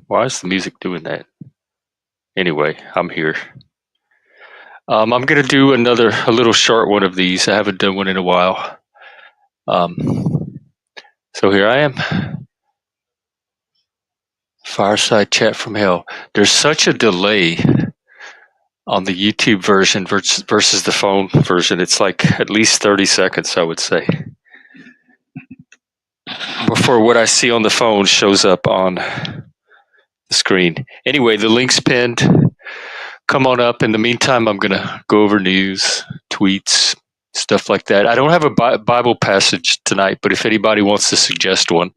Why is the music doing that? Anyway, I'm here. I'm going to do a little short one of these. I haven't done one in a while. Um, so here I am. Fireside chat from hell. There's such a delay on the YouTube version versus the phone version. It's like at least 30 seconds, I would say, before what I see on the phone shows up on the screen. Anyway, the link's pinned. Come on up. In the meantime, I'm going to go over news, tweets, stuff like that. I don't have a Bible passage tonight, but if anybody wants to suggest one,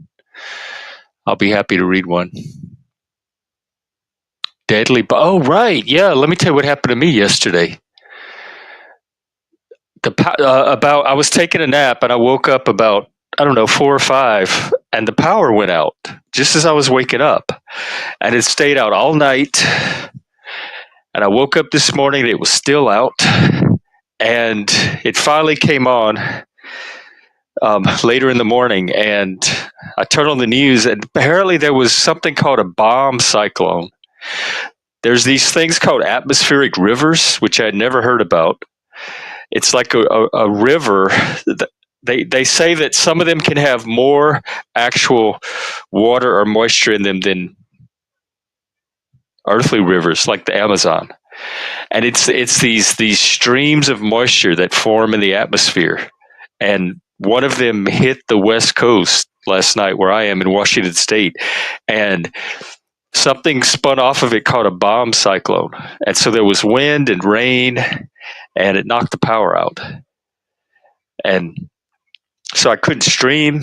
I'll be happy to read one. Oh, right. Yeah, let me tell you what happened to me yesterday. I was taking a nap and I woke up about, I don't know, 4 or 5, and the power went out just as I was waking up. And it stayed out all night. And I woke up this morning and it was still out. And it finally came on later in the morning. And I turned on the news, and apparently there was something called a bomb cyclone. There's these things called atmospheric rivers, which I had never heard about. It's like a river. They say that some of them can have more actual water or moisture in them than earthly rivers, like the Amazon. And it's these streams of moisture that form in the atmosphere. And one of them hit the West Coast last night, where I am in Washington State, and something spun off of it called a bomb cyclone. And so there was wind and rain, and it knocked the power out. And so I couldn't stream.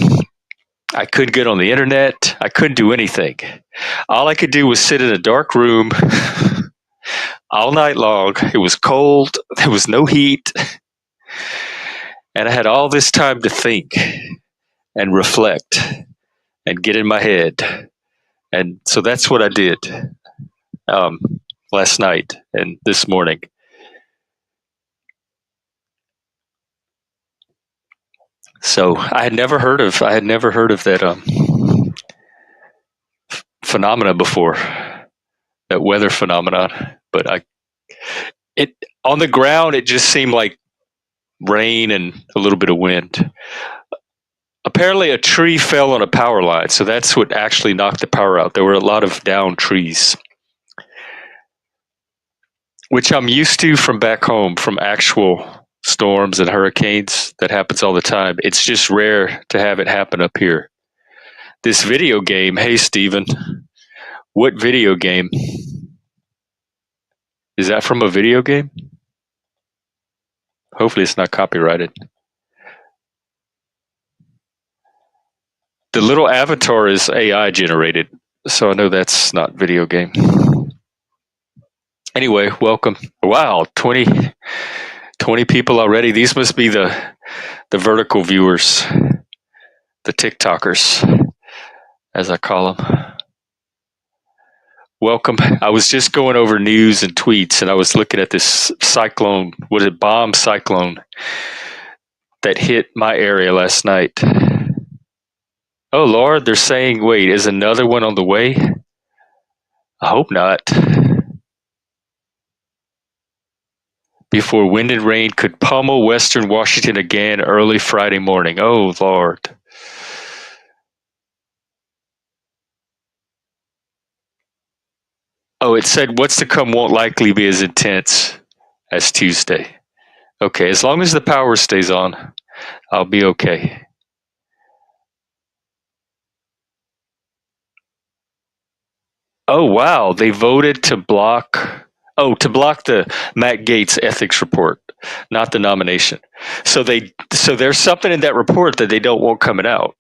I couldn't get on the internet. I couldn't do anything. All I could do was sit in a dark room all night long. It was cold. There was no heat. And I had all this time to think and reflect and get in my head. And so that's what I did last night and this morning. So I had never heard of that phenomena before, that weather phenomenon. But it on the ground, it just seemed like rain and a little bit of wind. Apparently, a tree fell on a power line, so that's what actually knocked the power out. There were a lot of downed trees, which I'm used to from back home, from actual storms and hurricanes. That happens all the time. It's just rare to have it happen up here. This video game, hey, Steven, what video game? Is that from a video game? Hopefully it's not copyrighted. The little avatar is AI generated, so I know that's not video game. Anyway, welcome. Wow, 20 people already. These must be the vertical viewers, the TikTokers, as I call them. Welcome. I was just going over news and tweets, and I was looking at this cyclone, bomb cyclone that hit my area last night. Oh, Lord, they're saying, wait, is another one on the way? I hope not. Before wind and rain could pummel western Washington again early Friday morning. Oh, Lord. Oh, it said what's to come won't likely be as intense as Tuesday. Okay, as long as the power stays on, I'll be okay. Oh, wow. They voted to block the Matt Gaetz ethics report, not the nomination. So there's something in that report that they don't want coming out.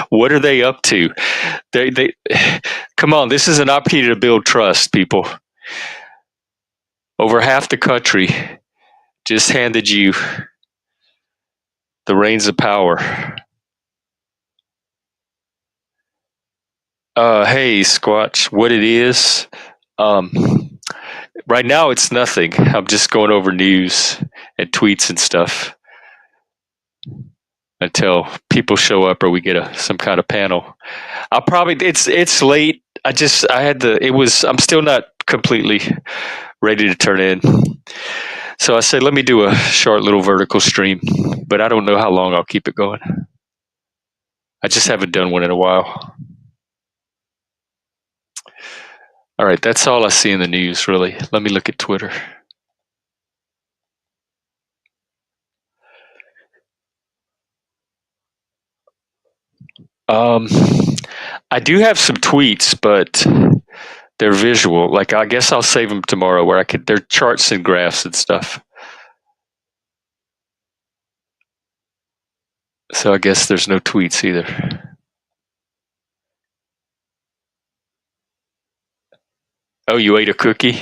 What are they up to? They come on, this is an opportunity to build trust, people. Over half the country just handed you the reins of power. Hey, Squatch, what it is? Um, right now, it's nothing. I'm just going over news and tweets and stuff until people show up or we get some kind of panel. I'll probably it's late. I had the it was I'm still not completely ready to turn in. So I said, let me do a short little vertical stream, but I don't know how long I'll keep it going. I just haven't done one in a while. All right, that's all I see in the news, really. Let me look at Twitter. Um, I do have some tweets, but they're visual. Like, I guess I'll save them tomorrow where they're charts and graphs and stuff. So I guess there's no tweets either. Oh, you ate a cookie?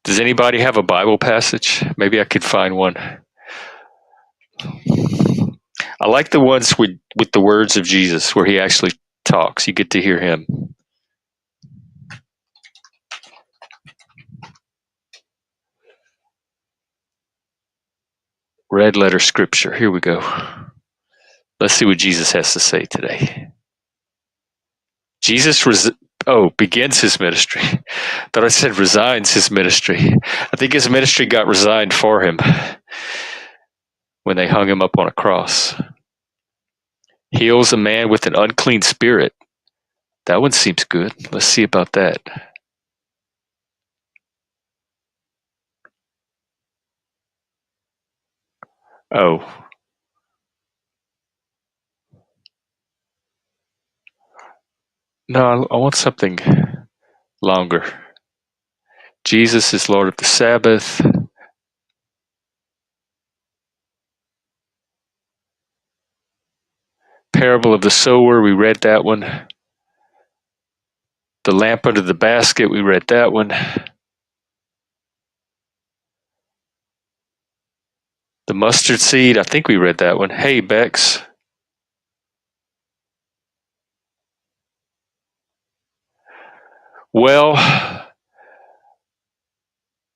Does anybody have a Bible passage? Maybe I could find one. I like the ones with the words of Jesus where he actually talks. You get to hear him. Red letter scripture. Here we go. Let's see what Jesus has to say today. Jesus begins his ministry. Thought I said resigns his ministry. I think his ministry got resigned for him when they hung him up on a cross. Heals a man with an unclean spirit. That one seems good. Let's see about that. Oh. No, I want something longer. Jesus is Lord of the Sabbath. Parable of the sower, we read that one. The lamp under the basket, we read that one. The mustard seed, I think we read that one. Hey, Bex. Well,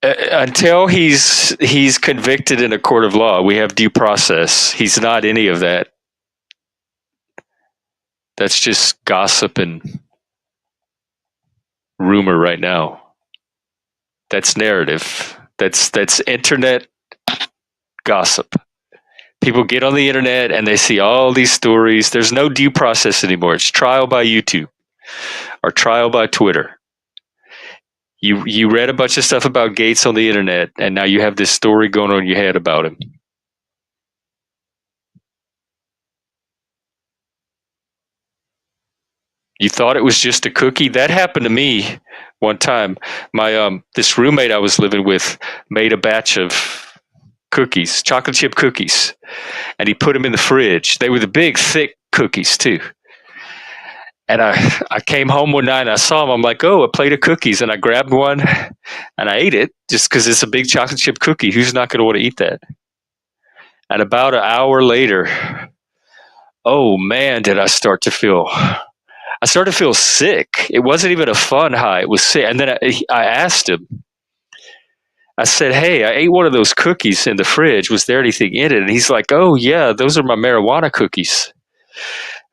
until he's convicted in a court of law, we have due process. He's not any of that. That's just gossip and rumor right now. That's narrative. That's internet gossip. People get on the internet and they see all these stories. There's no due process anymore. It's trial by YouTube or trial by Twitter. You read a bunch of stuff about Gates on the internet, and now you have this story going on in your head about him. You thought it was just a cookie? That happened to me one time. My this roommate I was living with made a batch of cookies, chocolate chip cookies, and he put them in the fridge. They were the big, thick cookies too. And I came home one night and I saw them. I'm like, oh, a plate of cookies. And I grabbed one and I ate it just because it's a big chocolate chip cookie. Who's not going to want to eat that? And about an hour later, oh man, did I start to feel sick. It wasn't even a fun high. It was sick. And then I asked him, I said, hey, I ate one of those cookies in the fridge. Was there anything in it? And he's like, oh, yeah, those are my marijuana cookies.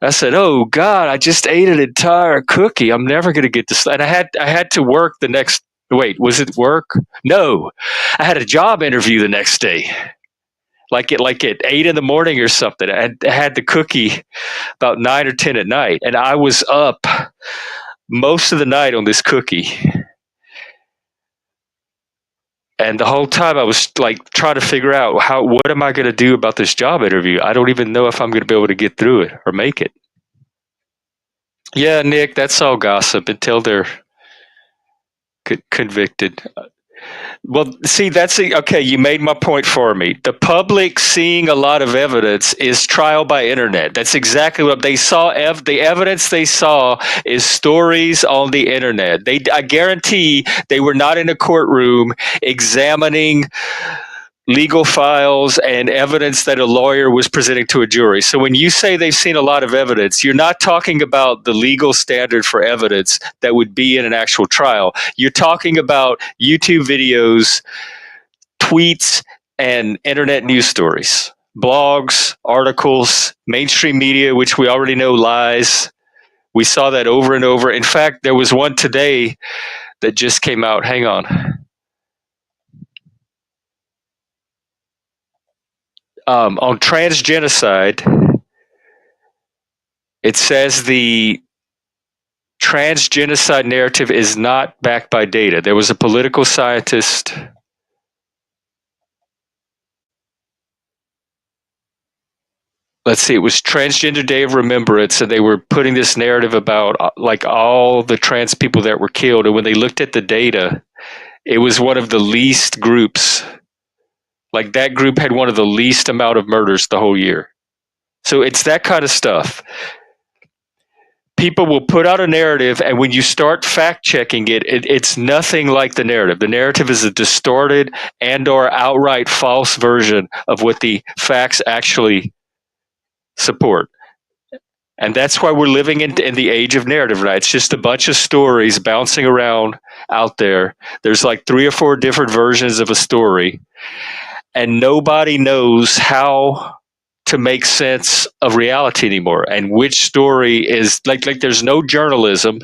I said, oh, God, I just ate an entire cookie. I'm never going to get this. And I had to work the next. Wait, was it work? No, I had a job interview the next day. Like at 8 in the morning or something. I had the cookie about 9 or 10 at night. And I was up most of the night on this cookie. And the whole time I was like trying to figure out what am I going to do about this job interview? I don't even know if I'm going to be able to get through it or make it. Yeah, Nick, that's all gossip until they're convicted. Well, see, okay. You made my point for me. The public seeing a lot of evidence is trial by internet. That's exactly what they saw. The evidence they saw is stories on the internet. I guarantee they were not in a courtroom examining legal files and evidence that a lawyer was presenting to a jury. So when you say they've seen a lot of evidence, you're not talking about the legal standard for evidence that would be in an actual trial. You're talking about YouTube videos, tweets, and internet news stories, blogs, articles, mainstream media, which we already know lies. We saw that over and over. In fact, there was one today that just came out. Hang on. On transgenocide, it says the transgenocide narrative is not backed by data. There was a political scientist. Let's see, it was Transgender Day of Remembrance, and they were putting this narrative about like all the trans people that were killed. And when they looked at the data, it was one of the least groups. Like that group had one of the least amount of murders the whole year. So it's that kind of stuff. People will put out a narrative, and when you start fact checking it, it's nothing like the narrative. The narrative is a distorted and or outright false version of what the facts actually support. And that's why we're living in the age of narrative, right? It's just a bunch of stories bouncing around out there. There's like 3 or 4 different versions of a story, and nobody knows how to make sense of reality anymore, and which story is like there's no journalism.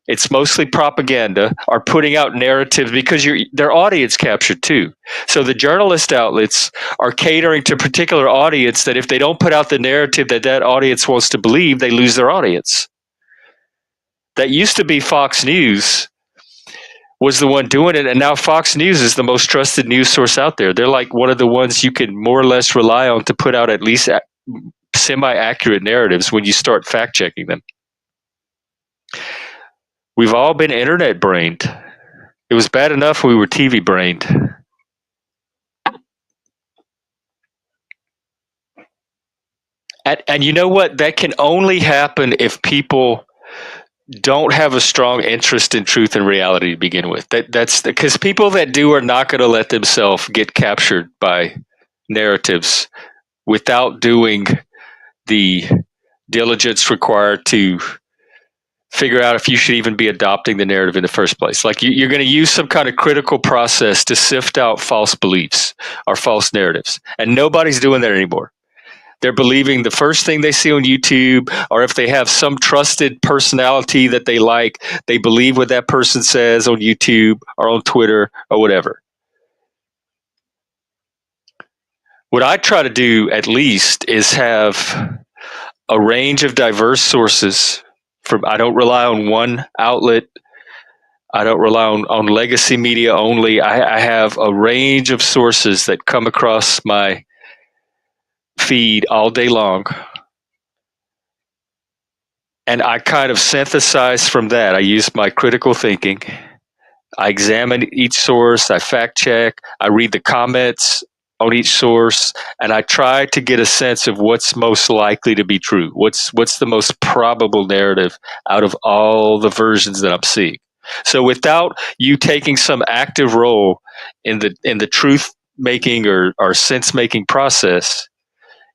It's mostly propaganda, are putting out narratives because they're audience captured too. So the journalist outlets are catering to a particular audience that if they don't put out the narrative that audience wants to believe, they lose their audience. That used to be Fox News was the one doing it, and now Fox News is the most trusted news source out there. They're like one of the ones you can more or less rely on to put out at least semi-accurate narratives when you start fact-checking them. We've all been internet brained. It was bad enough we were TV brained. And you know what? That can only happen if people don't have a strong interest in truth and reality to begin with. That's because people that do are not going to let themselves get captured by narratives without doing the diligence required to figure out if you should even be adopting the narrative in the first place. Like you're going to use some kind of critical process to sift out false beliefs or false narratives. And nobody's doing that anymore. They're believing the first thing they see on YouTube, or if they have some trusted personality that they like, they believe what that person says on YouTube or on Twitter or whatever. What I try to do at least is have a range of diverse sources. I don't rely on one outlet. I don't rely on legacy media only. I have a range of sources that come across my feed all day long. And I kind of synthesize from that. I use my critical thinking. I examine each source. I fact check. I read the comments on each source, and I try to get a sense of what's most likely to be true. What's the most probable narrative out of all the versions that I'm seeing. So without you taking some active role in the truth making or sense making process,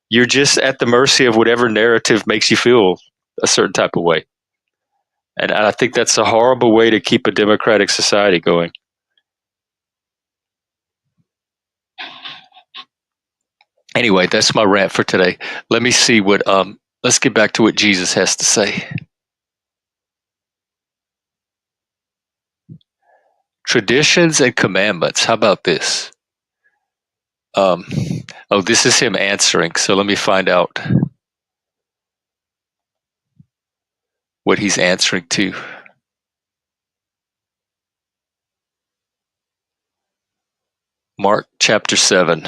you're just at the mercy of whatever narrative makes you feel a certain type of way. And I think that's a horrible way to keep a democratic society going. Anyway, that's my rant for today. Let me see what let's get back to what Jesus has to say. Traditions and commandments. How about this? This is him answering. So let me find out what he's answering to. Mark chapter 7.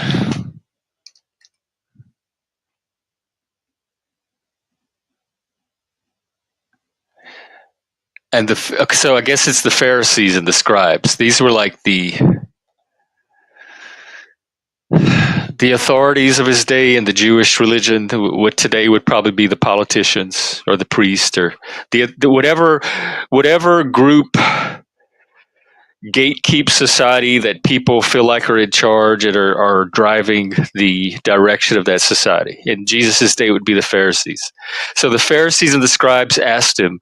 And so I guess it's the Pharisees and the scribes. These were like the authorities of his day in the Jewish religion. What today would probably be the politicians or the priest or the whatever group gatekeep society, that people feel like are in charge and are driving the direction of that society. In Jesus' day, it would be the Pharisees. So the Pharisees and the scribes asked him,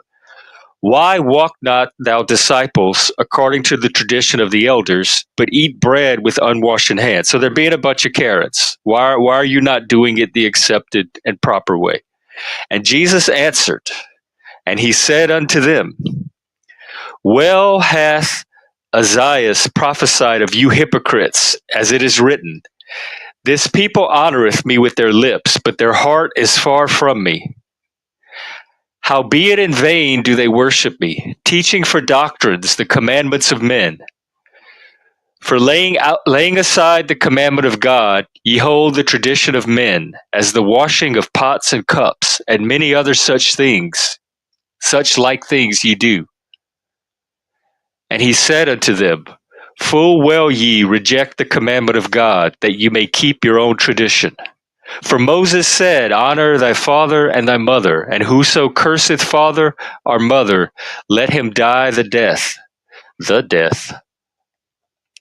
"Why walk not thou disciples according to the tradition of the elders, but eat bread with unwashen hands?" So they're being a bunch of Karens. Why are you not doing it the accepted and proper way? And Jesus answered, and he said unto them, "Well hath Isaiah prophesied of you hypocrites, as it is written, This people honoreth me with their lips, but their heart is far from me. Howbeit in vain do they worship me, teaching for doctrines the commandments of men. For laying aside the commandment of God, ye hold the tradition of men, as the washing of pots and cups, and many other such like things ye do. And he said unto them, Full well ye reject the commandment of God, that you may keep your own tradition. For Moses said, Honor thy father and thy mother, and whoso curseth father or mother, let him die the death. The death.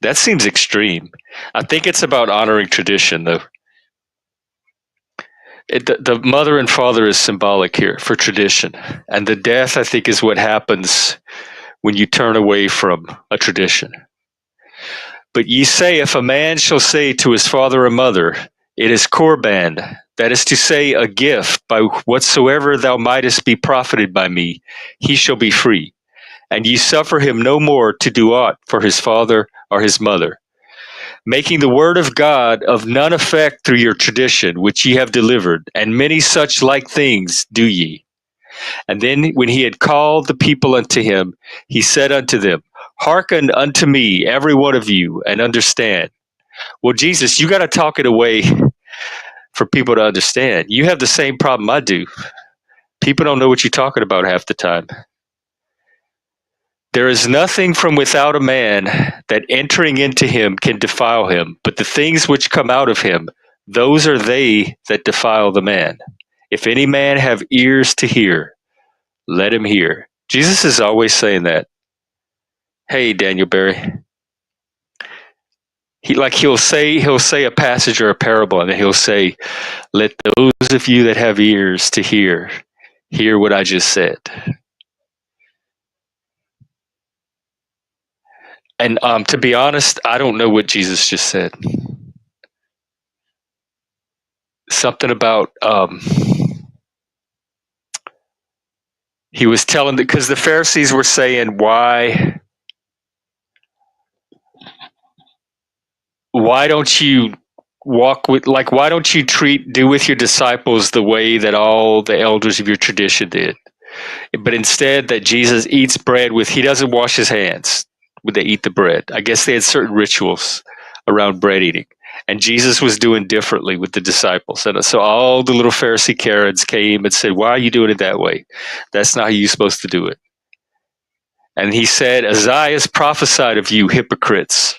That seems extreme. I think it's about honoring tradition, though. The mother and father is symbolic here for tradition. And the death, I think, is what happens when you turn away from a tradition. But ye say, if a man shall say to his father or mother, It is Korban, that is to say, a gift, by whatsoever thou mightest be profited by me, he shall be free. And ye suffer him no more to do aught for his father or his mother, making the word of God of none effect through your tradition, which ye have delivered, and many such like things do ye. And then when he had called the people unto him, he said unto them, Hearken unto me, every one of you, and understand. Well, Jesus, you got to talk it away for people to understand. You have the same problem I do. People don't know what you're talking about half the time. There is nothing from without a man that entering into him can defile him, but the things which come out of him, those are they that defile the man. If any man have ears to hear, let him hear. Jesus is always saying that. Hey, Daniel Barry. He'll say a passage or a parable, and then he'll say, "Let those of you that have ears to hear what I just said." And to be honest, I don't know what Jesus just said. Something about he was telling, because the Pharisees were saying, why don't you why don't you do with your disciples the way that all the elders of your tradition did? But instead, that Jesus eats bread with, he doesn't wash his hands when they eat the bread. I guess they had certain rituals around bread eating. And Jesus was doing differently with the disciples. And so all the little Pharisee Karens came and said, Why are you doing it that way? That's not how you're supposed to do it. And he said, Isaiah prophesied of you hypocrites,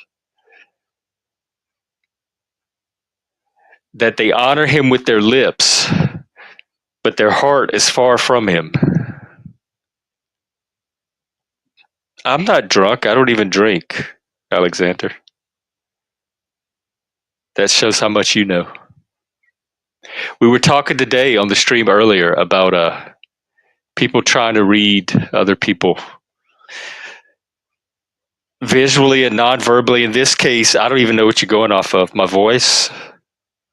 that they honor him with their lips, but their heart is far from him. I'm not drunk. I don't even drink, Alexander. That shows how much you know. We were talking today on the stream earlier about people trying to read other people visually and non-verbally. In this case, I don't even know what you're going off of. My voice,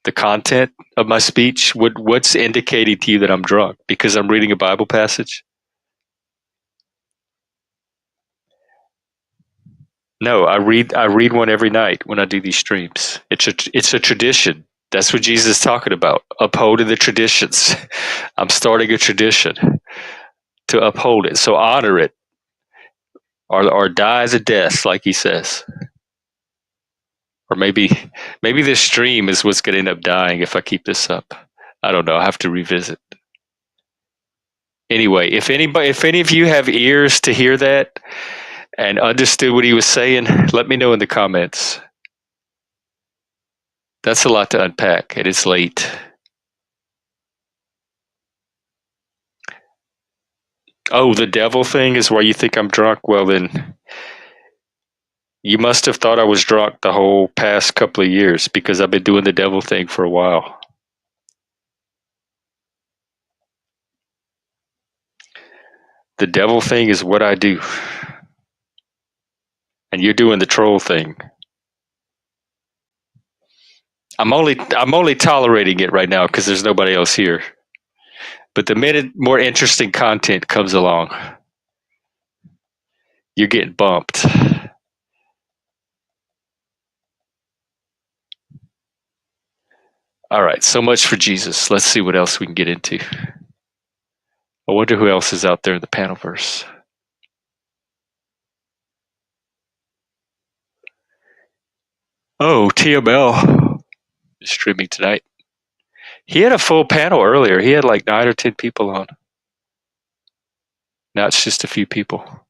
the content of my speech. What's indicating to you that I'm drunk? Because I'm reading a Bible passage? No, I read one every night when I do these streams. It's a tradition. That's what Jesus is talking about. Upholding the traditions. I'm starting a tradition to uphold it. So honor it, or die as a death, like he says. Or maybe this stream is what's going to end up dying if I keep this up. I don't know. I have to revisit. Anyway, if any of you have ears to hear that and understood what he was saying, let me know in the comments. That's a lot to unpack, and it's late. Oh, the devil thing is why you think I'm drunk? Well, then You must have thought I was drunk the whole past couple of years because I've been doing the devil thing for a while. The devil thing is what I do. And you're doing the troll thing. I'm only tolerating it right now because there's nobody else here. But the minute more interesting content comes along, you're getting bumped. All right, so much for Jesus. Let's see what else we can get into. I wonder who else is out there in the panelverse. Oh, TML is streaming tonight. He had a full panel earlier. He had like 9 or 10 people on. Now it's just a few people.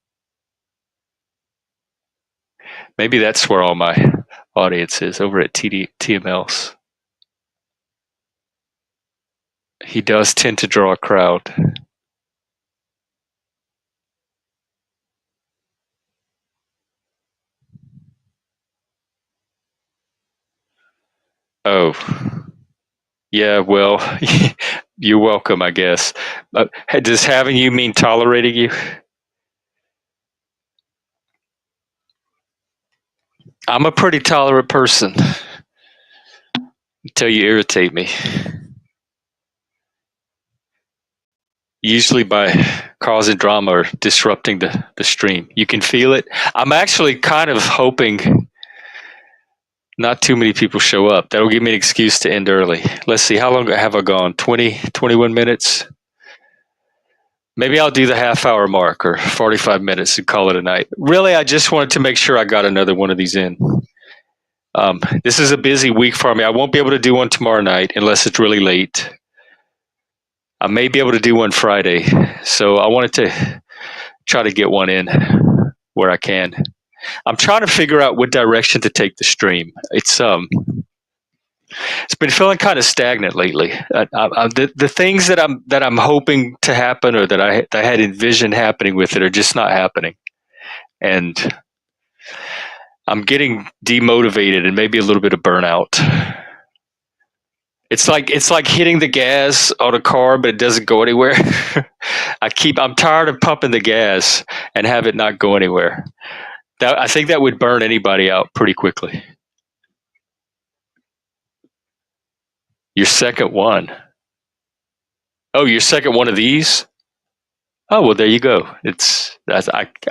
Maybe that's where all my audience is, over at TML's. He does tend to draw a crowd. Oh, yeah, well, you're welcome, I guess. Does having you mean tolerating you? I'm a pretty tolerant person until you irritate me. Usually by causing drama or disrupting the stream. You can feel it. I'm actually kind of hoping not too many people show up. That'll give me an excuse to end early. Let's see, how long have I gone? 20, 21 minutes? Maybe I'll do the half-hour mark or 45 minutes and call it a night. Really, I just wanted to make sure I got another one of these in. This is a busy week for me. I won't be able to do one tomorrow night unless it's really late. I may be able to do one Friday. So I wanted to try to get one in where I can. I'm trying to figure out what direction to take the stream. It's been feeling kind of stagnant lately. The things that I'm hoping to happen or that I had envisioned happening with it are just not happening, and I'm getting demotivated and maybe a little bit of burnout. It's like hitting the gas on a car, but it doesn't go anywhere. I'm tired of pumping the gas and have it not go anywhere. I think that would burn anybody out pretty quickly. Your second one. Oh, your second one of these? Oh, well, there you go.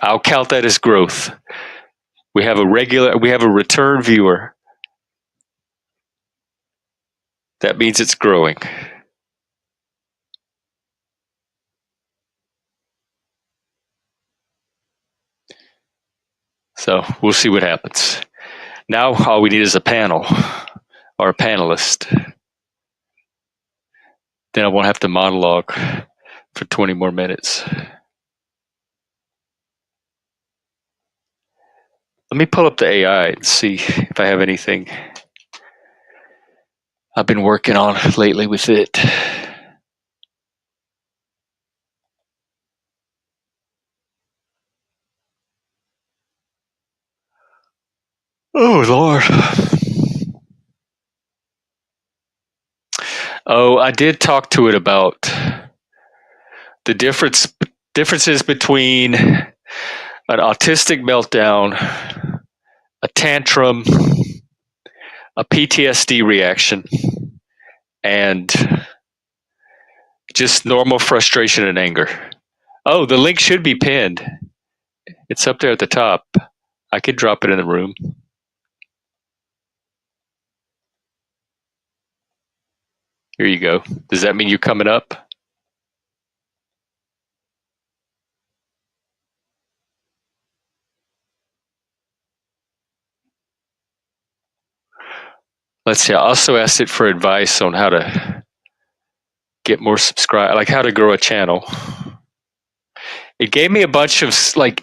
I'll count that as growth. We have a return viewer. That means it's growing. So we'll see what happens. Now all we need is a panel or a panelist. Then I won't have to monologue for 20 more minutes. Let me pull up the AI and see if I have anything I've been working on lately with it. Oh, Lord. Oh, I did talk to it about the differences between an autistic meltdown, a tantrum, a PTSD reaction, and just normal frustration and anger. Oh, the link should be pinned. It's up there at the top. I could drop it in the room. Here you go. Does that mean you're coming up? Let's see. I also asked it for advice on how to get more subscribers, like how to grow a channel. It gave me a bunch of like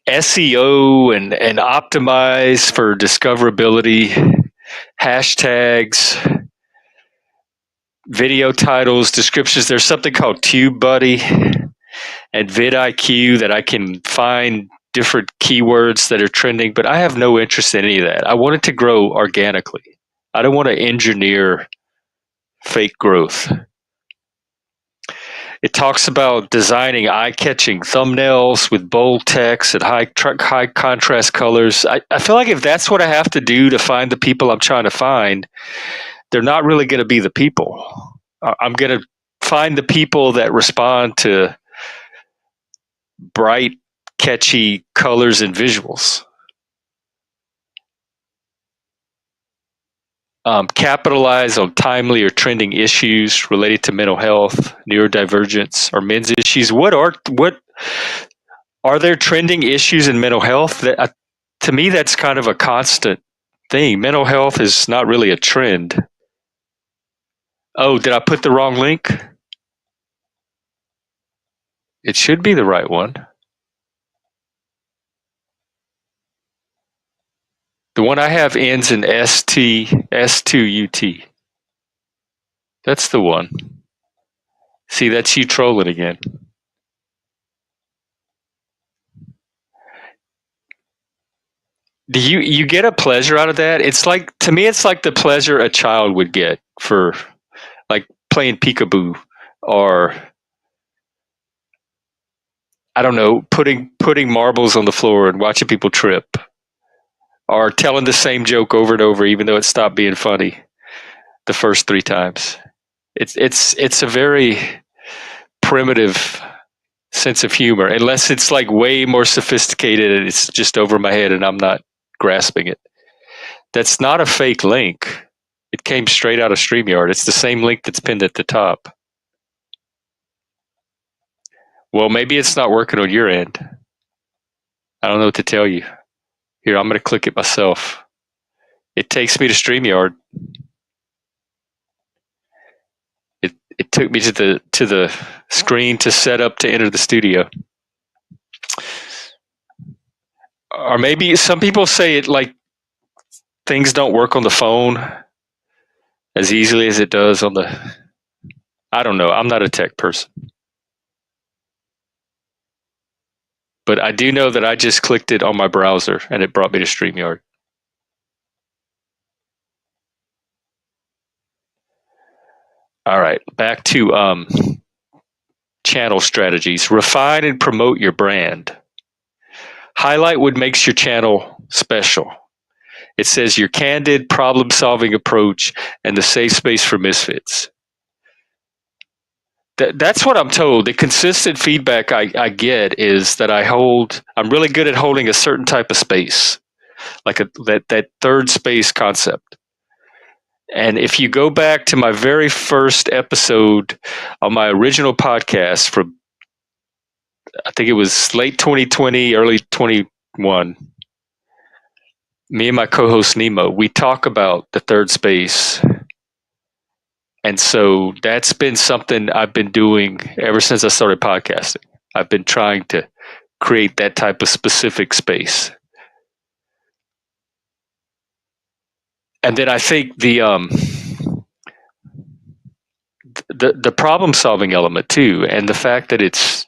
SEO and optimize for discoverability, hashtags, video titles, descriptions. There's something called TubeBuddy and vidIQ that I can find different keywords that are trending, but I have no interest in any of that. I want it to grow organically. I don't want to engineer fake growth. It talks about designing eye-catching thumbnails with bold text and high contrast colors. I feel like if that's what I have to do to find the people I'm trying to find, they're not really going to be the people. I'm going to find the people that respond to bright, catchy colors and visuals. Capitalize on timely or trending issues related to mental health, neurodivergence, or men's issues. What are there trending issues in mental health? That to me, that's kind of a constant thing. Mental health is not really a trend. Oh, did I put the wrong link? It should be the right one. The one I have ends in S2UT. That's the one. See, that's you trolling again. Do you get a pleasure out of that? It's like, to me, it's like the pleasure a child would get for like playing peekaboo, or I don't know, putting marbles on the floor and watching people trip, or telling the same joke over and over even though it stopped being funny the first 3 times. It's a very primitive sense of humor, unless it's like way more sophisticated and it's just over my head and I'm not grasping it. That's not a fake link. It came straight out of StreamYard. It's the same link that's pinned at the top. Well, maybe it's not working on your end. I don't know what to tell you. Here, I'm going to click it myself. It takes me to StreamYard. It took me to the screen to set up to enter the studio. Or maybe some people say it like things don't work on the phone as easily as it does on the. I don't know. I'm not a tech person. But I do know that I just clicked it on my browser and it brought me to StreamYard. All right, back to channel strategies. Refine and promote your brand. Highlight what makes your channel special. It says your candid, problem-solving approach and the safe space for misfits. That's what I'm told. The consistent feedback I get is that I'm really good at holding a certain type of space, like that third space concept. And if you go back to my very first episode on my original podcast from, I think it was late 2020, early 21, me and my co-host Nemo, we talk about the third space. And so that's been something I've been doing ever since I started podcasting. I've been trying to create that type of specific space. And then I think the problem solving element too, and the fact that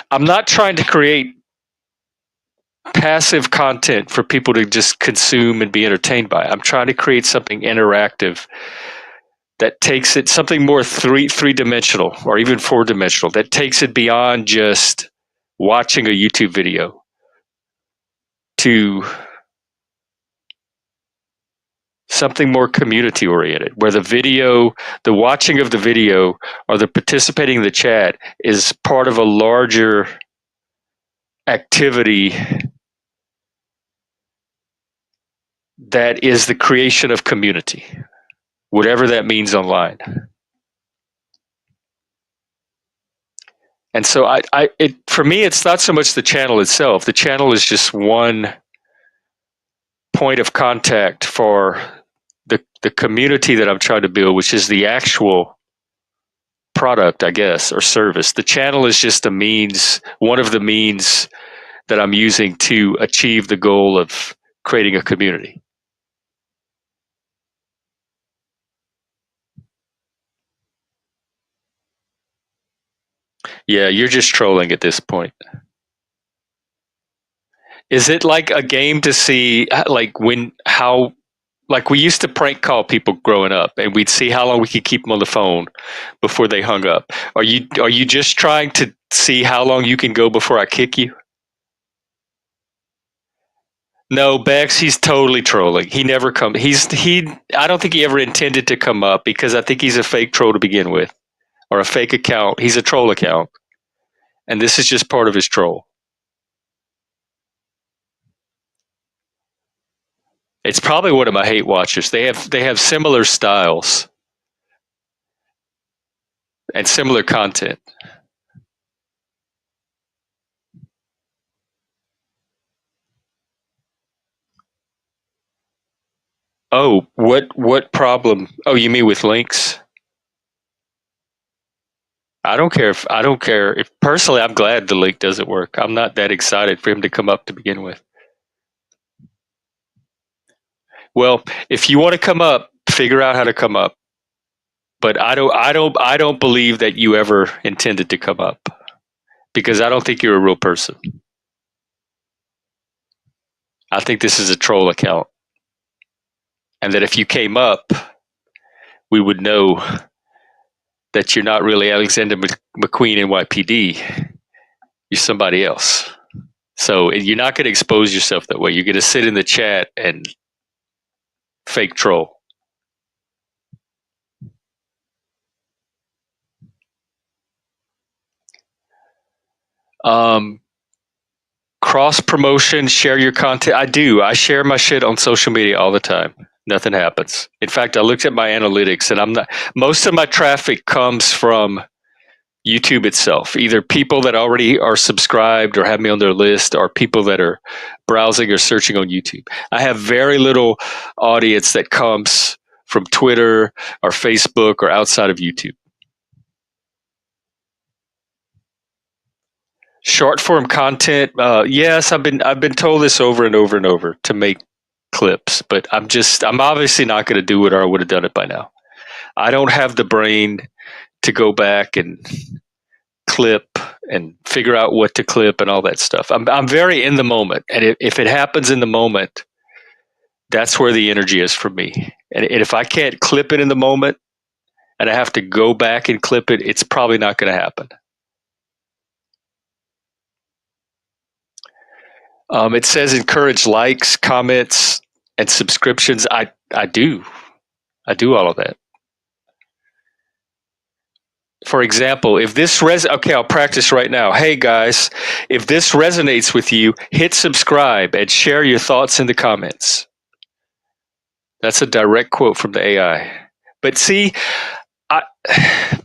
I'm not trying to create passive content for people to just consume and be entertained by. I'm trying to create something interactive that takes it something more three-dimensional or even four-dimensional, that takes it beyond just watching a YouTube video to something more community oriented, where the watching of the video or the participating in the chat is part of a larger activity that is the creation of community, whatever that means online. And so for me, it's not so much the channel itself. The channel is just one point of contact for the community that I'm trying to build, which is the actual product, I guess, or service. The channel is just a means, one of the means that I'm using to achieve the goal of creating a community. Yeah, you're just trolling at this point. Is it like a game to see like when how like we used to prank call people growing up and we'd see how long we could keep them on the phone before they hung up. Are you just trying to see how long you can go before I kick you? No, Bex, he's totally trolling. He never come he I don't think he ever intended to come up because I think he's a fake troll to begin with or a fake account. He's a troll account and this is just part of his troll. It's probably one of my hate watchers. They have similar styles and similar content. Oh, what problem? Oh, you mean with links? I don't care if personally I'm glad the link doesn't work. I'm not that excited for him to come up to begin with. Well, if you want to come up, figure out how to come up. But I don't believe that you ever intended to come up because I don't think you're a real person. I think this is a troll account. And that if you came up, we would know that you're not really Alexander McQueen NYPD. You're somebody else. So you're not going to expose yourself that way. You're going to sit in the chat and fake troll. Um, Cross promotion, share your content. I do. I share my shit on social media all the time. Nothing happens. In fact, I looked at my analytics and I'm not, most of my traffic comes from YouTube itself, either people that already are subscribed or have me on their list or people that are browsing or searching on YouTube. I have very little audience that comes from Twitter or Facebook or outside of YouTube. Short form content, yes, I've been told this over and over and over to make clips, but I'm obviously not going to do it or I would have done it by now. I don't have the brain to go back and clip and figure out what to clip and all that stuff. I'm very in the moment, and if it happens in the moment, that's where the energy is for me. And if I can't clip it in the moment, and I have to go back and clip it, it's probably not going to happen. It says encourage likes, comments, and subscriptions. I do. I do all of that. For example, if this okay, I'll practice right now. Hey guys, if this resonates with you, hit subscribe and share your thoughts in the comments. That's a direct quote from the AI. But see, I,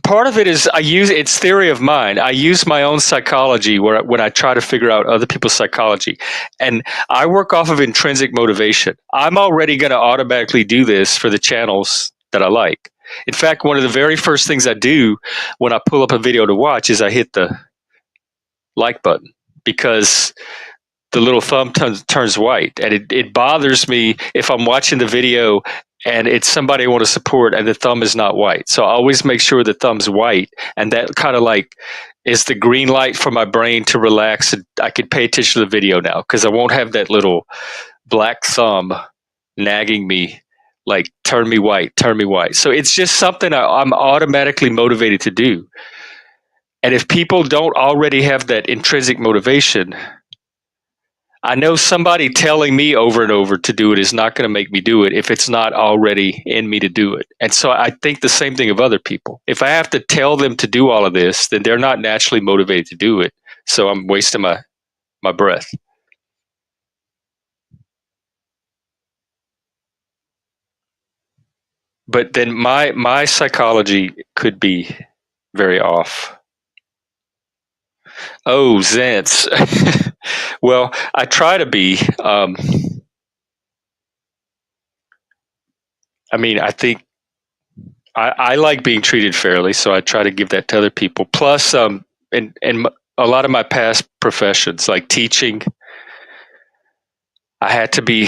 part of it is it's theory of mind. I use my own psychology when I try to figure out other people's psychology, and I work off of intrinsic motivation. I'm already going to automatically do this for the channels that I like. In fact, one of the very first things I do when I pull up a video to watch is I hit the like button because the little thumb turns white, and it bothers me if I'm watching the video and it's somebody I want to support and the thumb is not white. So I always make sure the thumb's white, and that kind of like is the green light for my brain to relax and I can pay attention to the video now because I won't have that little black thumb nagging me like turn me white, turn me white. So it's just something I'm automatically motivated to do. And if people don't already have that intrinsic motivation, I know somebody telling me over and over to do it is not going to make me do it if it's not already in me to do it. And so I think the same thing of other people. If I have to tell them to do all of this, then they're not naturally motivated to do it. So I'm wasting my breath. But then my psychology could be very off. Oh, Zance. Well, I try to be. I mean, I think I like being treated fairly, so I try to give that to other people. Plus, in a lot of my past professions, like teaching, I had to be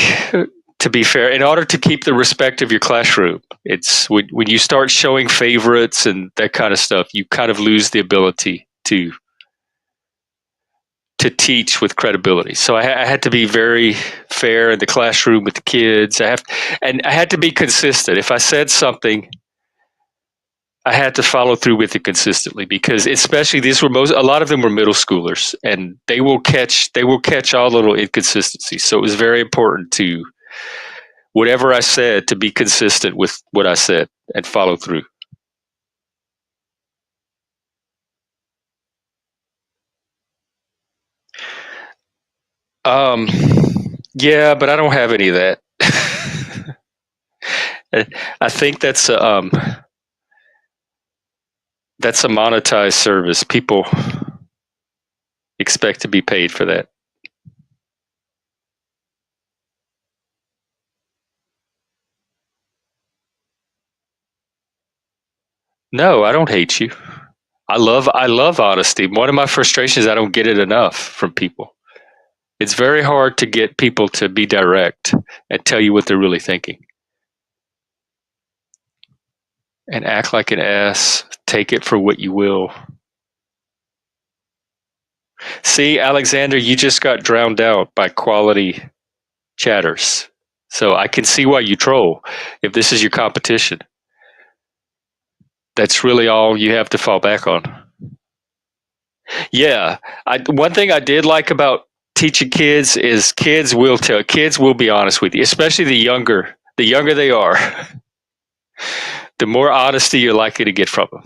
fair in order to keep the respect of your classroom. It's when you start showing favorites and that kind of stuff, you kind of lose the ability to teach with credibility. So I had to be very fair in the classroom with the kids. And I had to be consistent. If I said something, I had to follow through with it consistently, because especially a lot of them were middle schoolers, and they will catch all little inconsistencies. So it was very important to, whatever I said, to be consistent with what I said and follow through. Um, yeah, but I don't have any of that. I think that's a monetized service. People expect to be paid for that. No, I don't hate you. I love honesty. One of my frustrations is I don't get it enough from people. It's very hard to get people to be direct and tell you what they're really thinking. And act like an ass, take it for what you will. See, Alexander, you just got drowned out by quality chatters. So I can see why you troll if this is your competition. That's really all you have to fall back on. Yeah, one thing I did like about teaching kids is kids will be honest with you, especially the younger they are, the more honesty you're likely to get from them.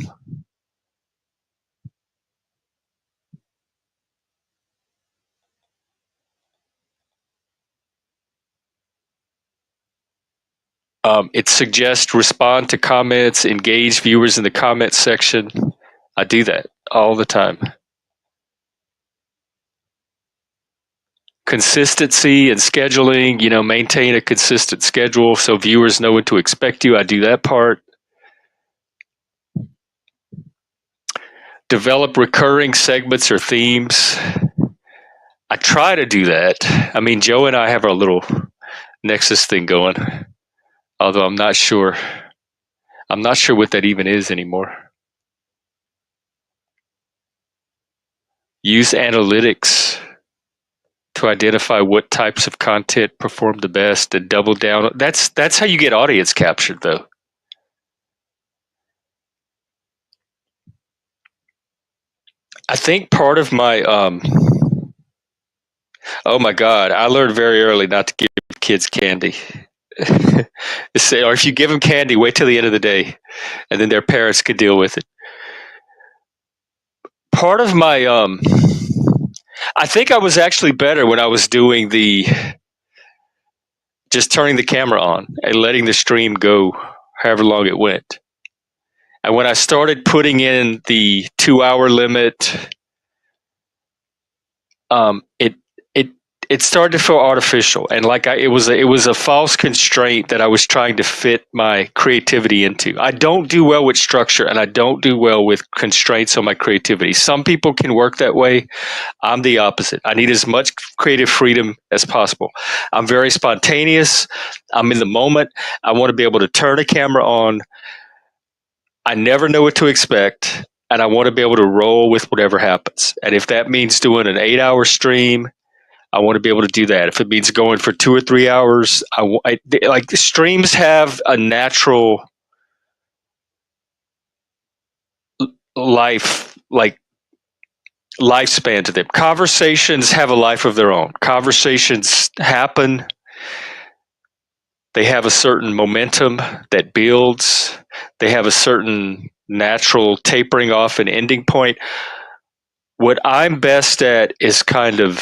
It suggests respond to comments, engage viewers in the comments section. I do that all the time. Consistency and scheduling, maintain a consistent schedule so viewers know when to expect you. I do that part. Develop recurring segments or themes. I try to do that. I mean, Joe and I have our little Nexus thing going, although I'm not sure. I'm not sure what that even is anymore. Use analytics to identify what types of content perform the best and double down. That's how you get audience captured, though. I think part of my oh my god, I learned very early not to give kids candy. Or if you give them candy, wait till the end of the day, and then their parents could deal with it. Part of my I think I was actually better when I was doing the just turning the camera on and letting the stream go however long it went. And when I started putting in the 2 hour limit, it it it started to feel artificial, and like it was a false constraint that I was trying to fit my creativity into. I don't do well with structure, and I don't do well with constraints on my creativity. Some people can work that way. I'm the opposite. I need as much creative freedom as possible. I'm very spontaneous. I'm in the moment. I want to be able to turn a camera on. I never know what to expect, and I want to be able to roll with whatever happens. And if that means doing an 8 hour stream, I want to be able to do that. If it means going for 2 or 3 hours, like streams have a natural life, like lifespan to them. Conversations have a life of their own. Conversations happen. They have a certain momentum that builds. They have a certain natural tapering off and ending point. What I'm best at is kind of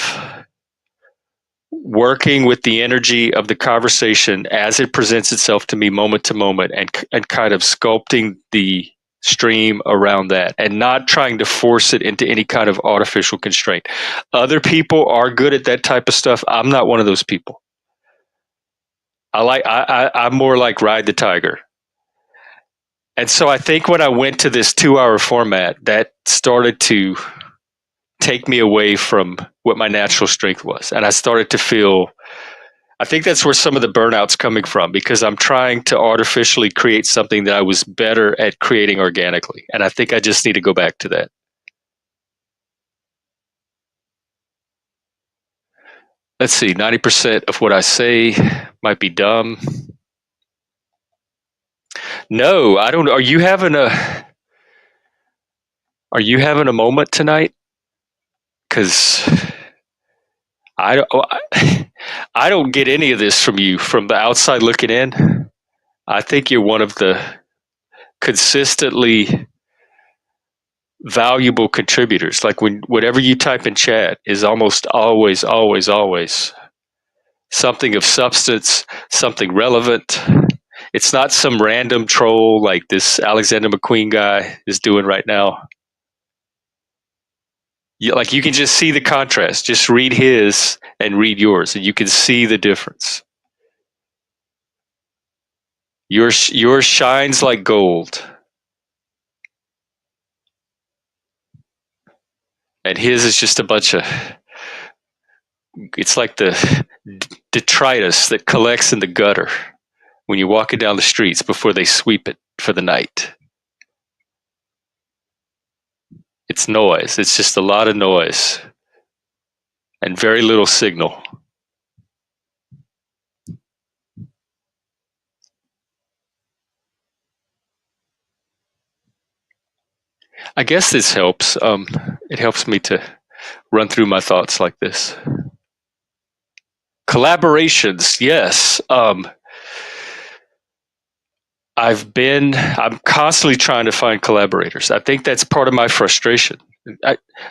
working with the energy of the conversation as it presents itself to me moment to moment, and kind of sculpting the stream around that and not trying to force it into any kind of artificial constraint. Other people are good at that type of stuff. I'm not one of those people. I'm more like ride the tiger. And so I think when I went to this 2 hour format, that started to take me away from what my natural strength was. And I started to feel, I think that's where some of the burnout's coming from, because I'm trying to artificially create something that I was better at creating organically. And I think I just need to go back to that. let's see, 90% of what I say might be dumb. No, I don't. Are you having a moment tonight? Because I don't, I don't get any of this from you from the outside looking in. I think you're one of the consistently valuable contributors. Like when whatever you type in chat is almost always something of substance, something relevant. It's not some random troll like this Alexander McQueen guy is doing right now. Like you can just see the contrast. Just read his and read yours, and you can see the difference. Yours shines like gold, and his is just a bunch of. It's like the detritus that collects in the gutter when you're walking down the streets before they sweep it for the night. It's noise. It's just a lot of noise and very little signal. I guess this helps. It helps me to run through my thoughts like this. Collaborations, yes. I'm constantly trying to find collaborators. I think that's part of my frustration.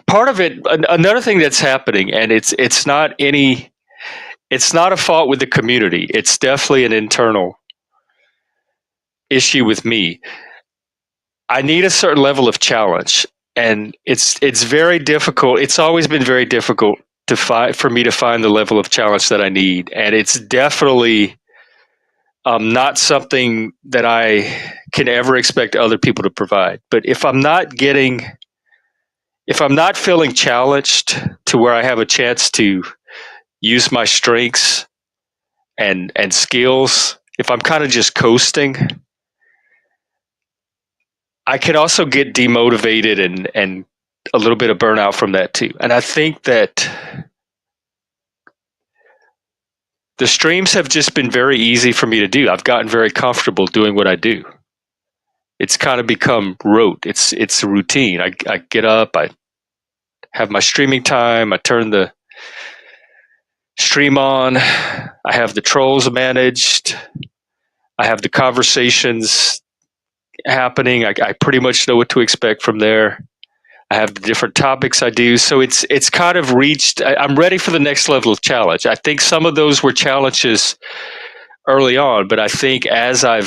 Part of it, another thing that's happening, and it's not a fault with the community. It's definitely an internal issue with me. I need a certain level of challenge, and it's very difficult. It's always been very difficult for me to find the level of challenge that I need, and it's definitely not something that I can ever expect other people to provide. But if I'm not feeling challenged to where I have a chance to use my strengths and skills, if I'm kind of just coasting, I can also get demotivated and a little bit of burnout from that too. And I think that the streams have just been very easy for me to do. I've gotten very comfortable doing what I do. It's kind of become rote. It's a routine. I get up, I have my streaming time, I turn the stream on, I have the trolls managed, I have the conversations happening. I pretty much know what to expect from there. I have the different topics I do. So it's kind of reached, I'm ready for the next level of challenge. I think some of those were challenges early on, but I think as I've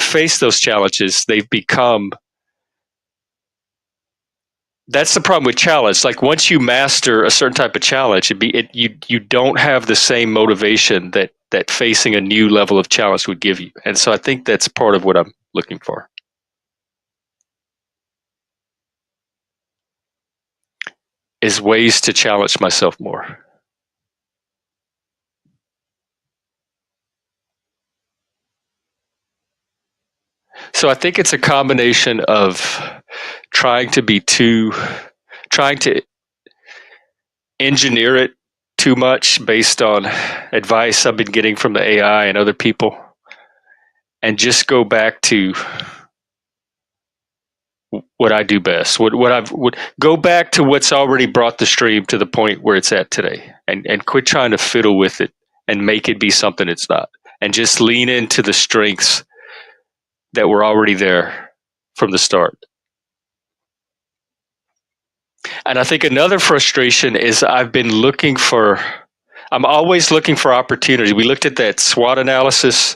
faced those challenges, they've become. That's the problem with challenge. Like once you master a certain type of challenge, you don't have the same motivation that facing a new level of challenge would give you. And so I think that's part of what I'm looking for. Is ways to challenge myself more. So I think it's a combination of trying to engineer it too much based on advice I've been getting from the AI and other people, and just go back to what I do best. What I've would go back to what's already brought the stream to the point where it's at today, and quit trying to fiddle with it and make it be something it's not, and just lean into the strengths that were already there from the start. And I think another frustration is I'm always looking for opportunity. We looked at that SWOT analysis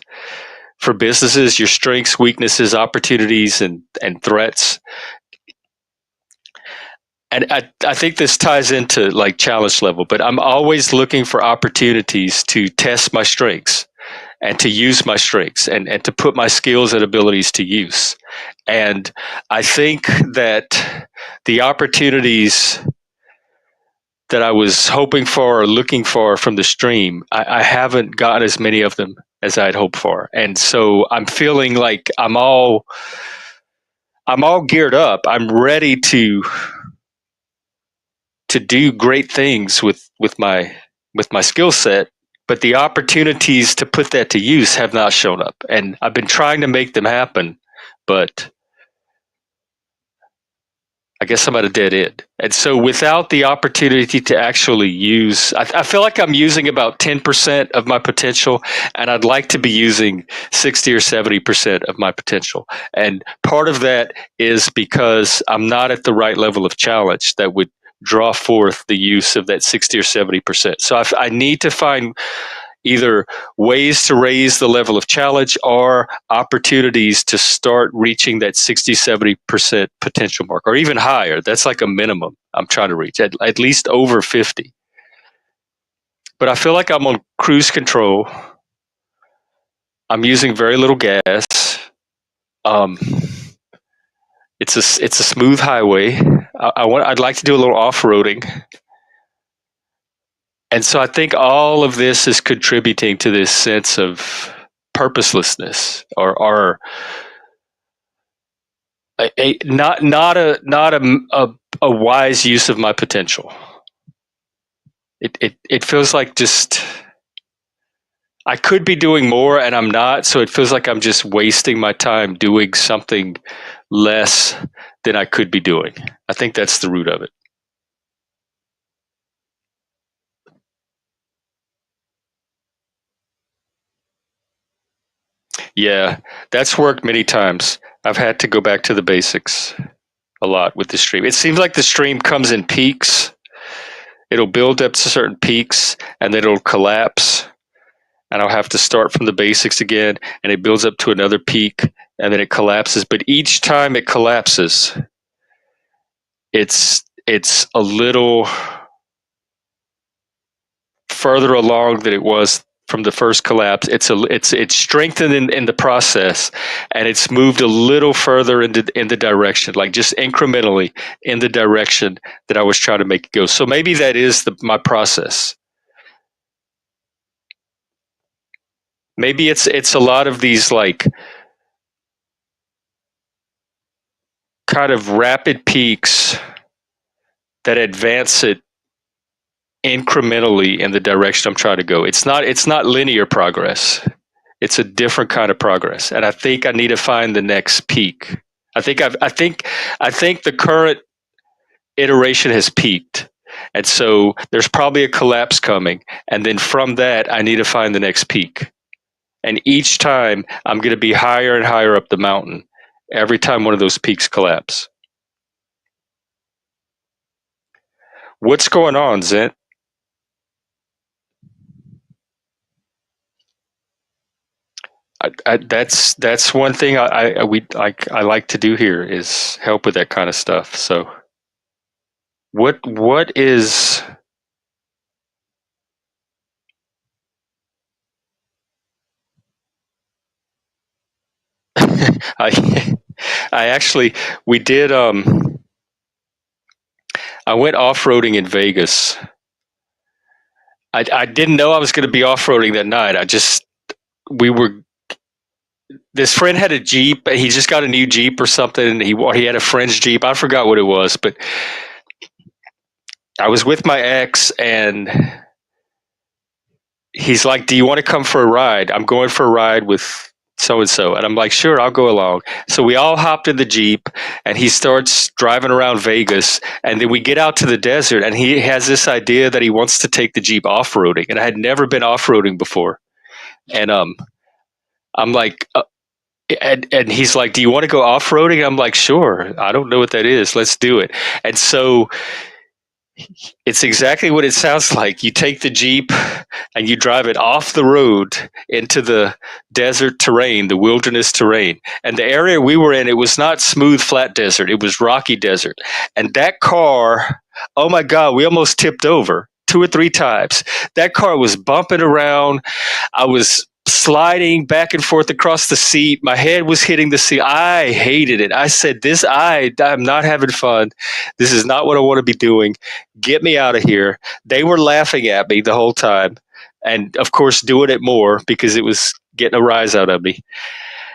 for businesses, your strengths, weaknesses, opportunities, and threats. And I think this ties into like challenge level, but I'm always looking for opportunities to test my strengths and to use my strengths and to put my skills and abilities to use. And I think that the opportunities that I was hoping for or looking for from the stream, I haven't gotten as many of them as I'd hoped for. And so I'm feeling like I'm all geared up. I'm ready to do great things with my with my skill set, but the opportunities to put that to use have not shown up. And I've been trying to make them happen, but I guess I'm at a dead end. And so without the opportunity to actually use, I feel like I'm using about 10% of my potential, and I'd like to be using 60 or 70% of my potential. And part of that is because I'm not at the right level of challenge that would draw forth the use of that 60 or 70%. So I need to find either ways to raise the level of challenge or opportunities to start reaching that 60-70% potential mark, or even higher. That's like a minimum I'm trying to reach, at least over 50. But I feel like I'm on cruise control. I'm using very little gas. Um, it's a smooth highway. I'd like to do a little off-roading. And so I think all of this is contributing to this sense of purposelessness, or not a wise use of my potential. It feels like just I could be doing more and I'm not, so it feels like I'm just wasting my time doing something less than I could be doing. I think that's the root of it. Yeah, that's worked many times. I've had to go back to the basics a lot with the stream. It seems like the stream comes in peaks. It'll build up to certain peaks and then it'll collapse, and I'll have to start from the basics again, and it builds up to another peak and then it collapses. But each time it collapses, it's a little further along than it was from the first collapse. It's strengthened in the process, and it's moved a little further in the direction, like just incrementally in the direction that I was trying to make it go. So maybe that is my process. Maybe it's a lot of these like kind of rapid peaks that advance it incrementally in the direction I'm trying to go. It's not linear progress. It's a different kind of progress, and I think I need to find the next peak. I think the current iteration has peaked, and so there's probably a collapse coming, and then from that I need to find the next peak. And each time I'm going to be higher and higher up the mountain every time one of those peaks collapse. What's going on, Zent? That's one thing I like to do here is help with that kind of stuff. So what is I I actually we did I went off-roading in Vegas. I didn't know I was going to be off-roading that night. We were this friend had a Jeep. He just got a new Jeep or something. He had a friend's Jeep. I forgot what it was, but I was with my ex, and he's like, "Do you want to come for a ride? I'm going for a ride with so and so." And I'm like, "Sure, I'll go along." So we all hopped in the Jeep, and he starts driving around Vegas. And then we get out to the desert, and he has this idea that he wants to take the Jeep off roading. And I had never been off roading before. And I'm like, and he's like, "Do you want to go off roading?" I'm like, "Sure. I don't know what that is. Let's do it." And so it's exactly what it sounds like. You take the Jeep and you drive it off the road into the desert terrain, the wilderness terrain. And the area we were in, it was not smooth, flat desert. It was rocky desert. And that car, oh my God, we almost tipped over 2 or 3 times. That car was bumping around. I was sliding back and forth across the seat. My head was hitting the seat. I hated it. I said, I'm not having fun. This is not what I want to be doing. Get me out of here. They were laughing at me the whole time. And of course, doing it more because it was getting a rise out of me.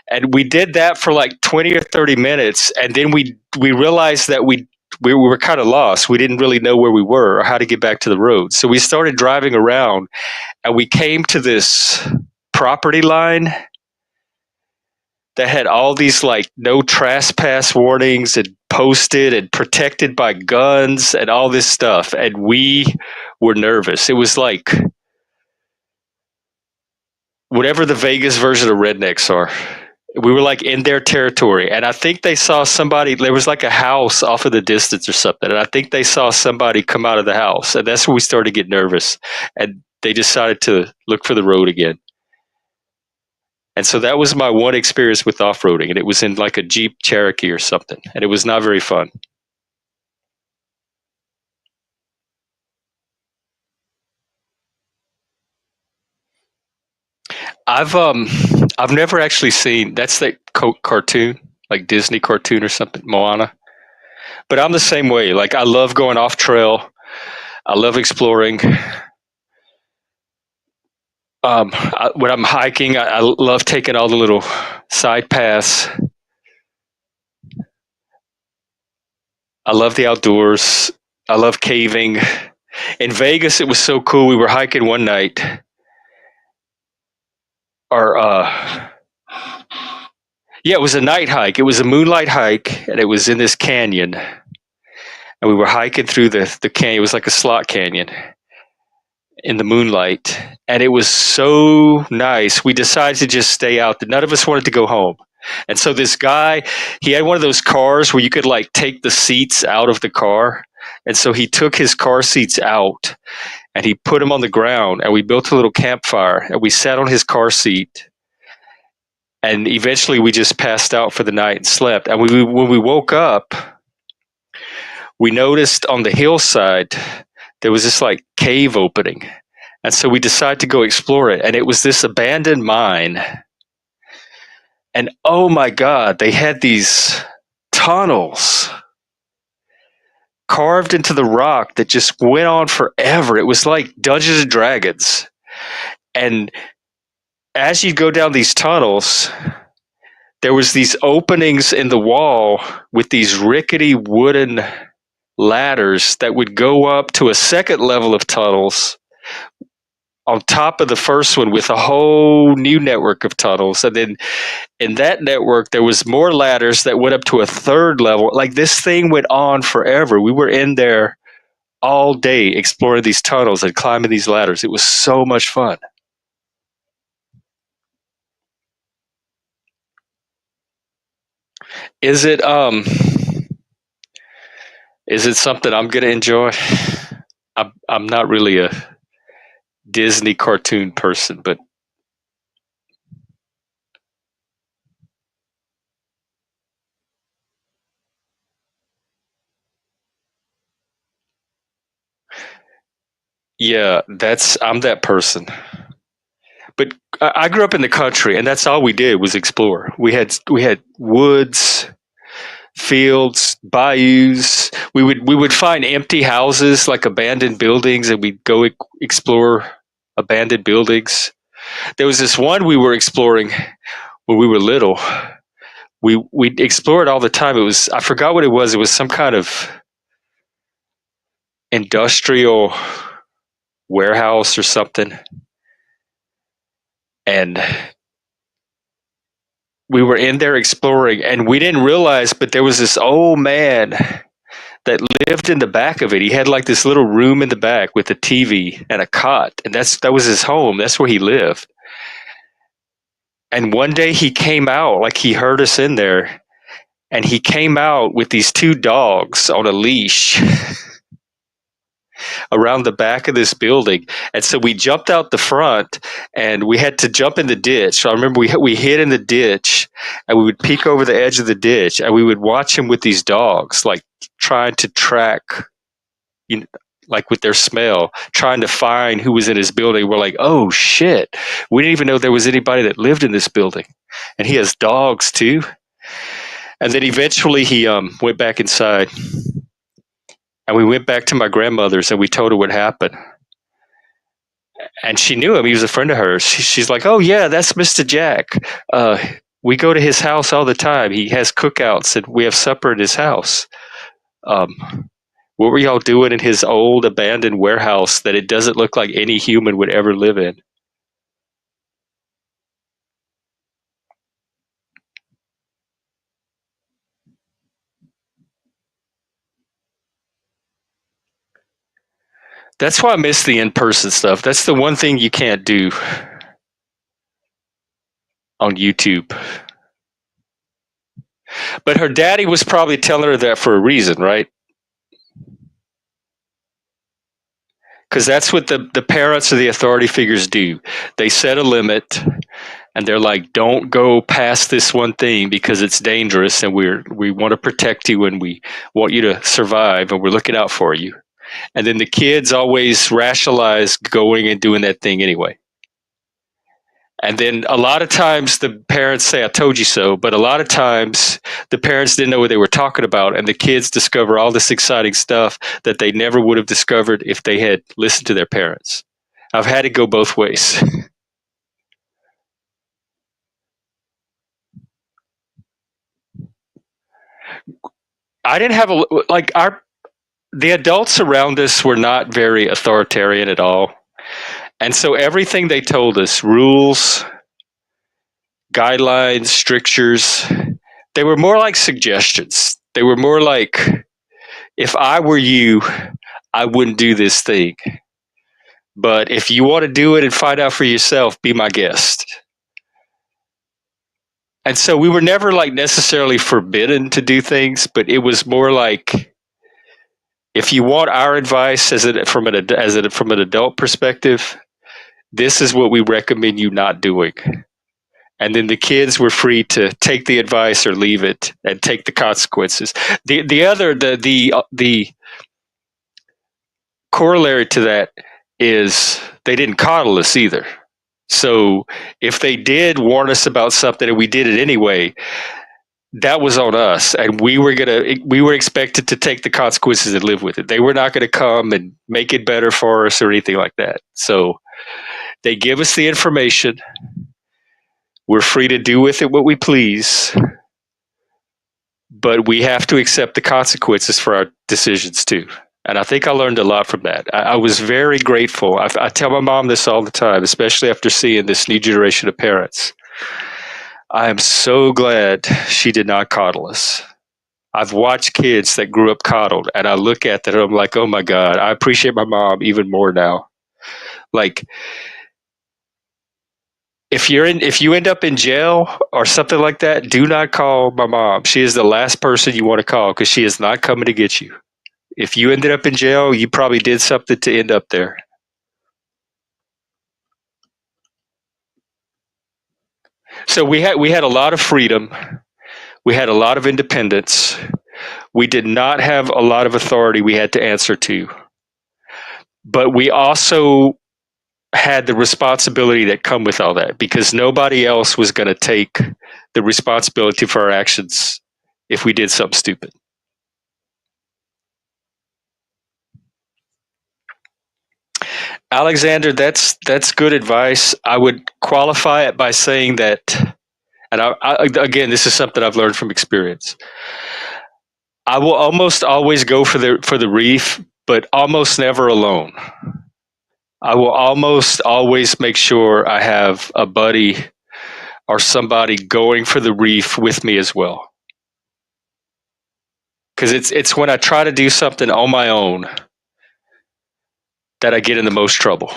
And we did that for like 20 or 30 minutes. And then we realized that we were kind of lost. We didn't really know where we were or how to get back to the road. So we started driving around, and we came to this property line that had all these like no trespass warnings and posted and protected by guns and all this stuff. And we were nervous. It was like whatever the Vegas version of rednecks are. We were like in their territory, and I think they saw somebody. There was like a house off in the distance or something, and I think they saw somebody come out of the house, and that's when we started to get nervous, and they decided to look for the road again. And so that was my one experience with off-roading, and it was in like a Jeep Cherokee or something, and it was not very fun. I've um I've never actually seen that's that cartoon, like Disney cartoon or something, Moana. But I'm the same way. Like I love going off trail. I love exploring. When I'm hiking, I love taking all the little side paths. I love the outdoors. I love caving. In Vegas, it was so cool. We were hiking one night. Or yeah, it was a night hike. It was a moonlight hike, and it was in this canyon. And we were hiking through the canyon. It was like a slot canyon in the moonlight, and it was so nice. We decided to just stay out. None of us wanted to go home. And so this guy, he had one of those cars where you could like take the seats out of the car. And so he took his car seats out and he put them on the ground, and we built a little campfire, and we sat on his car seat. And eventually we just passed out for the night and slept. And when we woke up, we noticed on the hillside there was this like cave opening. And so we decided to go explore it. And it was this abandoned mine. And oh my God, they had these tunnels carved into the rock that just went on forever. It was like Dungeons and Dragons. And as you go down these tunnels, there was these openings in the wall with these rickety wooden ladders that would go up to a second level of tunnels on top of the first one with a whole new network of tunnels. And then in that network, there was more ladders that went up to a third level. Like this thing went on forever. We were in there all day exploring these tunnels and climbing these ladders. It was so much fun. Is it is it something I'm gonna enjoy? I'm not really a Disney cartoon person, but yeah, that's I'm that person. But I grew up in the country, and that's all we did was explore. We had woods, fields, bayous. We would find empty houses, like abandoned buildings, and we'd go explore abandoned buildings. There was this one we were exploring when we were little. We explored all the time. It was I forgot what it was. It was some kind of industrial warehouse or something, and we were in there exploring, and we didn't realize, but there was this old man that lived in the back of it. He had like this little room in the back with a TV and a cot, and that was his home. That's where he lived. And one day he came out, like he heard us in there, and he came out with these two dogs on a leash around the back of this building. And so we jumped out the front, and we had to jump in the ditch. So I remember we hid in the ditch, and we would peek over the edge of the ditch, and we would watch him with these dogs, like trying to track, you know, like with their smell, trying to find who was in his building. We're like, oh shit, we didn't even know there was anybody that lived in this building, and he has dogs too. And then eventually he went back inside, and we went back to my grandmother's, and we told her what happened. And she knew him. He was a friend of hers. She's like, oh yeah, that's Mr. Jack. We go to his house all the time. He has cookouts, and we have supper at his house. What were y'all doing in his old abandoned warehouse that it doesn't look like any human would ever live in? That's why I miss the in-person stuff. That's the one thing you can't do on YouTube. But her daddy was probably telling her that for a reason, right? Because that's what the parents or the authority figures do. They set a limit and they're like, don't go past this one thing because it's dangerous and we want to protect you and we want you to survive and we're looking out for you. And then the kids always rationalize going and doing that thing anyway. And then a lot of times the parents say, I told you so. But a lot of times the parents didn't know what they were talking about. And the kids discover all this exciting stuff that they never would have discovered if they had listened to their parents. I've had it go both ways. I didn't have like the adults around us were not very authoritarian at all. And so everything they told us, rules, guidelines, strictures, they were more like suggestions. They were more like, if I were you, I wouldn't do this thing. But if you want to do it and find out for yourself, be my guest. And so we were never like necessarily forbidden to do things, but it was more like, if you want our advice from an adult perspective, this is what we recommend you not doing. And then the kids were free to take the advice or leave it and take the consequences. The corollary to that is they didn't coddle us either. So if they did warn us about something and we did it anyway, that was on us, and we were expected to take the consequences and live with it. They were not going to come and make it better for us or anything like that. So they give us the information. We're free to do with it what we please, but we have to accept the consequences for our decisions too. And I think I learned a lot from that. I was very grateful. I tell my mom this all the time, especially after seeing this new generation of parents. I am so glad she did not coddle us. I've watched kids that grew up coddled, and I look at that and I'm like, oh my God, I appreciate my mom even more now. Like, if you end up in jail or something like that, do not call my mom. She is the last person you want to call because she is not coming to get you. If you ended up in jail, you probably did something to end up there. So we had a lot of freedom. We had a lot of independence. We did not have a lot of authority we had to answer to. But we also had the responsibility that come with all that because nobody else was going to take the responsibility for our actions if we did something stupid. Alexander, that's good advice. I would qualify it by saying that, and again, this is something I've learned from experience. I will almost always go for the reef, but almost never alone. I will almost always make sure I have a buddy or somebody going for the reef with me as well. Because it's when I try to do something on my own that I get in the most trouble.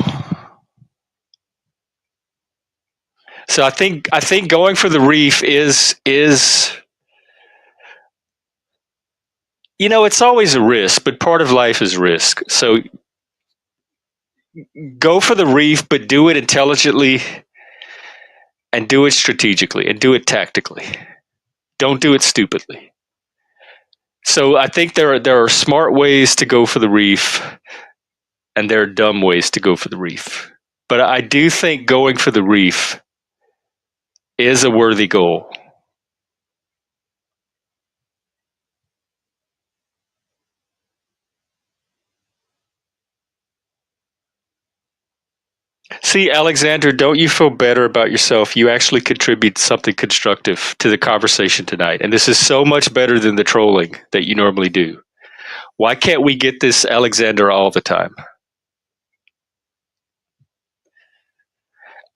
So I think going for the reef is it's always a risk, but part of life is risk. So go for the reef, but do it intelligently and do it strategically and do it tactically. Don't do it stupidly. So I think there are smart ways to go for the reef and there are dumb ways to go for the reef. But I do think going for the reef is a worthy goal. See, Alexander, don't you feel better about yourself? You actually contribute something constructive to the conversation tonight. And this is so much better than the trolling that you normally do. Why can't we get this Alexander all the time?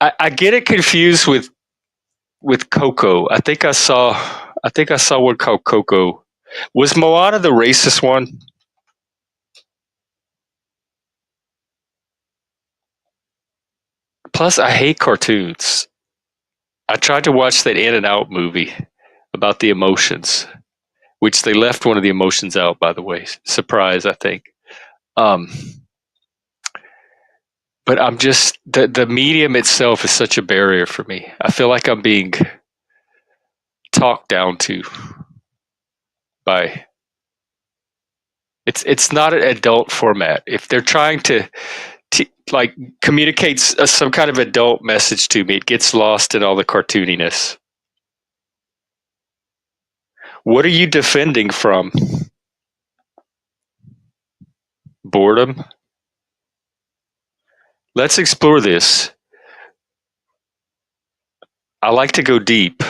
I get it confused with Coco. I think I saw one called Coco. Was Moana the racist one? Plus, I hate cartoons. I tried to watch that In and Out movie about the emotions, which they left one of the emotions out, by the way. Surprise, I think. Um, but I'm just the medium itself is such a barrier for me. I feel like I'm being talked down to by it's not an adult format. If they're trying to like communicate some kind of adult message to me, it gets lost in all the cartooniness. What are you defending from? Boredom? Let's explore this. I like to go deep.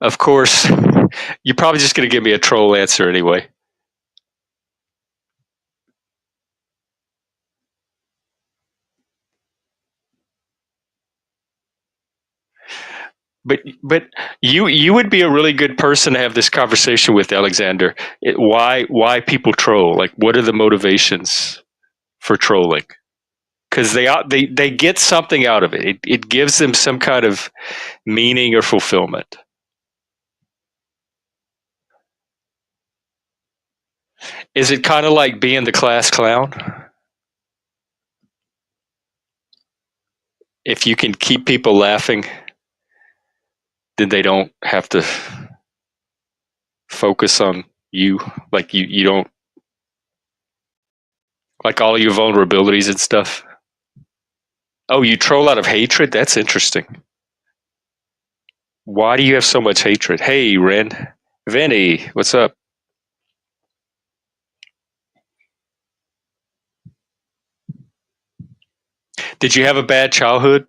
Of course, you're probably just going to give me a troll answer anyway. But you would be a really good person to have this conversation with, Alexander. Why people troll? Like, what are the motivations for trolling? Because they get something out of it. It gives them some kind of meaning or fulfillment. Is it kind of like being the class clown? If you can keep people laughing, then they don't have to focus on you. Like you don't like all your vulnerabilities and stuff. Oh, you troll out of hatred? That's interesting. Why do you have so much hatred? Hey, Ren. Vinny, what's up? Did you have a bad childhood?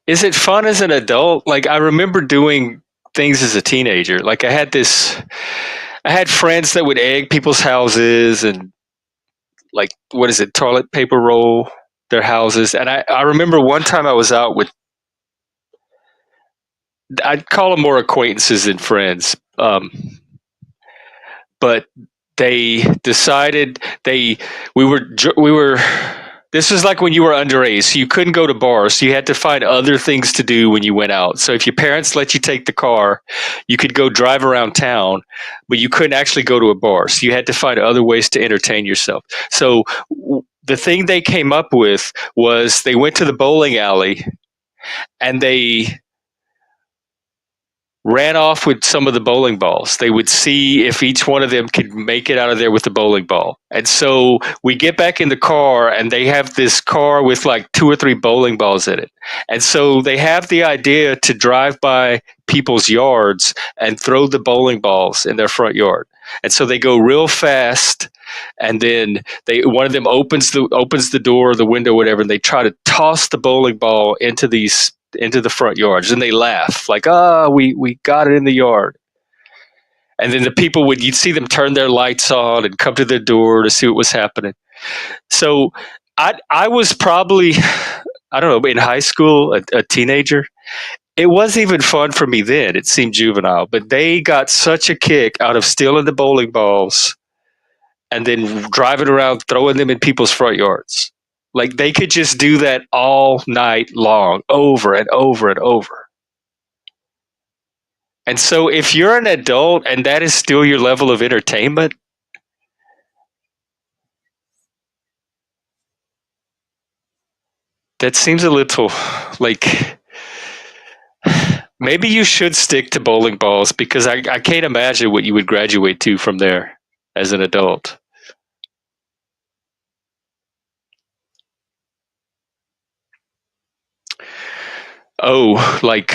Is it fun as an adult? Like, I remember doing things as a teenager. Like, I had friends that would egg people's houses and, like, what is it, toilet paper roll their houses. And I remember one time I was out with, I'd call them more acquaintances than friends. But they decided we were this was like when you were underage, so you couldn't go to bars, so you had to find other things to do when you went out. So if your parents let you take the car, you could go drive around town, but you couldn't actually go to a bar, so you had to find other ways to entertain yourself. So the thing they came up with was they went to the bowling alley and they ran off with some of the bowling balls. They would see if each one of them could make it out of there with the bowling ball. And so we get back in the car, and they have this car with like two or three bowling balls in it. And so they have the idea to drive by people's yards and throw the bowling balls in their front yard. And so they go real fast, and then they one of them opens the door, the window, whatever, and they try to toss the bowling ball into the front yards, and they laugh like, "Ah, we got it in the yard." And then the people would you'd see them turn their lights on and come to their door to see what was happening. So I was probably, I don't know, in high school, a teenager. It wasn't even fun for me then. It seemed juvenile, but they got such a kick out of stealing the bowling balls and then driving around throwing them in people's front yards. Like they could just do that all night long, over and over and over. And so if you're an adult and that is still your level of entertainment, that seems a little like maybe you should stick to bowling balls because I can't imagine what you would graduate to from there as an adult. Oh, like,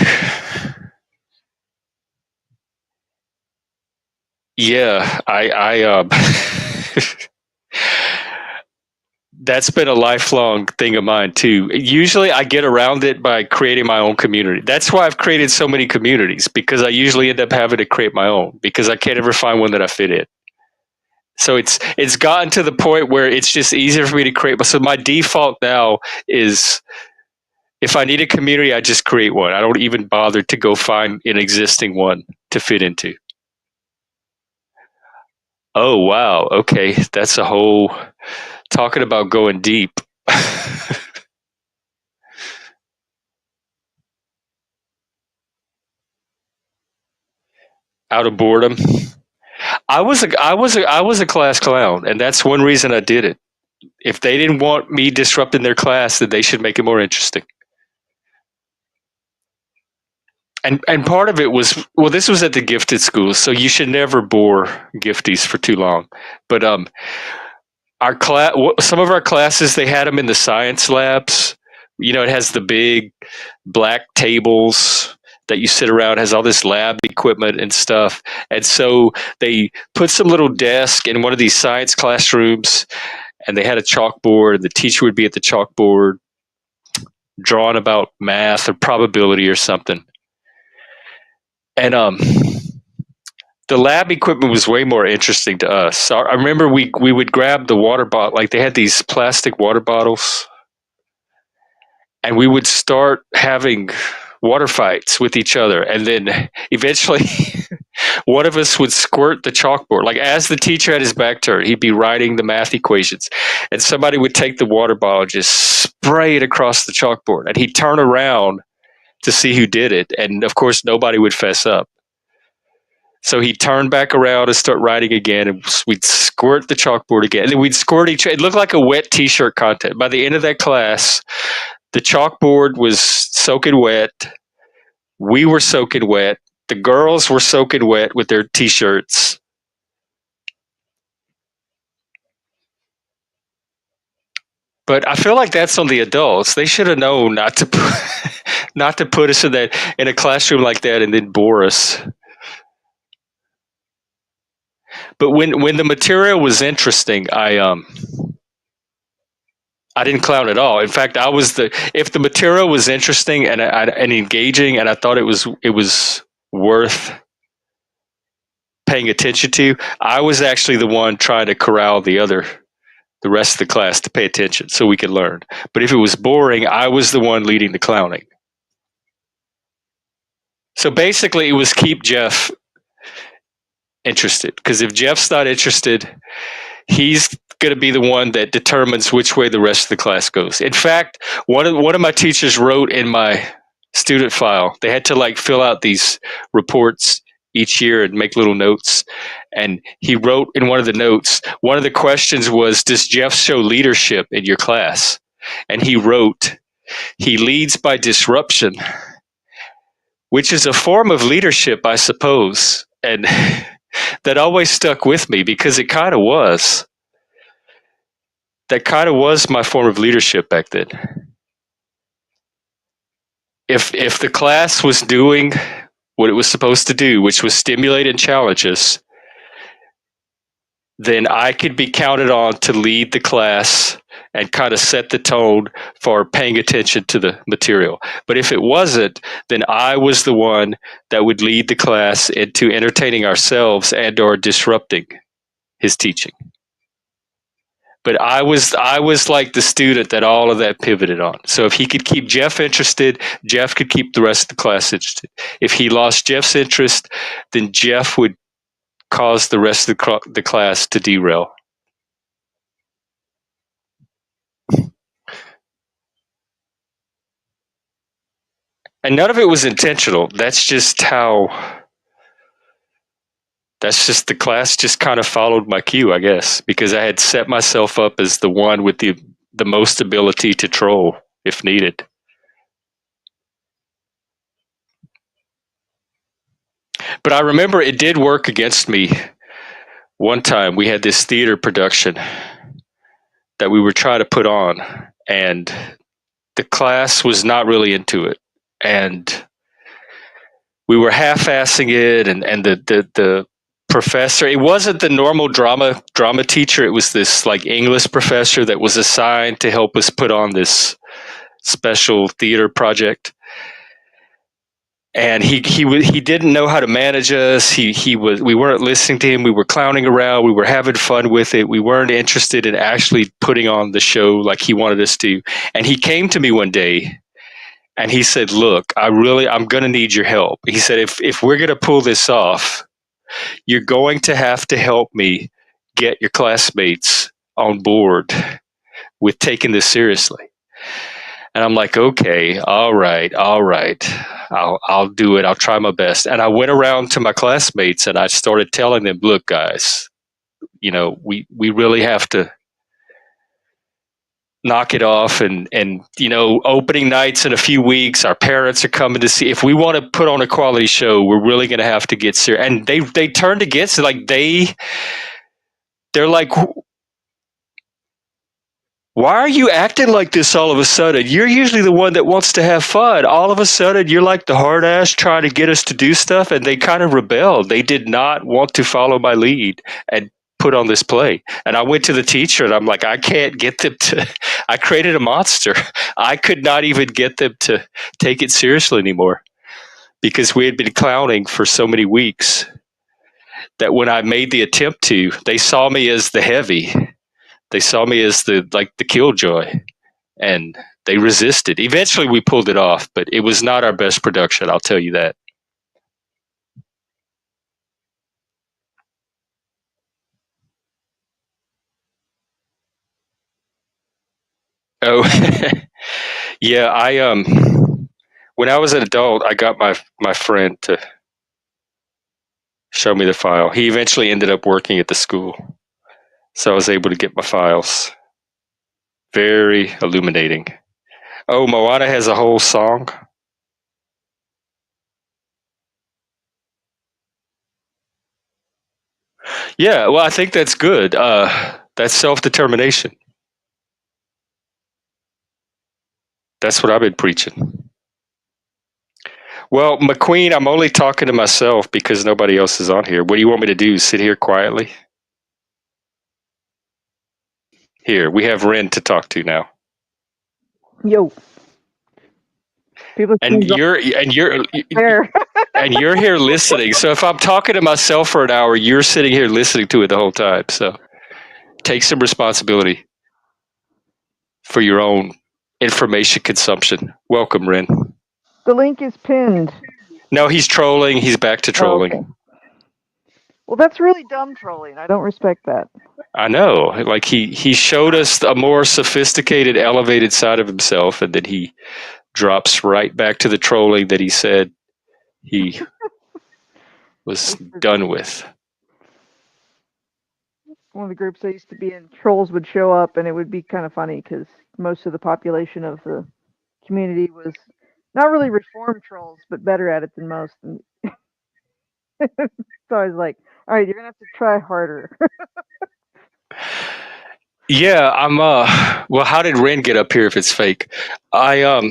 yeah, I That's been a lifelong thing of mine too. Usually I get around it by creating my own community. That's why I've created so many communities, because I usually end up having to create my own because I can't ever find one that I fit in. So it's gotten to the point where it's just easier for me to create. So my default now is, if I need a community, I just create one. I don't even bother to go find an existing one to fit into. Oh wow, okay, that's a whole, talking about going deep. Out of boredom. I was a class clown, and that's one reason I did it. If they didn't want me disrupting their class, then they should make it more interesting. And part of it was, well, this was at the gifted schools, so you should never bore gifties for too long. But our class, some of our classes, they had them in the science labs. You know, it has the big black tables that you sit around, has all this lab equipment and stuff. And so they put some little desk in one of these science classrooms, and they had a chalkboard. The teacher would be at the chalkboard drawing about math or probability or something. And the lab equipment was way more interesting to us. So I remember we would grab the water bottle, like they had these plastic water bottles, and we would start having water fights with each other, and then eventually one of us would squirt the chalkboard. Like, as the teacher had his back turned, he'd be writing the math equations, and somebody would take the water bottle and just spray it across the chalkboard, and he'd turn around to see who did it, and of course nobody would fess up. So he'd turn back around and start writing again, and we'd squirt the chalkboard again, and then we'd squirt each other. It looked like a wet t-shirt contest. By the end of that class, the chalkboard was soaking wet. We were soaking wet. The girls were soaking wet with their t-shirts. But I feel like that's on the adults. They should have known not to not to put us in a classroom like that and then bore us. But when the material was interesting, I didn't clown at all. In fact, I was the if the material was interesting and engaging, and I thought it was worth paying attention to, I was actually the one trying to corral the rest of the class to pay attention so we could learn. But if it was boring, I was the one leading the clowning. So basically, it was keep Jeff interested, because if Jeff's not interested, he's going to be the one that determines which way the rest of the class goes. In fact, one of my teachers wrote in my student file. They had to like fill out these reports each year and make little notes. And he wrote in one of the notes, one of the questions was, does Jeff show leadership in your class? And he wrote, he leads by disruption, which is a form of leadership, I suppose. And that always stuck with me because it kind of was. That kind of was my form of leadership back then. If the class was doing what it was supposed to do, which was stimulate and challenge us, then I could be counted on to lead the class and kind of set the tone for paying attention to the material. But if it wasn't, then I was the one that would lead the class into entertaining ourselves and or disrupting his teaching. But I was like the student that all of that pivoted on. So if he could keep Jeff interested, Jeff could keep the rest of the class interested. If he lost Jeff's interest, then Jeff would cause the rest of the class to derail. And none of it was intentional. That's just the class just kind of followed my cue, I guess, because I had set myself up as the one with the most ability to troll if needed. But I remember it did work against me. One time we had this theater production that we were trying to put on, and the class was not really into it. And we were half-assing it, and the professor. It wasn't the normal drama teacher. It was this like English professor that was assigned to help us put on this special theater project. And he didn't know how to manage us. He was we weren't listening to him. We were clowning around. We were having fun with it. We weren't interested in actually putting on the show like he wanted us to. And he came to me one day and he said, "Look, I'm going to need your help." He said, "If we're going to pull this off, you're going to have to help me get your classmates on board with taking this seriously." And I'm like, "Okay, all right, all right. I'll do it. I'll try my best." And I went around to my classmates and I started telling them, "Look, guys, we really have to knock it off, and opening nights in a few weeks, our parents are coming to see. If we want to put on a quality show, we're really going to have to get serious." And they turned against it. Like they're like, "Why are you acting like this all of a sudden? You're usually the one that wants to have fun. All of a sudden, you're like the hard ass trying to get us to do stuff." And they kind of rebelled. They did not want to follow my lead and put on this play. And I went to the teacher and I'm like, "I can't get them to." I created a monster. I could not even get them to take it seriously anymore because we had been clowning for so many weeks that when I made the attempt to, they saw me as the heavy. They saw me as the killjoy, and they resisted. Eventually, we pulled it off, but it was not our best production. I'll tell you that. Oh, yeah. I when I was an adult, I got my friend to show me the file. He eventually ended up working at the school, so I was able to get my files. Very illuminating. Oh, Moana has a whole song. Yeah, well, I think that's good. That's self determination. That's what I've been preaching. Well, McQueen, I'm only talking to myself because nobody else is on here. What do you want me to do? Sit here quietly? Here, we have Ren to talk to now. Yo. People And you're and you're here listening. So if I'm talking to myself for an hour, you're sitting here listening to it the whole time. So take some responsibility for your own information consumption. Welcome, Ren. The link is pinned. No, he's trolling. He's back to trolling. Okay. Well, that's really dumb trolling. I don't respect that. I know. Like he showed us a more sophisticated, elevated side of himself, and then he drops right back to the trolling that he said he was done with. One of the groups I used to be in, trolls would show up, and it would be kind of funny because most of the population of the community was not really reformed trolls, but better at it than most. And so I was like, "All right, you're gonna have to try harder." Yeah, I'm well, how did Ren get up here if it's fake? I'm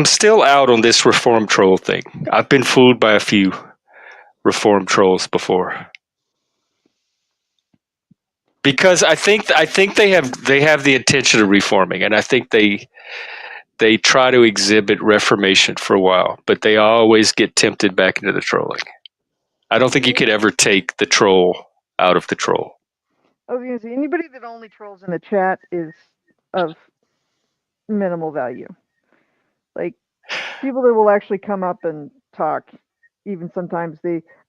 still out on this reform troll thing. I've been fooled by a few reform trolls before. Because I think they have the intention of reforming, and I think they try to exhibit reformation for a while, but they always get tempted back into the trolling. I don't think you could ever take the troll out of the troll. I was gonna say anybody that only trolls in the chat is of minimal value. Like people that will actually come up and talk, even sometimes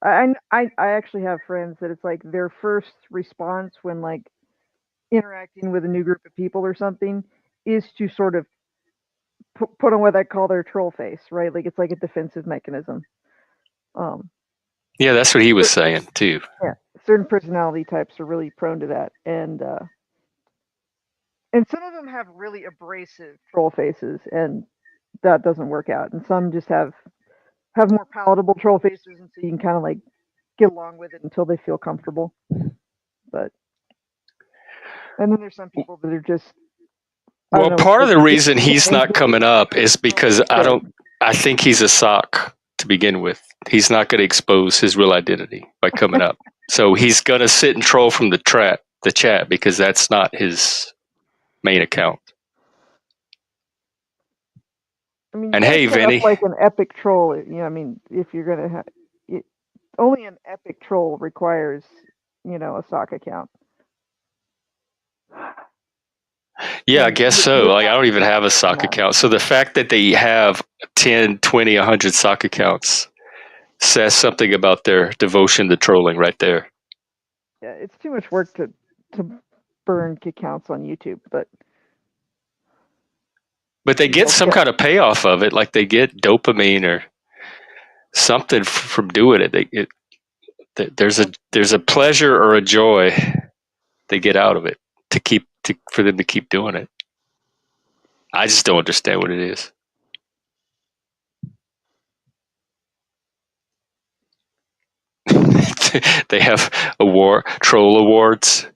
I actually have friends that it's like their first response when like interacting with a new group of people or something is to sort of put on what I call their troll face, right? Like it's like a defensive mechanism. Yeah, that's what he was saying too. Yeah, certain personality types are really prone to that, and some of them have really abrasive troll faces, and that doesn't work out. And some just have more palatable troll faces, and so you can kind of like get along with it until they feel comfortable. But and then there's some people that are just well, part of the reason he's not coming up is because I think he's a sock to begin with. He's not going to expose his real identity by coming up. So he's going to sit and troll from the chat, because that's not his main account. I mean, And you hey, gotta set up Vinny. like an epic troll. You know, I mean, if you're gonna have it, only an epic troll requires, a sock account. Yeah, I guess so. You're Like, I not don't even have a doing sock that. account. So the fact that they have 10, 20, 100 sock accounts says something about their devotion to trolling right there. Yeah, it's too much work to burn accounts on YouTube, but But they get people some kind of payoff of it, like they get dopamine or something from doing it. There's a pleasure or a joy they get out of it for them to keep doing it. I just don't understand what it is. They have troll awards.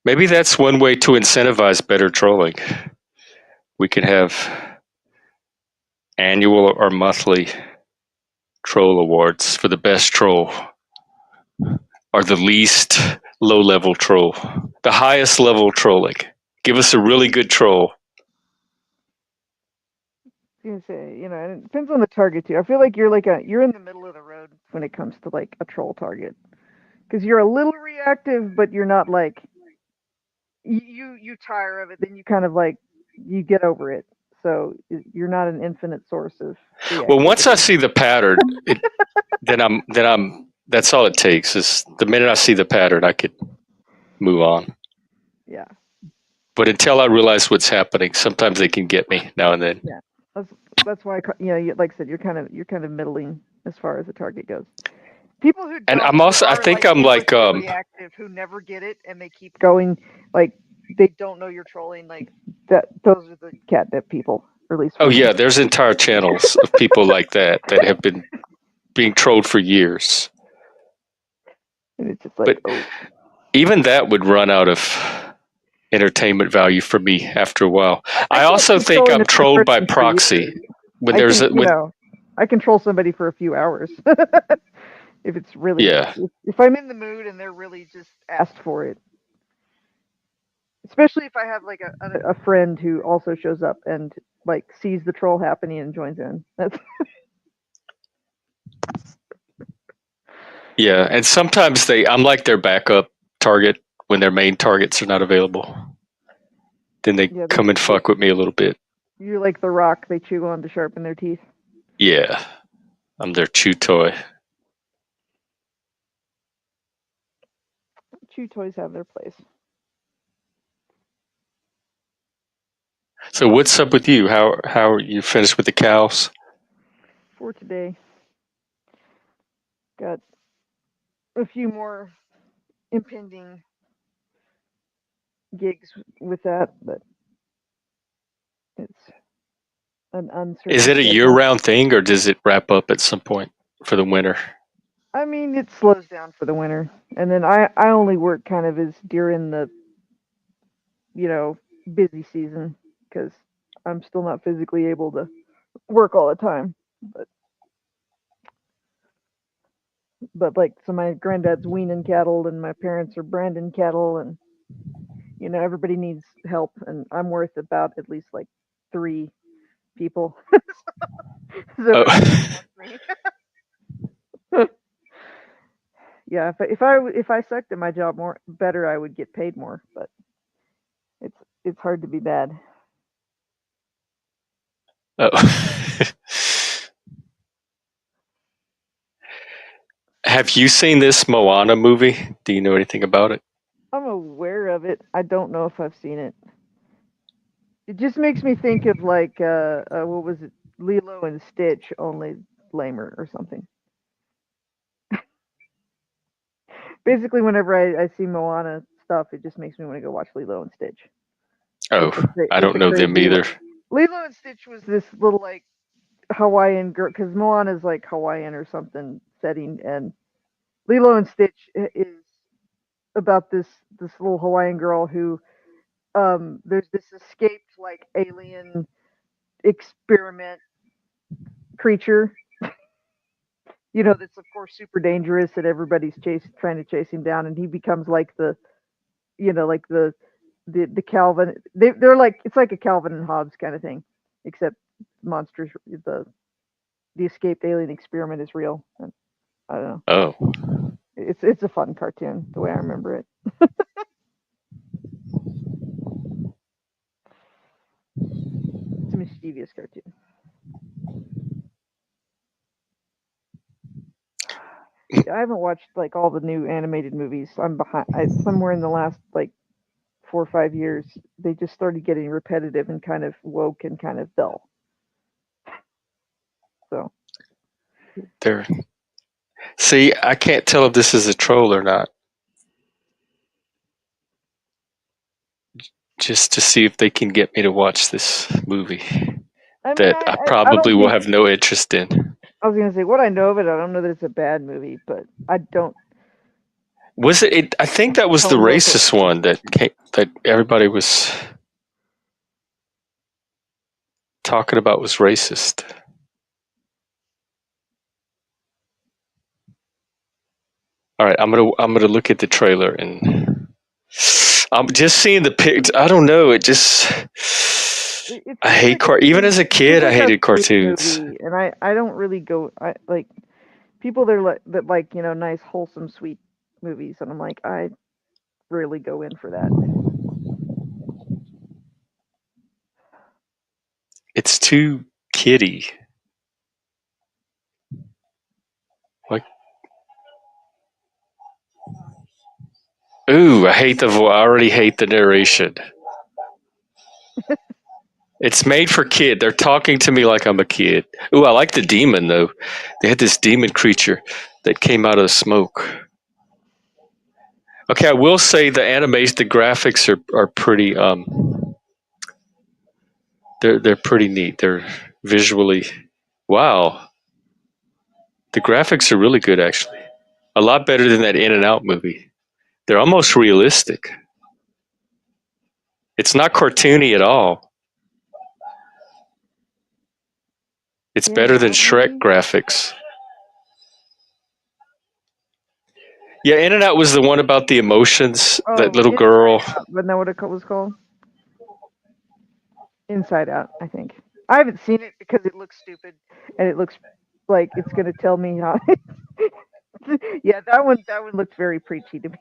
Maybe that's one way to incentivize better trolling. We could have annual or monthly troll awards for the best troll, or the least low level troll, the highest level trolling. Give us a really good troll. you say, and it depends on the target too. I feel like you're in the middle of the road when it comes to like a troll target, because you're a little reactive, but you're not like you tire of it, then you kind of like you get over it. So you're not an infinite source of Well, once I reactivity. see the pattern, then I'm that's all it takes. Is the minute I see the pattern, I could move on. Yeah, But until I realize what's happening, sometimes they can get me now and then. yeah. That's that's why like I said, you're kind of middling as far as the target goes. People who And don't, who I are think like I'm like, inwardly reactive, who never get it, and they keep going, like they don't know you're trolling. Like that, those are the catnip people, or at least oh for me. yeah, there's entire channels of people like that have been being trolled for years. And it's just like, But oh, even that would run out of entertainment value for me after a while. I I can't also keep think trolling I'm the same trolled by person for proxy. years. When I there's can, a when I control somebody for a few hours if it's really, Yeah. if I'm in the mood and they're really just asked for it. Especially if I have like a friend who also shows up and like sees the troll happening and joins in. That's Yeah, and sometimes I'm like their backup target when their main targets are not available. Then they yeah. come and fuck with me a little bit. You're like the rock they chew on to sharpen their teeth. Yeah, I'm their chew toy. Chew toys have their place. So what's up with you? How are you finished with the cows? For today, got a few more impending gigs with that, but it's an Is uncertain it a schedule. year-round thing, or does it wrap up at some point for the winter? I mean, it slows down for the winter, and then I only work kind of as during the you know busy season because I'm still not physically able to work all the time. But like, so my granddad's weaning cattle, and my parents are branding cattle, and everybody needs help, and I'm worth about at least like 3 people. So Oh, everybody wants me. Yeah, if I sucked at my job more better, I would get paid more. But it's hard to be bad. oh. Have you seen this Moana movie? Do you know anything about it? I'm aware of it. I don't know if I've seen it. It just makes me think of like what was it, Lilo and Stitch, only lamer or something. Basically, whenever I see Moana stuff, it just makes me want to go watch Lilo and Stitch Oh, I with don't the know them crazy. either. Lilo and Stitch was this little like Hawaiian girl, because Moana is like Hawaiian or something setting, and Lilo and Stitch is about this little Hawaiian girl who there's this escaped like alien experiment creature, that's of course super dangerous and everybody's trying to chase him down, and he becomes like like the Calvin. They're like, it's like a Calvin and Hobbes kind of thing, except monsters. The escaped alien experiment is real. And I don't know. Oh, It's a fun cartoon the way I remember it. It's a mischievous cartoon. I haven't watched like all the new animated movies. I'm behind. Somewhere in the last like 4 or 5 years, they just started getting repetitive and kind of woke and kind of dull. So there. See, I can't tell if this is a troll or not. Just to see if they can get me to watch this movie I mean, that I I probably don't will think. have no interest in. I was gonna say what I know of it. I don't know that it's a bad movie, but I don't. Was it? I think that was the Tone woke racist over. one that everybody was talking about was racist. All right, I'm gonna look at the trailer and I'm just seeing the pics. I don't know. It just It I seems hate like a even sweet. as a It seems kid I like a hated sweet cartoons. movie, and I don't really go. I like people that like nice wholesome sweet movies, and I'm like I rarely go in for that. It's too kiddie. Like, ooh, I hate the I already hate the narration. It's made for kid. They're talking to me like I'm a kid. Ooh, I like the demon though. They had this demon creature that came out of the smoke. Okay, I will say the animation, the graphics are pretty. They're pretty neat. They're visually. Wow, the graphics are really good actually. A lot better than that In and Out movie. They're almost realistic. It's not cartoony at all. It's In and better than Out Shrek movie. graphics. Yeah, In and Out was the one about the emotions. That Oh, little Inside girl. Out. Wasn't that what it was called? Inside Out, I think. I haven't seen it because it looks stupid, and it looks like it's gonna tell me how. Yeah, that one looks very preachy to me.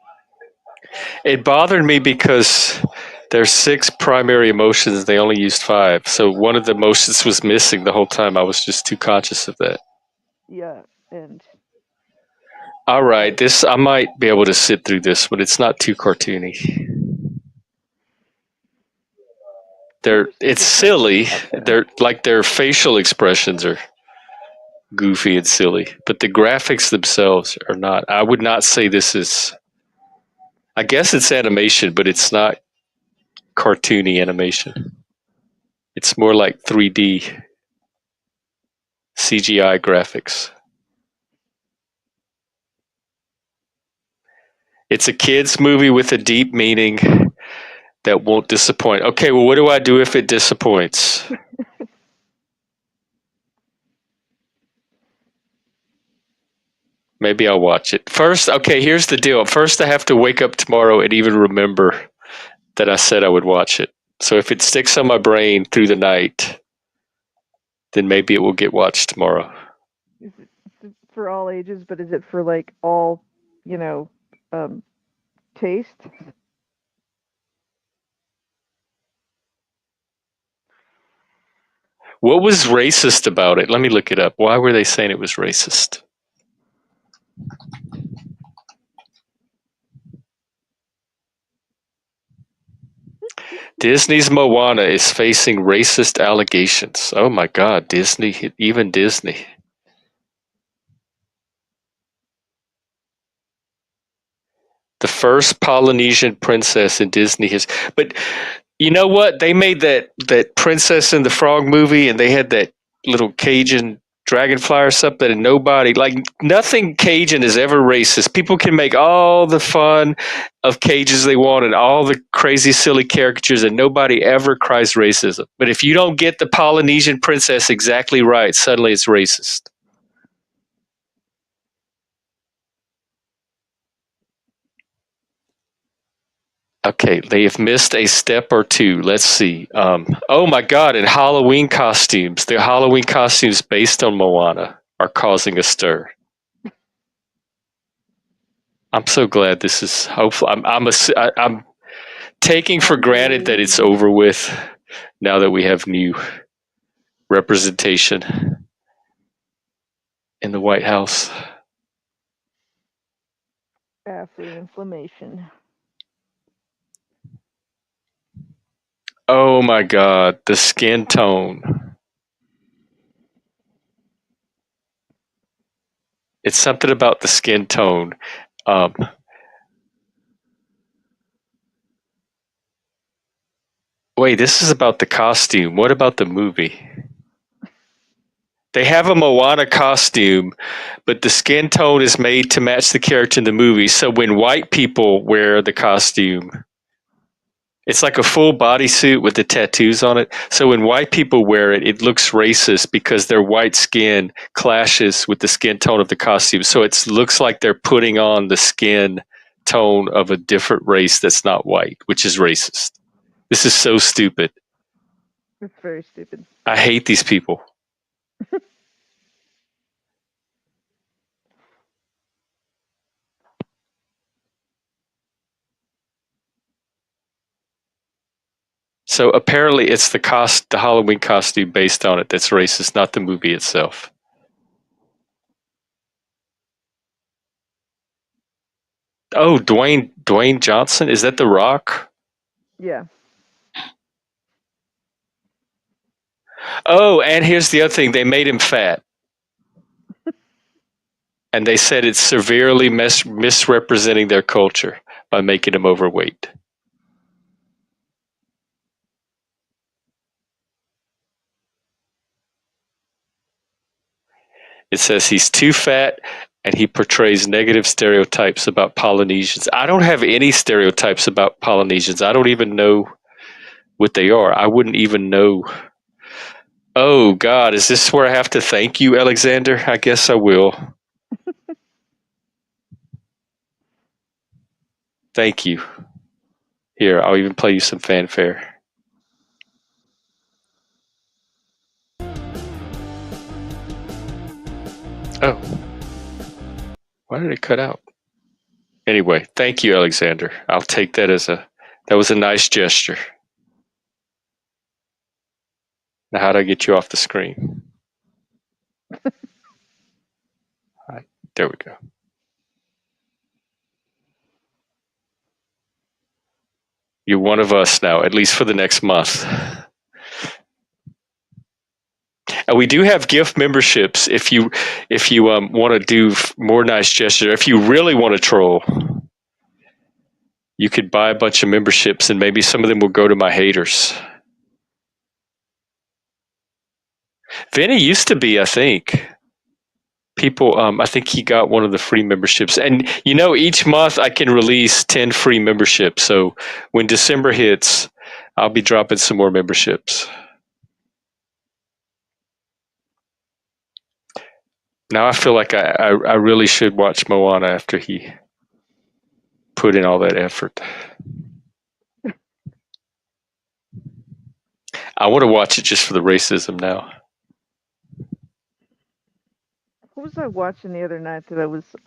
It bothered me because there's six primary emotions. They only used five, so one of the emotions was missing the whole time. I was just too conscious of that. Yeah, and All I right, this I might be able to sit through this, but it's not too cartoony. there's some It's good cartoons silly. out there. Their facial expressions are goofy and silly, but the graphics themselves are not. I would not say this is. I guess it's animation, but it's not cartoony animation. It's more like 3D CGI graphics. It's a kids movie with a deep meaning that won't disappoint. Okay, well, what do I do if it disappoints? Maybe I'll watch it. First, okay, here's the deal. First, I have to wake up tomorrow and even remember that I said I would watch it. So if it sticks on my brain through the night, then maybe it will get watched tomorrow. Is it for all ages, but is it for like all, you know, um, taste? What was racist about it? Let me look it up. Why were they saying it was racist? Disney's Moana is facing racist allegations. Oh my God, Disney, even Disney. The first Polynesian princess in Disney history. But you know what? They made that Princess and the Frog movie, and they had that little Cajun dragonfly or something, and nobody, like, nothing Cajun is ever racist. People can make all the fun of Cajuns they want and all the crazy silly caricatures, and nobody ever cries racism. But if you don't get the Polynesian princess exactly right, suddenly it's racist. Okay, they have missed a step or two. Let's see. Oh my God! And Halloween costumes. The Halloween costumes based on Moana are causing a stir. I'm so glad this is hopeful. I'm taking for granted that it's over with now that we have new representation in the White House. Acid inflammation. Oh my God, the skin tone. It's something about the skin tone. Um, Wait, this is about the costume. What about the movie? They have a Moana costume, but the skin tone is made to match the character in the movie. So when white people wear the costume, it's like a full bodysuit with the tattoos on it. So when white people wear it, it looks racist because their white skin clashes with the skin tone of the costume. So it looks like they're putting on the skin tone of a different race that's not white, which is racist. This is so stupid. It's very stupid. I hate these people. So apparently it's the Halloween costume based on it that's racist, not the movie itself. Oh, Dwayne Johnson, is that The Rock? Yeah. Oh, and here's the other thing, they made him fat. And they said it's severely misrepresenting their culture by making him overweight. It says he's too fat and he portrays negative stereotypes about Polynesians. I don't have any stereotypes about Polynesians. I don't even know what they are. I wouldn't even know. Oh, God, is this where I have to thank you, Alexander? I guess I will. Thank you. Here, I'll even play you some fanfare. Oh, why did it cut out? Anyway, thank you, Alexander. I'll take that that was a nice gesture. Now, how do I get you off the screen? All right, there we go. You're one of us now, at least for the next month. And we do have gift memberships if you want to do more nice gesture. If you really want to troll, you could buy a bunch of memberships, and maybe some of them will go to my haters. Vinny used to be, I think. People, I think he got one of the free memberships, and each month I can release 10 free memberships. So when December hits, I'll be dropping some more memberships. Now I feel like I really should watch Moana after he put in all that effort. I want to watch it just for the racism now. What was I watching the other night that I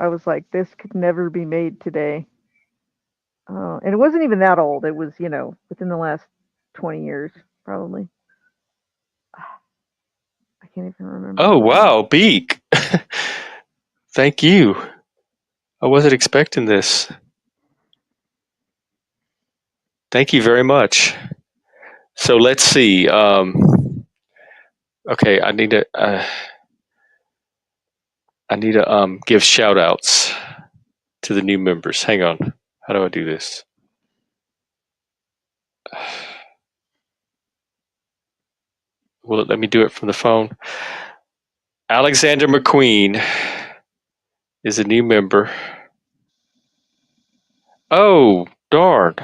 was like, this could never be made today? And it wasn't even that old. It was, within the last 20 years, probably. I can't even remember Oh, what it was. wow, Beak. Thank you. I wasn't expecting this. Thank you very much. So let's see. Okay, I need to give shout outs to the new members. Hang on. How do I do this? Will it let me do it from the phone? Alexander McQueen is a new member. Oh, darn.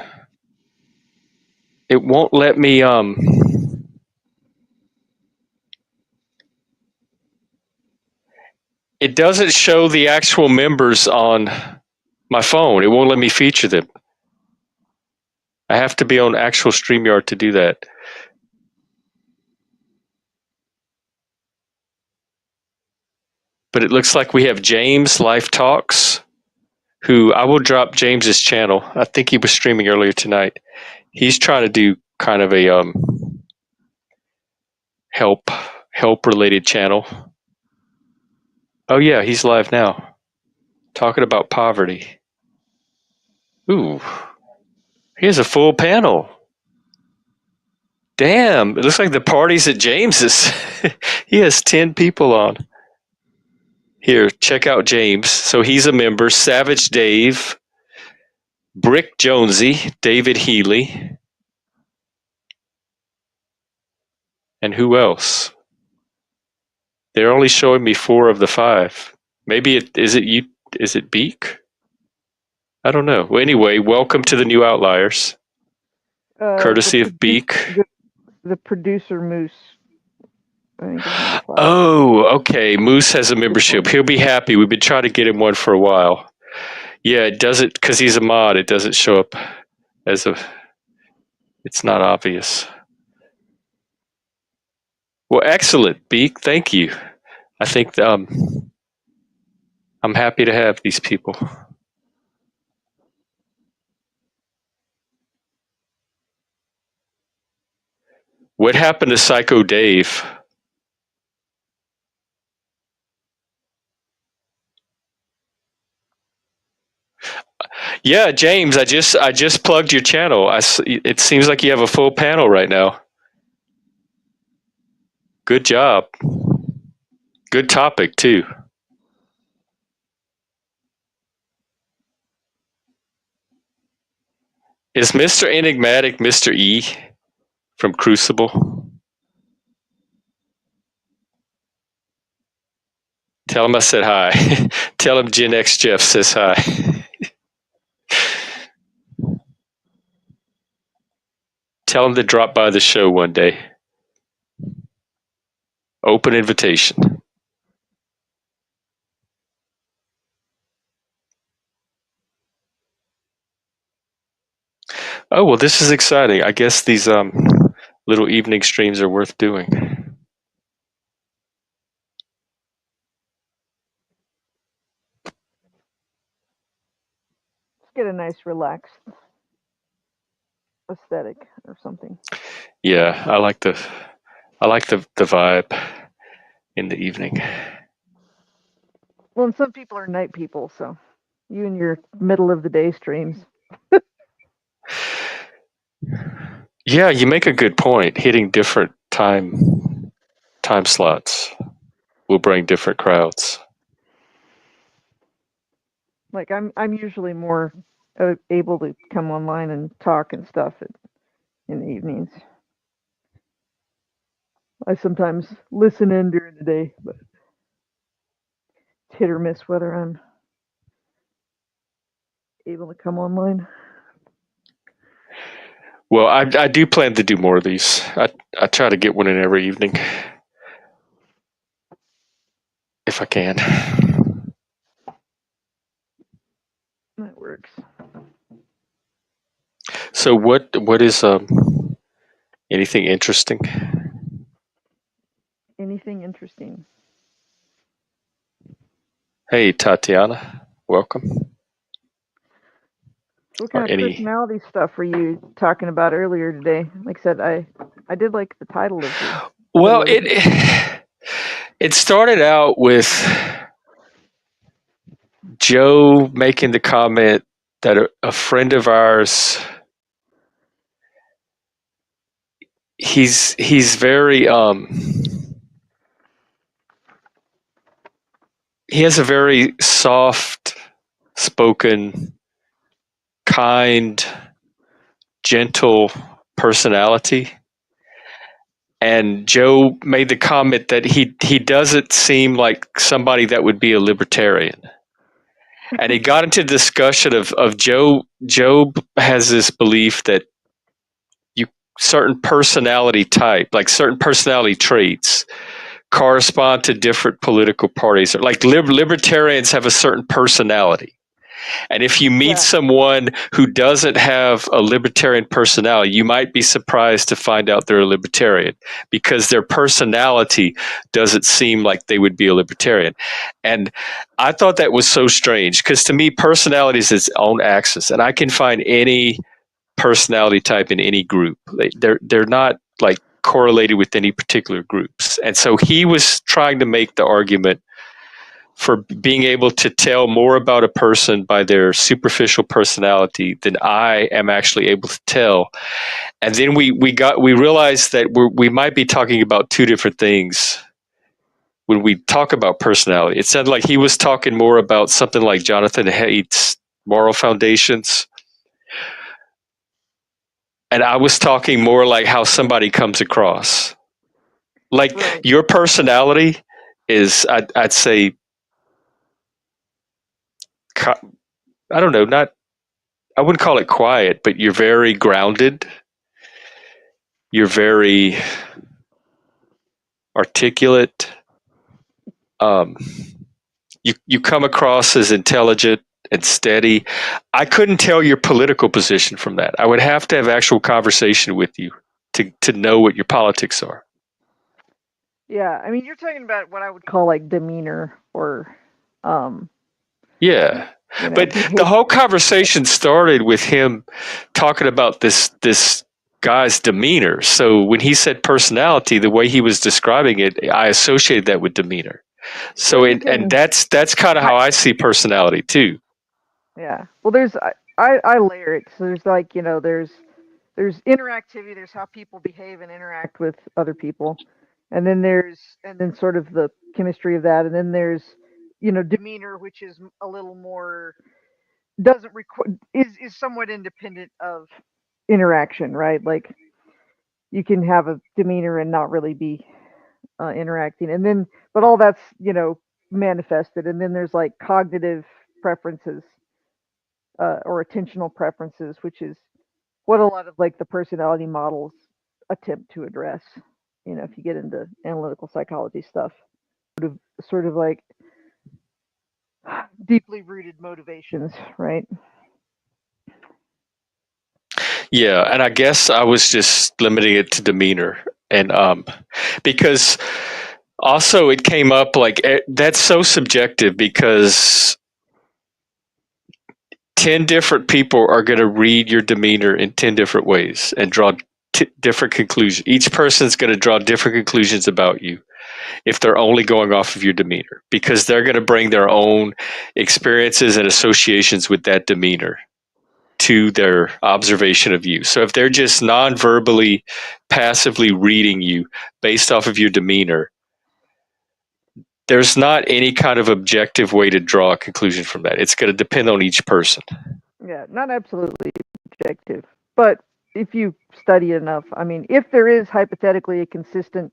It won't let me it doesn't show the actual members on my phone. It won't let me feature them. I have to be on actual StreamYard to do that. But it looks like we have James Life Talks, who I will drop James's channel. I think he was streaming earlier tonight. He's trying to do kind of a help related channel. Oh yeah, he's live now, talking about poverty. Ooh, he has a full panel. Damn, it looks like the party's at James's. He has 10 people on. Here, check out James. So he's a member. Savage Dave, Brick Jonesy, David Healy, and who else? They're only showing me 4 of the 5. Maybe is it you? Is it Beak? I don't know. Well, anyway, welcome to the new Outliers, courtesy of Beak. The producer Moose. I think oh, okay. Moose has a membership. He'll be happy. We've been trying to get him one for a while. Yeah, it doesn't, because he's a mod. It doesn't show up as a. It's not obvious. Well, excellent, Beak. Thank you. I think I'm happy to have these people. What happened to Psycho Dave? Yeah, James, I just plugged your channel. It seems like you have a full panel right now. Good job. Good topic too. Is Mr. Enigmatic Mr. E from Crucible? Tell him I said hi. Tell him Gen X Jeff says hi. Tell him to drop by the show one day. Open invitation. Oh, well, this is exciting. I guess these little evening streams are worth doing. Let's get a nice relaxed aesthetic or something. Yeah, I like the vibe in the evening. Well, and some people are night people, so you and your middle of the day streams. Yeah, you make a good point. Hitting different time slots will bring different crowds. Like I'm usually more able to come online and talk and stuff in the evenings. I sometimes listen in during the day, but it's hit or miss whether I'm able to come online. Well, I do plan to do more of these. I try to get one in every evening if I can. That works. So what is anything interesting? Anything interesting? Hey, Tatiana, welcome. What kind of personality stuff were you talking about earlier today? Like I said, I did like the title of the. Well, it started out with Joe making the comment that a friend of ours, he's very he has a very soft spoken, kind, gentle personality. and Joe made the comment that he doesn't seem like somebody that would be a libertarian. And he got into discussion of Joe. Joe has this belief that you certain personality type, like certain personality traits, correspond to different political parties. Like libertarians have a certain personality. And if you meet Yeah. someone who doesn't have a libertarian personality, you might be surprised to find out they're a libertarian because their personality doesn't seem like they would be a libertarian. And I thought that was so strange because to me, personality is its own axis, and I can find any personality type in any group. They're not like correlated with any particular groups. And so he was trying to make the argument for being able to tell more about a person by their superficial personality than I am actually able to tell. And then we realized that we might be talking about two different things when we talk about personality. It sounded like he was talking more about something like Jonathan Haidt's moral foundations, and I was talking more like how somebody comes across. Like Right. your personality is, I'd say, I don't know, not, I wouldn't call it quiet, but you're very grounded. You're very articulate. Um, you come across as intelligent and steady. I couldn't tell your political position from that. I would have to have actual conversation with you to know what your politics are. Yeah. I mean, you're talking about what I would call like demeanor or, um, Yeah. But the whole behavior. conversation started with him talking about this guy's demeanor. So when he said personality, the way he was describing it, I associated that with demeanor. Well, So you and can. that's kind of I, how I see personality too. yeah. Well, there's I layer it. So there's like there's interactivity. There's how people behave and interact with other people, and then sort of the chemistry of that, and then there's demeanor, which is a little more doesn't require is somewhat independent of interaction, right? Like you can have a demeanor and not really be interacting, and then but all that's manifested, and then there's like cognitive preferences or attentional preferences, which is what a lot of like the personality models attempt to address. If you get into analytical psychology stuff, sort of like deeply rooted motivations, right? Yeah, and I guess I was just limiting it to demeanor, and because also it came up like that's so subjective because 10 different people are going to read your demeanor in 10 different ways and draw different conclusions. Each person's going to draw different conclusions about you if they're only going off of your demeanor because they're going to bring their own experiences and associations with that demeanor to their observation of you. So if they're just non-verbally, passively reading you based off of your demeanor, there's not any kind of objective way to draw a conclusion from that. It's going to depend on each person. Yeah, not absolutely objective, but if you study enough, I mean, if there is hypothetically a consistent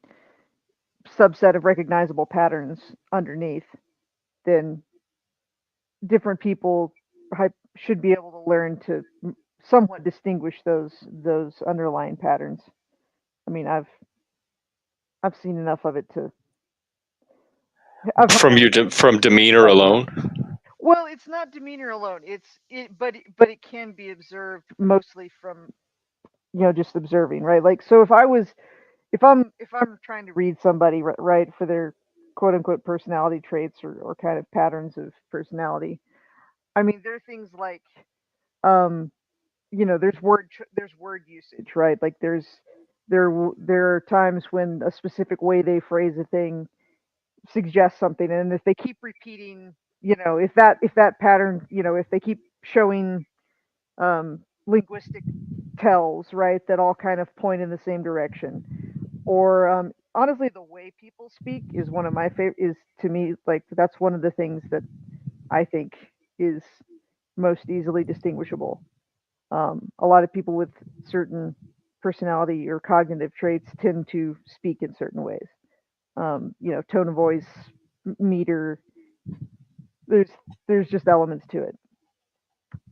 subset of recognizable patterns underneath, then different people should be able to learn to somewhat distinguish those underlying patterns. I mean, I've seen enough of it to I've From honed from demeanor quite a bit. alone. Well, it's not demeanor alone. But it can be observed mostly from just observing, right? Like so, if I'm trying to read somebody right for their quote unquote personality traits or kind of patterns of personality, I mean, there are things like um, there's word usage, right? Like there are times when a specific way they phrase a thing suggests something, and if they keep repeating, if that pattern, if they keep showing linguistic tells, right, that all kind of point in the same direction, or honestly, the way people speak is one of my favorite. Is to me like that's one of the things that I think is most easily distinguishable. A lot of people with certain personality or cognitive traits tend to speak in certain ways. Tone of voice, meter. There's there's just elements to it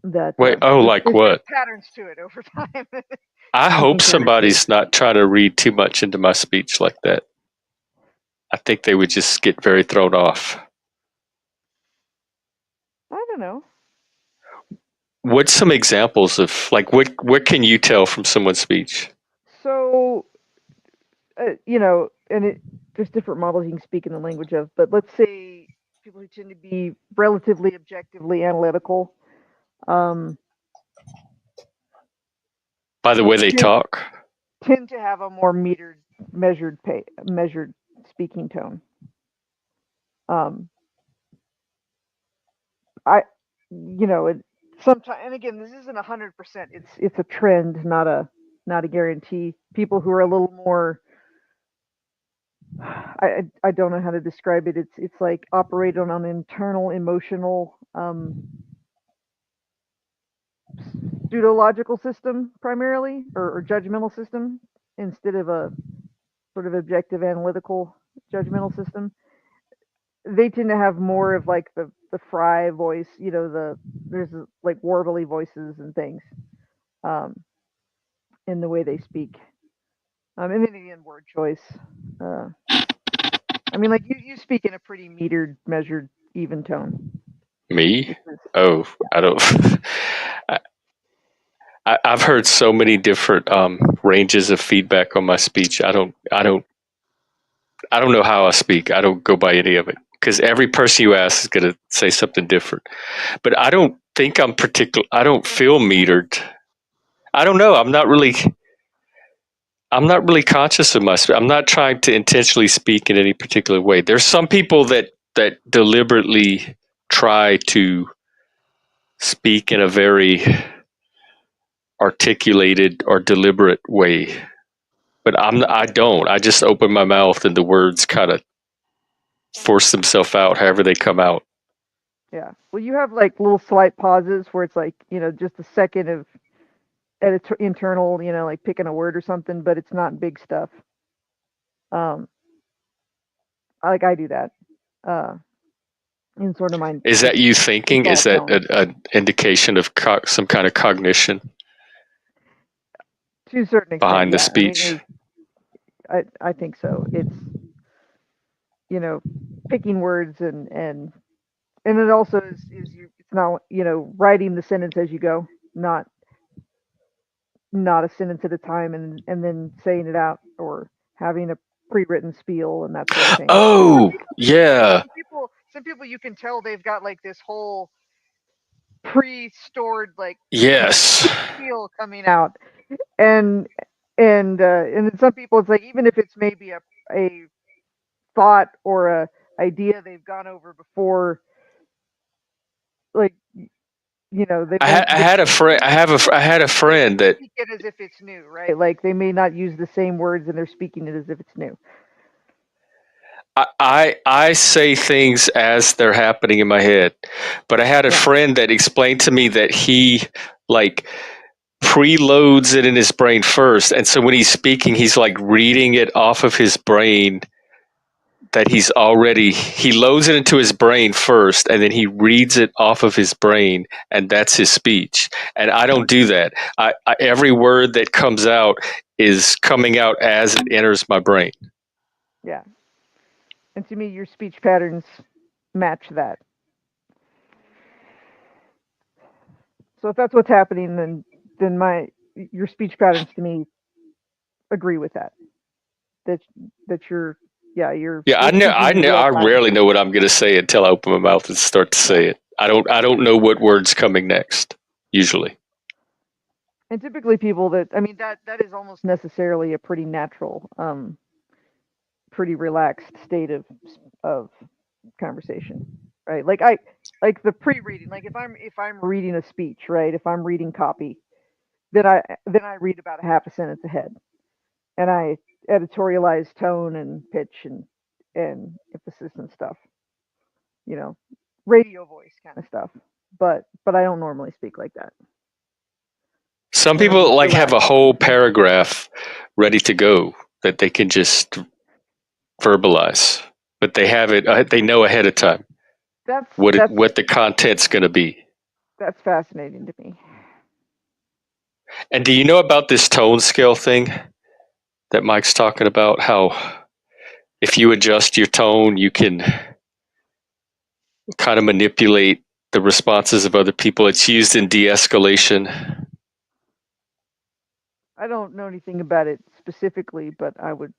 that Wait, oh, like there's what? patterns to it over time. I hope Speaking characters. somebody's not trying to read too much into my speech like that. I think they would just get very thrown off. I don't know. What's some examples of like what can you tell from someone's speech? So, there's different models you can speak in the language of, but let's say people who tend to be relatively objectively analytical, um, By the way they tend, talk? tend to have a more measured speaking tone. Um, I, sometimes, and again, this isn't 100%. It's a trend, not a guarantee. People who are a little more, I don't know how to describe it. It's like operate on an internal emotional pseudological system primarily, or judgmental system, instead of a sort of objective analytical judgmental system. They tend to have more of like the fry voice, there's like warbly voices and things, um, in the way they speak. And then again, word choice. Uh, I mean, like you speak in a pretty metered, measured, even tone, Me? which is Oh, I don't. I've heard so many different ranges of feedback on my speech. I don't know how I speak. I don't go by any of it because every person you ask is going to say something different. But I don't think I'm particular. I don't feel metered. I don't know. I'm not really conscious of my. I'm not trying to intentionally speak in any particular way. There's some people that deliberately try to speak in a very articulated or deliberate way, but I don't. I just open my mouth and the words kind of force themselves out however they come out. yeah. Well, you have like little slight pauses where it's like just a second of internal, like picking a word or something, but it's not big stuff. Um, I do that. Uh, in sort of my Is just that you thinking? Is default that tone. an indication of some kind of cognition To a certain extent, behind the yeah. I mean, speech? I think so. It's you know picking words and it also is it's not writing the sentence as you go, not a sentence at a time, and then saying it out, or having a pre-written spiel and that sort of thing. Some Oh, people do that. yeah. Some people you can tell they've got like this whole pre-stored like Yes. spiel coming out, and and then some people it's like, even if it's maybe a thought or a idea they've gone over before, like I had a friend. I had a they friend that speak it as if it's new, right? Like they may not use the same words and they're speaking it as if it's new. I say things as they're happening in my head, but I had a Yeah, friend that explained to me that he like preloads it in his brain first, and so when he's speaking, he's like reading it off of his brain that he loads it into his brain first, and then he reads it off of his brain, and that's his speech. And I don't do that. Every word that comes out is coming out as it enters my brain. yeah. And to me, your speech patterns match that. So if that's what's happening, then my your speech patterns to me agree with that. That that you're yeah Yeah, you're speaking in real I time. rarely know what I'm going to say until I open my mouth and start to Yeah. say it. I don't know what word's coming next usually. And typically people that, I mean, that is almost necessarily a pretty natural, pretty relaxed state of conversation, right? Like the pre-reading, like if I'm reading a speech, right? If I'm reading copy, then I read about a half a sentence ahead, and I editorialize tone and pitch and emphasis and stuff, you know, radio voice kind of stuff. But I don't normally speak like that. Some and I'm people just like have a relaxed. whole paragraph ready to go that they can just verbalize, but they have it. They know ahead of time That's that's what the content's going to be. that's fascinating to me. And do you know about this tone scale thing that Mike's talking about? How if you adjust your tone, you can kind of manipulate the responses of other people. It's used in de-escalation. I don't know anything about it specifically, but I would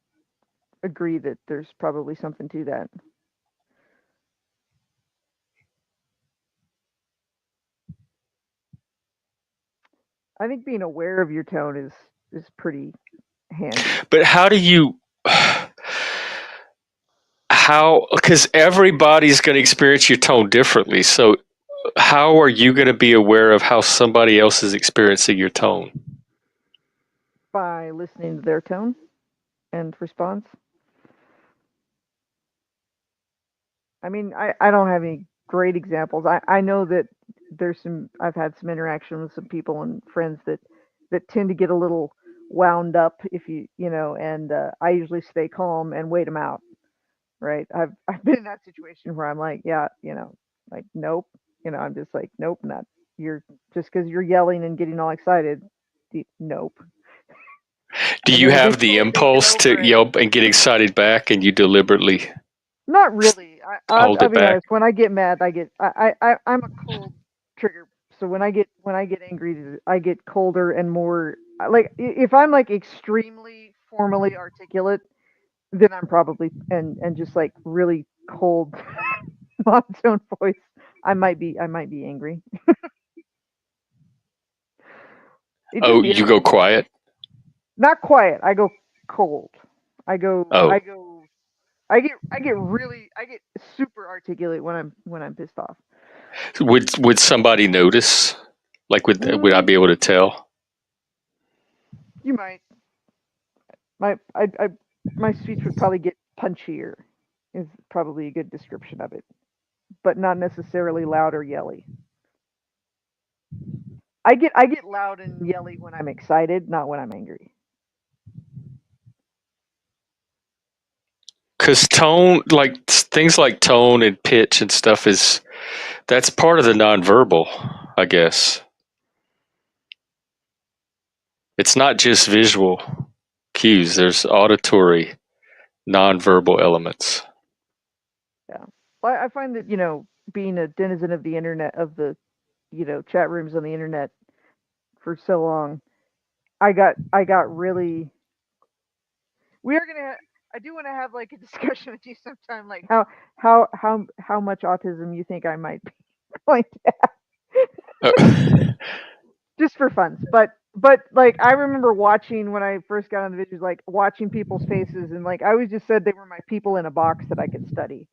agree that there's probably something to that. I think being aware of your tone is pretty handy. But how do you how because everybody's going to experience your tone differently. So how are you going to be aware of how somebody else is experiencing your tone? By listening to their tone and response. I mean, I don't have any great examples. I know that I've had some interaction with some people and friends that tend to get a little wound up if and I usually stay calm and wait them out, right? I've been in that situation where I'm like, yeah, like nope, I'm just like nope, not you're just because you're yelling and getting all excited, nope. Do And you then have the eventually they get impulse to over it. yelp and get excited back and you deliberately Not really. hold I'll it be back? honest. When I get mad, I'm a cold trigger. So when I get angry, I get colder and more like if I'm like extremely formally articulate, then I'm probably and just like really cold monotone voice. I might be angry. It Oh, just you go irritates me. quiet? Not quiet. I go cold. I go. I Oh, go. I get super articulate when I'm pissed off. would somebody notice? Like would I Mm, be able to tell? you might. My speech would probably get punchier. Is probably a good description of it, but not necessarily loud or yelly. I get loud and yelly when I'm excited, not when I'm angry. Because tone, like things like tone and pitch and stuff, is that's part of the nonverbal, I guess. It's not just visual cues. There's auditory, nonverbal elements. Yeah. Well, I find that being a denizen of the internet of the chat rooms on the internet for so long, I got really. We are gonna. I do want to have like a discussion with you sometime, like how much autism you think I might be going Uh, just for fun. But like I remember watching when I first got on the videos, like watching people's faces, and like I always just said they were my people in a box that I could study.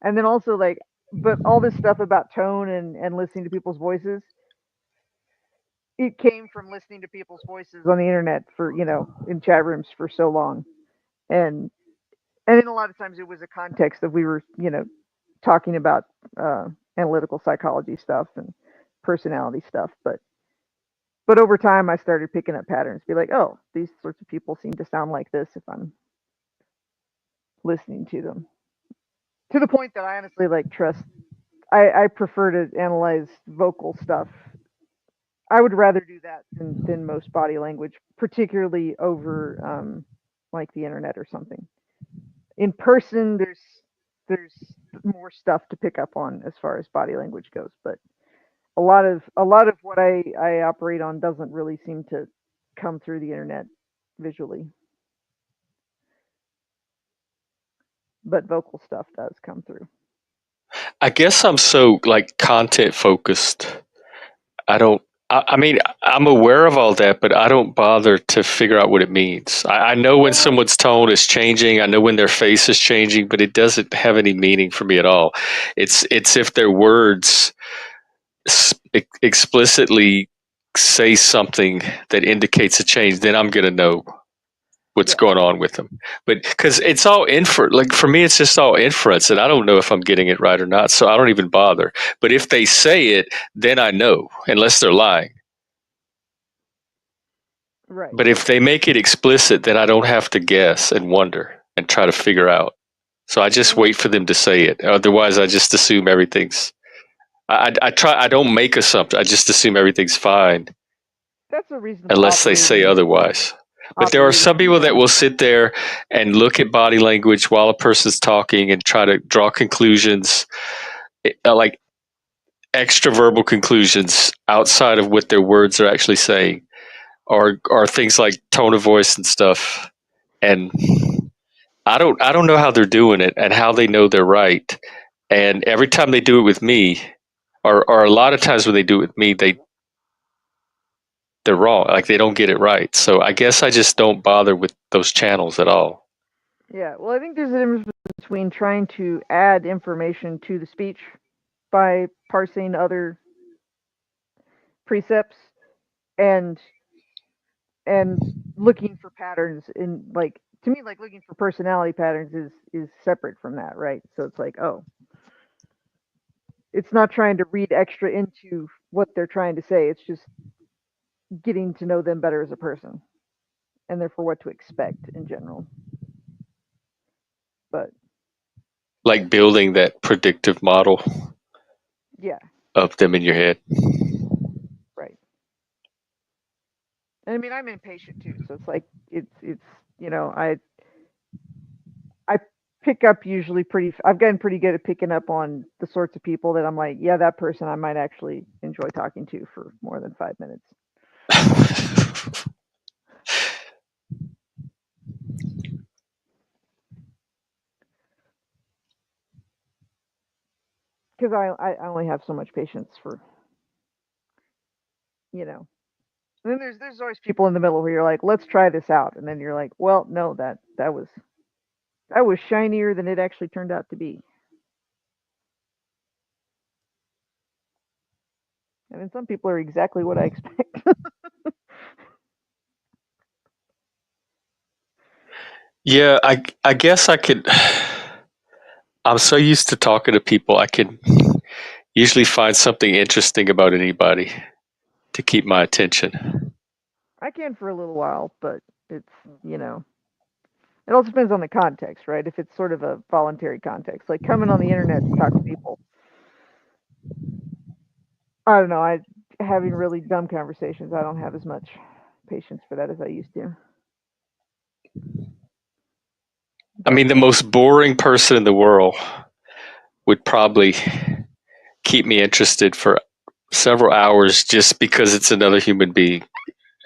And then also like, but all this stuff about tone and listening to people's voices, it came from listening to people's voices on the internet for in chat rooms for so long, and then a lot of times it was a context of we were talking about analytical psychology stuff and personality stuff, but over time, I started picking up patterns. Be like, oh, these sorts of people seem to sound like this if I'm listening to them. To the point that I honestly like trust. I prefer to analyze vocal stuff. I would rather do that than most body language, particularly over like the internet or something. In person, there's more stuff to pick up on as far as body language goes, but a lot of what I operate on doesn't really seem to come through the internet visually, but vocal stuff does come through. I guess I'm so like content focused. I don't. I mean, I'm aware of all that, but I don't bother to figure out what it means. I know when Well, someone's tone is changing. I know when their face is changing, but it doesn't have any meaning for me at all. It's if their words explicitly say something that indicates a change, then I'm gonna know what's yeah, going on with them. But because it's all infer, like for me, it's just all inference, and I don't know if I'm getting it right or not, so I don't even bother. But if they say it, then I know, unless they're lying. Right. But if they make it explicit, then I don't have to guess and wonder and try to figure out. So I just Well, wait for them to say it. Otherwise, I just assume everything's. I try. I don't make assumptions. I just assume everything's fine that's a reasonable unless they say otherwise. But there are operating some people that skill. will sit there and look at body language while a person's talking and try to draw conclusions, like extra verbal conclusions outside of what their words are actually saying, or things like tone of voice and stuff. And I don't know how they're doing it and how they know they're right. And every time they do it with me, or a lot of times when they do it with me, they're wrong. Like they don't get it right. So I guess I just don't bother with those channels at all. Yeah. Well, I think there's a difference between trying to add information to the speech by parsing other precepts and and looking for patterns in, like, to me, like looking for personality patterns is separate from that, right? So it's like, oh, it's not trying to read extra into what they're trying to say. It's just getting to know them better as a person and therefore what to expect in general. But Like building that predictive model yeah, of them in your head. right. And I mean, I'm impatient too, so it's like it's I pick up usually pretty. I've gotten pretty good at picking up on the sorts of people that I'm like, yeah, that person I might actually enjoy talking to for more than 5 minutes. Because I only have so much patience for, you know. And then there's always people in the middle where you're like, let's try this out, and then you're like, well, no, that was shinier than it actually turned out to be. And then some people are exactly what I expect. Yeah, I guess I could. I'm so used to talking to people, I can usually find something interesting about anybody to keep my attention. I can for a little while, but it's you know it all depends on the context, right? If it's sort of a voluntary context, like coming on the internet to talk to people, I don't know. I having really dumb conversations. I don't have as much patience for that as I used to. I But mean, the most boring person in the world would probably keep me interested for several hours just because it's another human being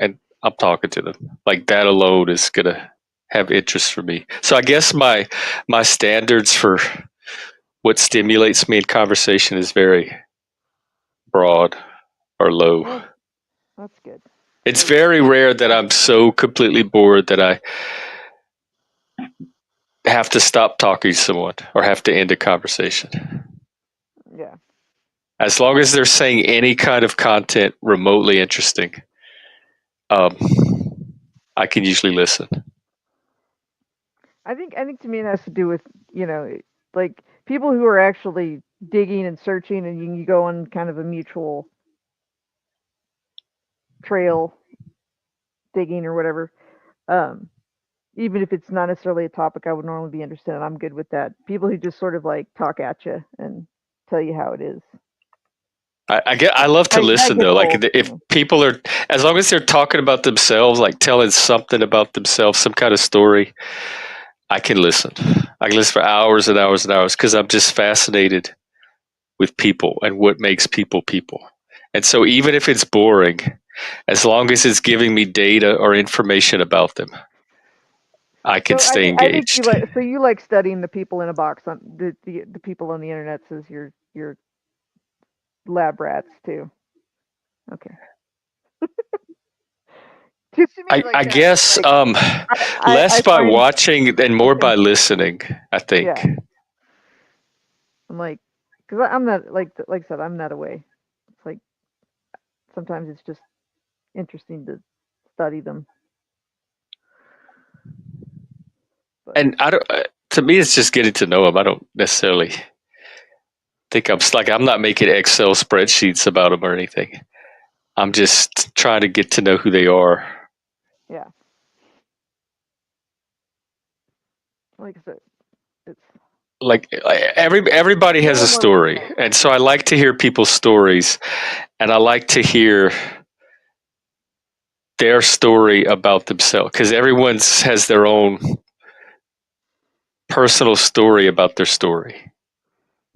and I'm talking to them. Like that alone is gonna have interest for me. So I guess my standards for what stimulates me in conversation is very broad or low. well, that's good. It's Like, very rare that I'm so completely bored that I have to stop talking to someone or have to end a conversation. yeah, As long as they're saying any kind of content remotely interesting, um, I can usually listen. I think to me it has to do with like people who are actually digging and searching, and you go on kind of a mutual trail digging or whatever. Um, Even if it's not necessarily a topic I would normally be interested in, I'm good with that. People who just sort of like talk at you and tell you how it is. I love to That listen gets though. Like old. if people are, as long as they're talking about themselves, like telling something about themselves, some kind of story, I can listen. I can listen for hours and hours and hours because I'm just fascinated with people and what makes people people. And so even if it's boring, as long as it's giving me data or information about them, I can So I stay think you engaged. like studying the people in a box on the people on the internet as your lab rats too. Okay. Just to me like I that. guess Like I less by find watching and more something by listening, I think. yeah. I'm like because I'm not like I said I'm not away. It's like sometimes it's just interesting to study them. But And I don't, to me, it's just getting to know them. I don't necessarily think I'm not making Excel spreadsheets about them or anything. I'm just trying to get to know who they are Yeah. Like I said, it's Like everybody has a more and more story, respect. and so I like to hear people's stories, and I like to hear their story about themselves because everyone has their own personal story about their story.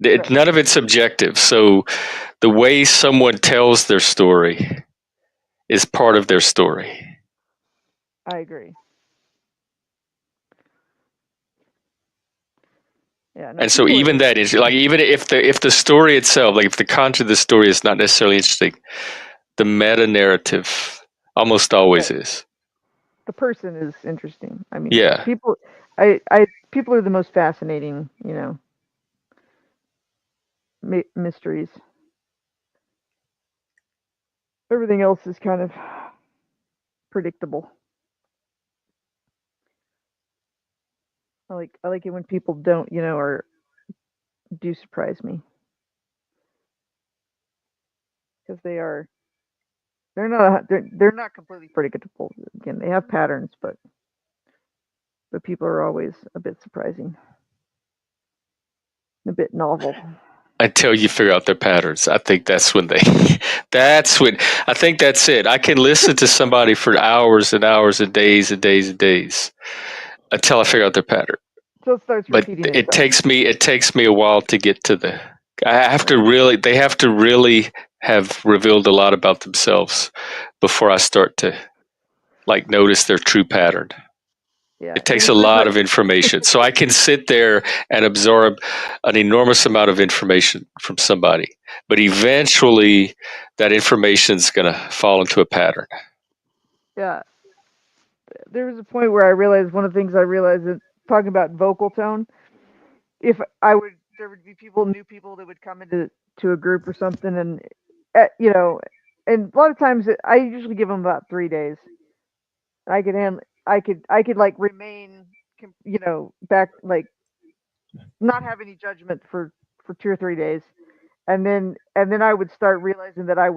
Right. None of it's subjective. So the way someone tells their story is part of their story. I agree. Yeah. No, And so people are even that is like even if the story itself, like if the content of the story is not necessarily interesting, the meta narrative almost always right. is. The person is interesting. I mean, Yeah. people. People are the most fascinating. Mysteries. Everything else is kind of predictable. I like it when people don't, or do surprise me because they're not completely predictable. Again, they have patterns, but people are always a bit surprising, a bit novel. Until you figure out their patterns. I think that's when they that's when I think that's it. I can listen to somebody for hours and hours and days and days and days until I figure out their pattern. So it starts But repeating itself. it takes me a while to get to the I have to Right. really they have to really have revealed a lot about themselves before I start to like notice their true pattern. Yeah, It and takes a it was lot of information. So I can sit there and absorb an enormous amount of information from somebody. But eventually that information is going to fall into a pattern. yeah. There was a point where I realized one of the things I realized is talking about vocal tone. If there would be new people that would come into a group or something, and you know, and a lot of times I usually give them about 3 days. I could like remain, back, like not have any judgment for 2 or 3 days, and then I would start realizing that I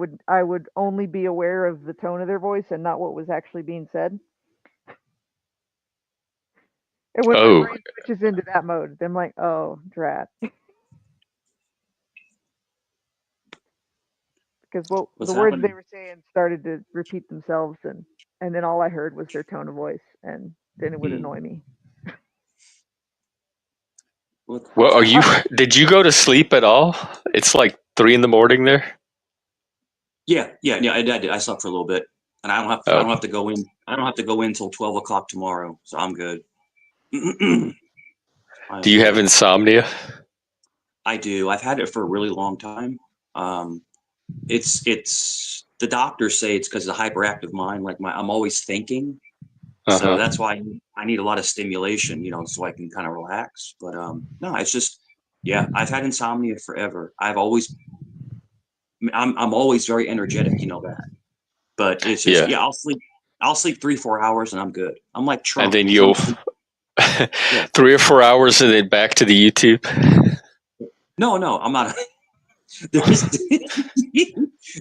would only be aware of the tone of their voice and not what was actually being said. And when my Oh, brain switches into that mode, then I'm like, oh, drat. Because What's the words they happening? were saying started to repeat themselves, and then all I heard was their tone of voice, and then it would Hmm. annoy me. well, What's are you happening? did you go to sleep at all? It's like 3 in the morning there. Yeah. I did. I slept for a little bit, and I Oh, don't have to go in. I don't have to go in until 12 o'clock tomorrow, so I'm good. I do am you have good. insomnia? I do. I've had it for a really long time. Um, it's the doctors say it's because of the hyperactive mind. Like I'm always thinking, so Uh-huh. that's why I need a lot of stimulation, so I can kind of relax. But no, it's just yeah. I've had insomnia forever. I'm always very energetic, that. But it's just Yeah. yeah, I'll sleep 3-4 hours and I'm good. I'm like And Trump then because you'll I'm sleep. Yeah. 3 or 4 hours and then back to the YouTube. No, I'm not. There's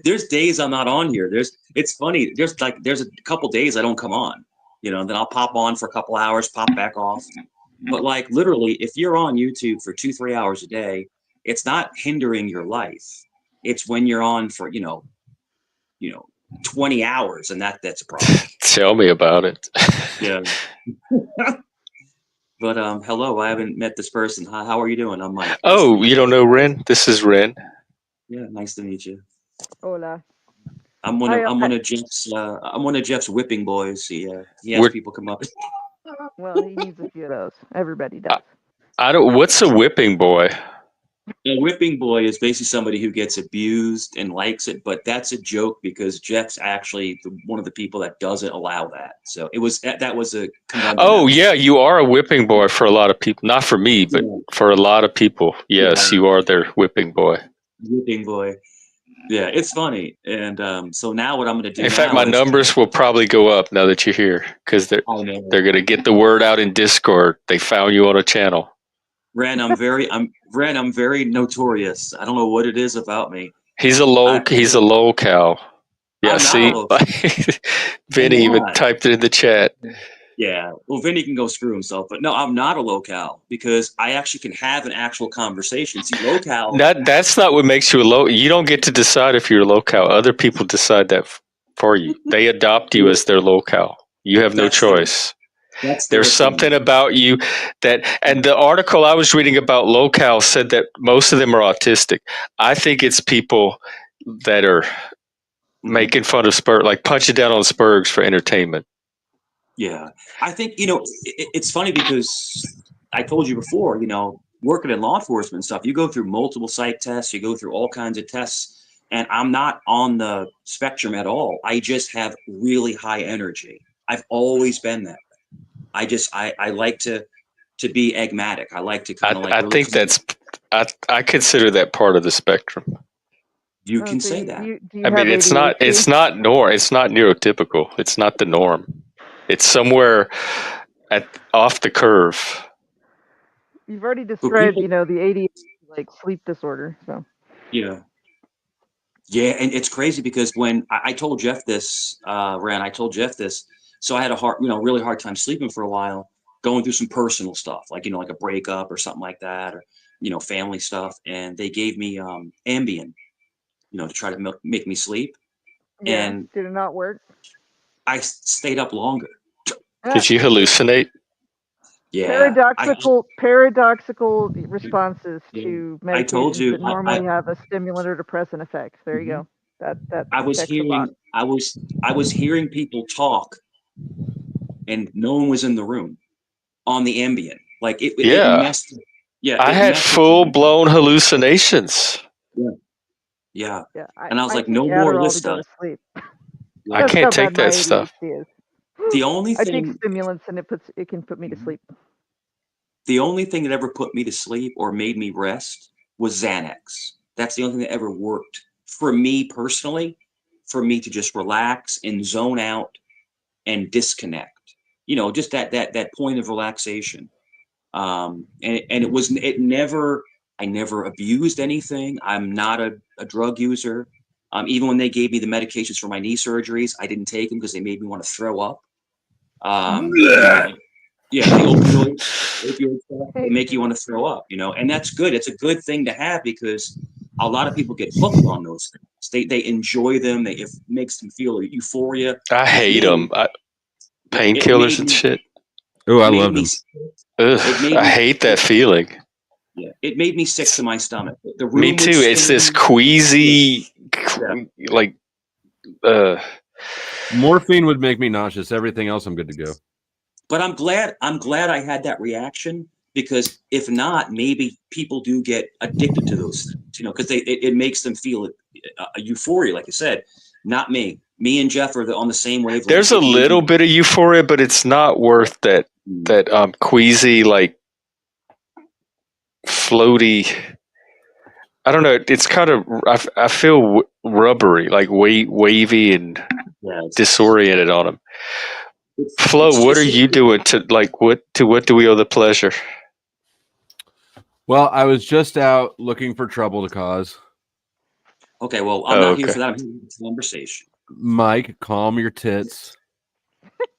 there's days I'm not on here. It's funny. There's a couple days I don't come on. Then I'll pop on for a couple hours, pop back off. But like literally, if you're on YouTube for 2-3 hours a day, it's not hindering your life. It's when you're on for you know 20 hours, and that's a problem. Tell me about it. Yeah. But hello, I haven't met this person. Hi, how are you doing? I'm Mike. Nice to Oh, meet you you. don't know Ren? This is Ren. Yeah, nice to meet you. Hola. I'm one of Jeff's whipping boys. He has We're people come up. Well, he needs a few of those. Everybody does. I don't. What's a whipping boy? A whipping boy is basically somebody who gets abused and likes it, but that's a joke because Jeff's actually one of the people that doesn't allow that. So that was a conundrum that Oh was. yeah, you are a whipping boy for a lot of people. Not for me, but Yeah, for a lot of people. yeah, Yes, you are their whipping boy. whipping boy. Yeah, it's funny. And so now what I'm going to do In fact, my now is numbers will probably go up now that you're here because I they're know. going to get the word out in Discord. They found you on a channel. Ren, I'm very notorious. I don't know what it is about me. He's I a lol cow. Yeah, see, Vinny even typed it in the chat. Yeah, well, Vinny can go screw himself, but no, I'm not a locale because I actually can have an actual conversation. See, locale. That's not what makes you a local. You don't get to decide if you're a locale. Other people decide that for you. They adopt you as their locale. You have no choice. There's something about you and the article I was reading about locale said that most of them are autistic. I think it's people that are making fun of like punching down on Spurgs for entertainment. Yeah, I think, it's funny because I told you before, working in law enforcement and stuff, you go through multiple psych tests, you go through all kinds of tests, and I'm not on the spectrum at all. I just have really high energy. I've always been that way. I like to be agmatic. I like to kind of like. I think I consider that part of the spectrum. You can say that. I mean, it's not neurotypical. It's not the norm. It's somewhere off the curve. You've already described, the ADHD, like sleep disorder. So. Yeah. Yeah, and it's crazy because when I told Jeff this, Ren, I told Jeff this, so I had a really hard time sleeping for a while, going through some personal stuff, like like a breakup or something like that, or family stuff, and they gave me Ambien, to try to make me sleep. Yeah, and did it not work? I stayed up longer. Did you hallucinate? Yeah. Paradoxical responses to medications that normally have a stimulant or depressant effect. There you go. That I was hearing people talk, and no one was in the room on the Ambien. Like it messed. Yeah, I had full blown hallucinations. Yeah. And I was like, no more of this stuff. I can't take that stuff. The only thing I take stimulants, and it can put me to sleep. The only thing that ever put me to sleep or made me rest was Xanax. That's the only thing that ever worked for me personally, for me to just relax and zone out and disconnect. Just that point of relaxation. And I never abused anything. I'm not a drug user. Even when they gave me the medications for my knee surgeries, I didn't take them because they made me want to throw up. The opioids stuff, they make you want to throw up, and that's good. It's a good thing to have because a lot of people get hooked on those things. They enjoy them. It makes them feel euphoria. I hate them. Painkillers and shit. Oh, I love them. I hate that feeling. Yeah, it made me sick to my stomach. Me too. It's this queasy, like. Morphine would make me nauseous. Everything else, I'm good to go. But I'm glad I had that reaction, because if not, maybe people do get addicted to those things, because it makes them feel a euphoria, like you said. Not me. Me and Jeff are on the same wavelength. There's a little bit of euphoria, but it's not worth that queasy, like floaty. I don't know. It's kind of I feel rubbery, like wavy and disoriented on them. Flo, what are you doing to what do we owe the pleasure? Well, I was just out looking for trouble to cause. Okay, well, I'm not here for that. I'm here for the conversation. Mike, calm your tits.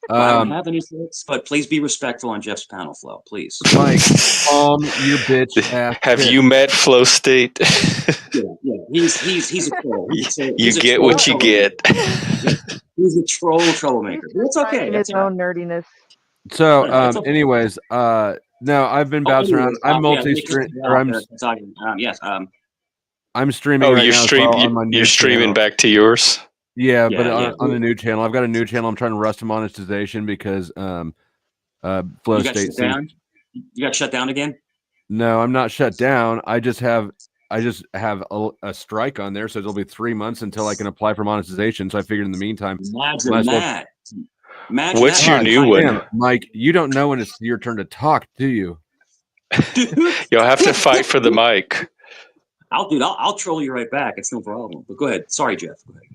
I don't have any tits, but please be respectful on Jeff's panel, Flo, please. Mike, calm your bitch ass. Have you met Flow State? Yeah. He's a troll. You get what you get. He's a troublemaker. That's okay. That's his own nerdiness. So, anyways, no, I've been bouncing around. I'm multi-stream. I'm streaming right now. You're streaming back to yours. Yeah, but on a new channel. I've got a new channel. I'm trying to rush to monetization because Flow State. You got shut down again? No, I'm not shut down. I just have a strike on there, so it'll be 3 months until I can apply for monetization. So I figured in the meantime, what's your new one, Mike? You don't know when it's your turn to talk, do you? You'll have to fight for the mic. I'll troll you right back. It's no problem. But go ahead. Sorry, Jeff. Go ahead.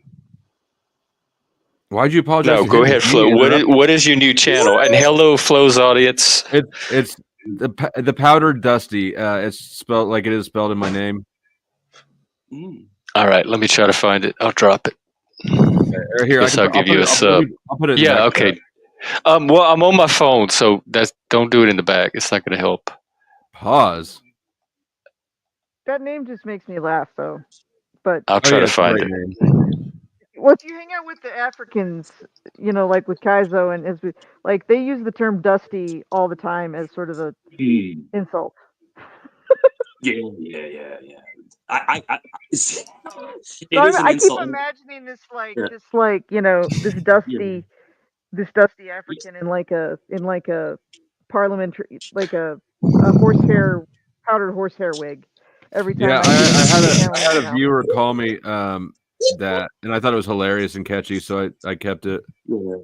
Why'd you apologize? No, go ahead, Flo. What is your new channel? And hello, Flo's audience. It's the Powdered Dusty. It's spelled like it is spelled in my name. All right, let me try to find it. I'll drop it. Here, Guess I'll give you a sub. I'll put it in the Yeah, back okay. chat. Well, I'm on my phone, so don't do it in the back. It's not going to help. Pause. That name just makes me laugh, though. But I'll try to it's a find great it. name. well, if you hang out with the Africans, like with Kaizo and Isbu, like they use the term "dusty" all the time as sort of a insult. Yeah. I it So is an I keep insult. imagining this Yeah. this dusty African in like a parliamentary, like a horsehair, powdered horsehair wig. Every time Yeah, I see him I in had my a house. viewer call me that, and I thought it was hilarious and catchy, so I kept it. Yeah.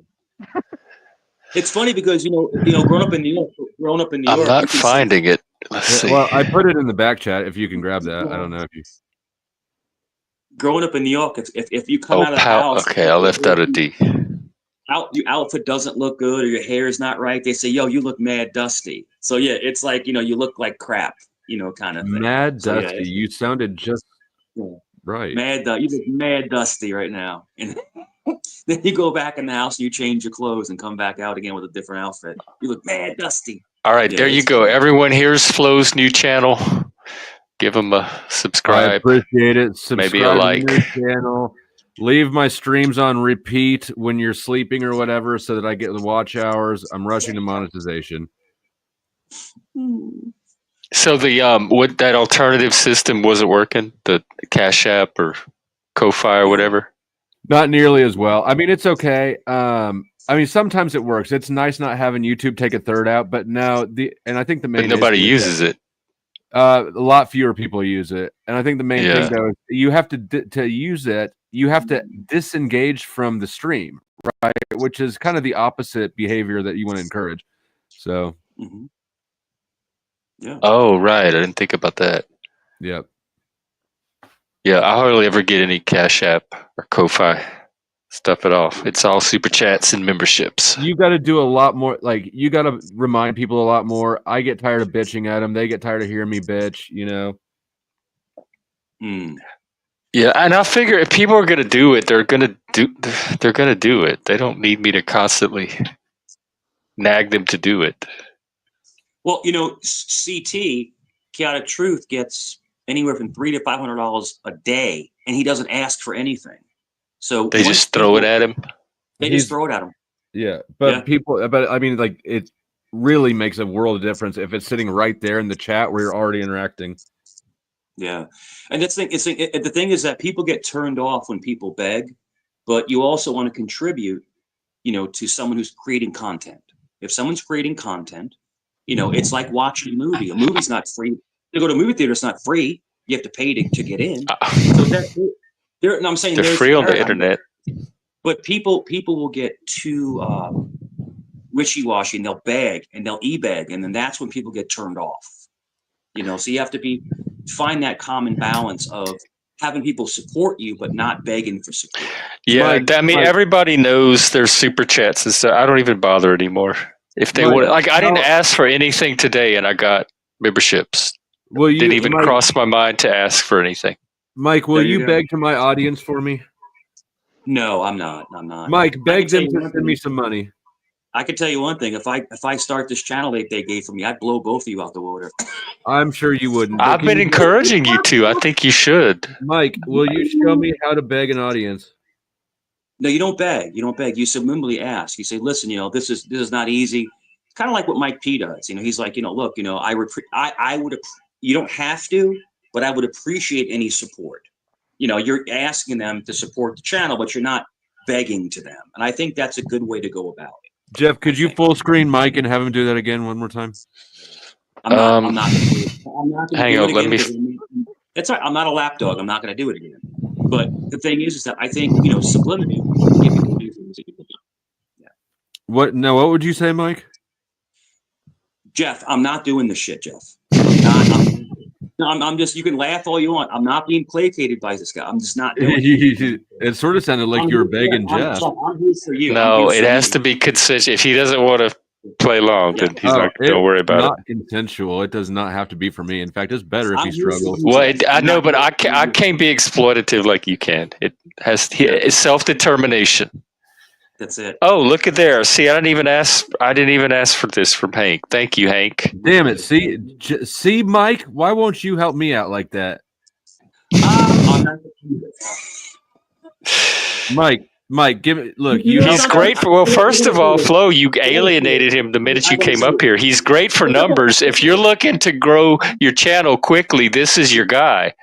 It's funny because growing up in New York, I'm you not can finding it. Let's see. Well, I put it in the back chat if you can grab that. I don't know if you. growing up in New York, if you come out of the house, Okay, I left out a D. your outfit doesn't look good or your hair is not right, they say, "Yo, you look mad dusty." So yeah, it's like you look like crap, kind of thing. Mad So, Dusty. yeah, You sounded just right. you look mad dusty right now, and then you go back in the house and you change your clothes and come back out again with a different outfit. You look mad dusty. All right, Yeah, there you go. Everyone, here's Flo's new channel. Give him a subscribe. I appreciate it. Subscribe Maybe a like. to the new channel. Leave my streams on repeat when you're sleeping or whatever, so that I get the watch hours. I'm rushing to monetization. So the what that alternative system wasn't working, the Cash App or Ko-Fi or whatever. Not nearly as well. I mean, it's okay. I mean, sometimes it works. It's nice not having YouTube take a third out, but no, and I think the main But nobody issue uses it. a lot fewer people use it, and I think the main Yeah. thing though is you have to use it. You have to disengage from the stream, right? Which is kind of the opposite behavior that you want to encourage. So, Yeah. Oh, right. I didn't think about that. yep. Yeah, I hardly ever get any Cash App or Ko-Fi stuff at all. It's all super chats and memberships. You got to do a lot more. Like, you got to remind people a lot more. I get tired of bitching at them. They get tired of hearing me bitch. Yeah, and I figure if people are going to do it, they're going to do it. They don't need me to constantly nag them to do it. Well, CT, Chaotic Truth, gets anywhere from $300 to $500 a day, and he doesn't ask for anything. So They just throw it at him. They just throw it at him. Yeah, but but I mean, like, it really makes a world of difference if it's sitting right there in the chat where you're already interacting. Yeah, and the thing is that people get turned off when people beg, but you also want to contribute, to someone who's creating content. If someone's creating content, it's like watching a movie. A movie's not free. To go to a movie theater, it's not free. You have to pay to get in. So I'm saying they're free on the internet. But people will get too wishy-washy, and they'll beg and they'll e-beg, and then that's when people get turned off. So you have to find that common balance of having people support you, but not begging for support. Yeah, everybody knows there's super chats and stuff. I don't even bother anymore. If they would, I didn't ask for anything today, and I got memberships. Well, didn't even cross my mind to ask for anything. Mike, will you beg to my audience for me? No, I'm not. Mike, beg them to send me some money. I can tell you one thing: if I start this channel they gave for me, I'd blow both of you out the water. I'm sure you wouldn't. I've been encouraging you to. I think you should. Mike, will you show me how to beg an audience? No, you don't beg. You don't beg. You subliminally ask. You say, "Listen, this is not easy." It's kind of like what Mike P does. He's like, look, I would. You don't have to, but I would appreciate any support. You're asking them to support the channel, but you're not begging to them. And I think that's a good way to go about it. Jeff, could you full screen Mike and have him do that again one more time? I'm not going to hang on, let me. That's right. I'm not a lapdog. I'm not going to do it again. But the thing is that I think sublimity. Yeah. What? No. What would you say, Mike? Jeff, I'm not doing this shit, Jeff. I'm just. You can laugh all you want. I'm not being placated by this guy. I'm just not doing it. It sort of sounded like you were begging Jeff. I'm here for you. No, it has to be consensual. If he doesn't want to play long, then he's not. Don't worry about it. Not consensual. It does not have to be for me. In fact, it's better if he struggles. Well, I know, but I can't be exploitative like you can. Has self-determination. That's it. Oh, look at there. See, I didn't even ask for this from Hank. Thank you, Hank. Damn it. See, Mike, why won't you help me out like that? I'm not Mike, give it. Look, He's great for. Well, first of all, Flo, you alienated him the minute you came up here. He's great for numbers. If you're looking to grow your channel quickly, this is your guy.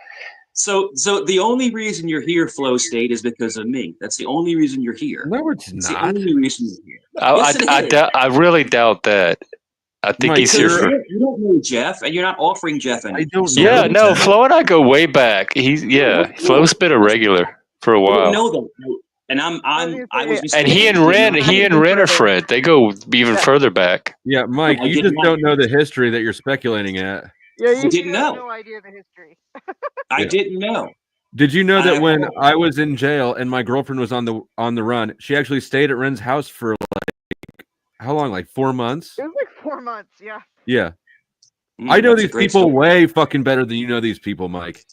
So the only reason you're here, Flow State, is because of me. That's the only reason you're here. No, it's It's not. the only reason you're here. I really doubt that. I think Mike, he's here for. You don't know Jeff, and you're not offering Jeff anything. I don't So know. Yeah, no, Flo and I go way back. Flo's been a regular for a I while. didn't know that. And I was just And he and Ren are friends. They go even further back. Yeah, Mike, I you did just not- don't know the history that you're speculating at. Yeah, you didn't have know. no idea the history. I didn't know. Did you know I that have when no- I was in jail and my girlfriend was on the run, she actually stayed at Ren's house for like how long? Like 4 months? It was like 4 months. Yeah. Yeah. I know That's a these great people story. way fucking better than you know these people, Mike.